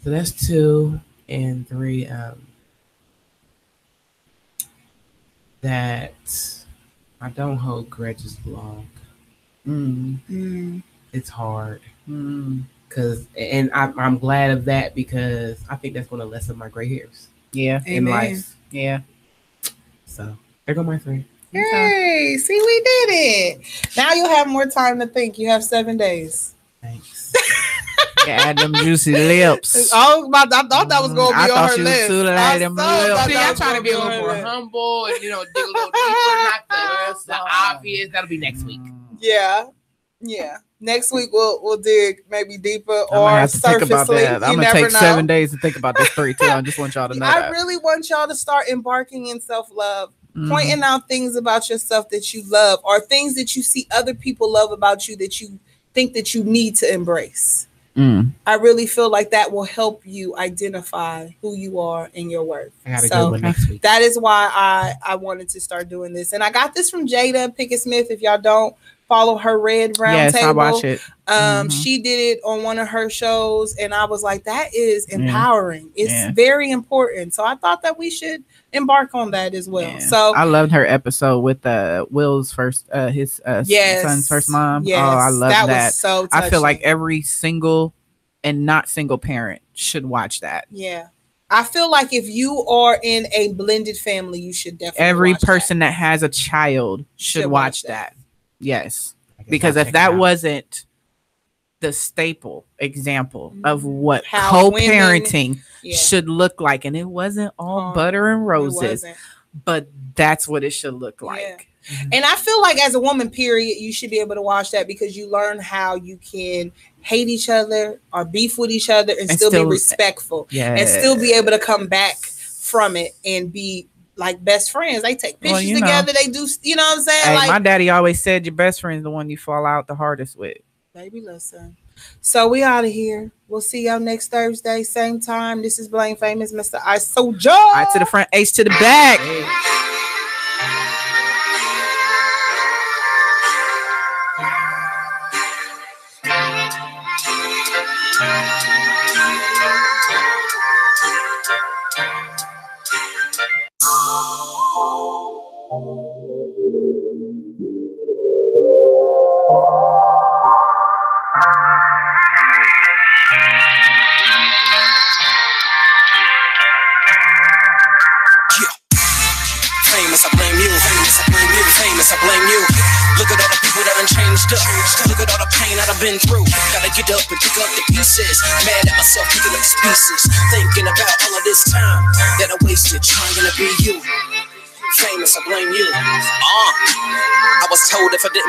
So that's 2 and 3. That I don't hold grudges long. It's hard. And I'm glad of that because I think that's going to lessen my gray hairs. Yeah. In life. Yeah. So there go my 3. Hey, see, we did it. Now you'll have more time to think. You have 7 days. Thanks. Got them juicy lips. I thought that was going to be on her she was list. too like them lips. See, I'm trying to be a little more humble and dig a little deeper, not the obvious. That'll be next week. Yeah. Next week we'll dig maybe deeper I'm or have to think about surfacely. that. I'm gonna take 7 days to think about this 3 too. I just want y'all to know I that. really want y'all to start embarking in self-love, pointing out things about yourself that you love or things that you see other people love about you that you think that you need to embrace. I really feel like that will help you identify who you are and your worth. I gotta go with next week. That is why I wanted to start doing this. And I got this from Jada Pinkett Smith. If y'all don't follow her Red Round Table. I watch it. She did it on one of her shows, and I was like, that is empowering. It's very important. So I thought that we should embark on that as well. So I loved her episode with Will's first his son's first mom. Yes. Oh, I love that. Was so touching. I feel like every single and not single parent should watch that. Yeah. I feel like if you are in a blended family, you should definitely every watch person that has a child should watch that. Yes. Because if that wasn't the staple example of what co-parenting should look like, and it wasn't all butter and roses, but that's what it should look like. And I feel like as a woman, period, you should be able to watch that because you learn how you can hate each other or beef with each other and still be respectful and still be able to come back from it and be like best friends. They take pictures together. They do, you know what I'm saying? Hey, like my daddy always said your best friend is the one you fall out the hardest with. Baby, listen. So we out of here. We'll see y'all next Thursday, same time. This is Blame Famous, Mr. I Soldier. I to the front, H to the back. Famous, I blame you. Famous, I blame you. Famous, I blame you. Look at all the people that done changed up. Look at all the pain that I've been through. Gotta get up and pick up the pieces. Mad at myself picking up the pieces. Thinking about all of this time that I wasted trying to be you. Famous, I blame you. I was told if I didn't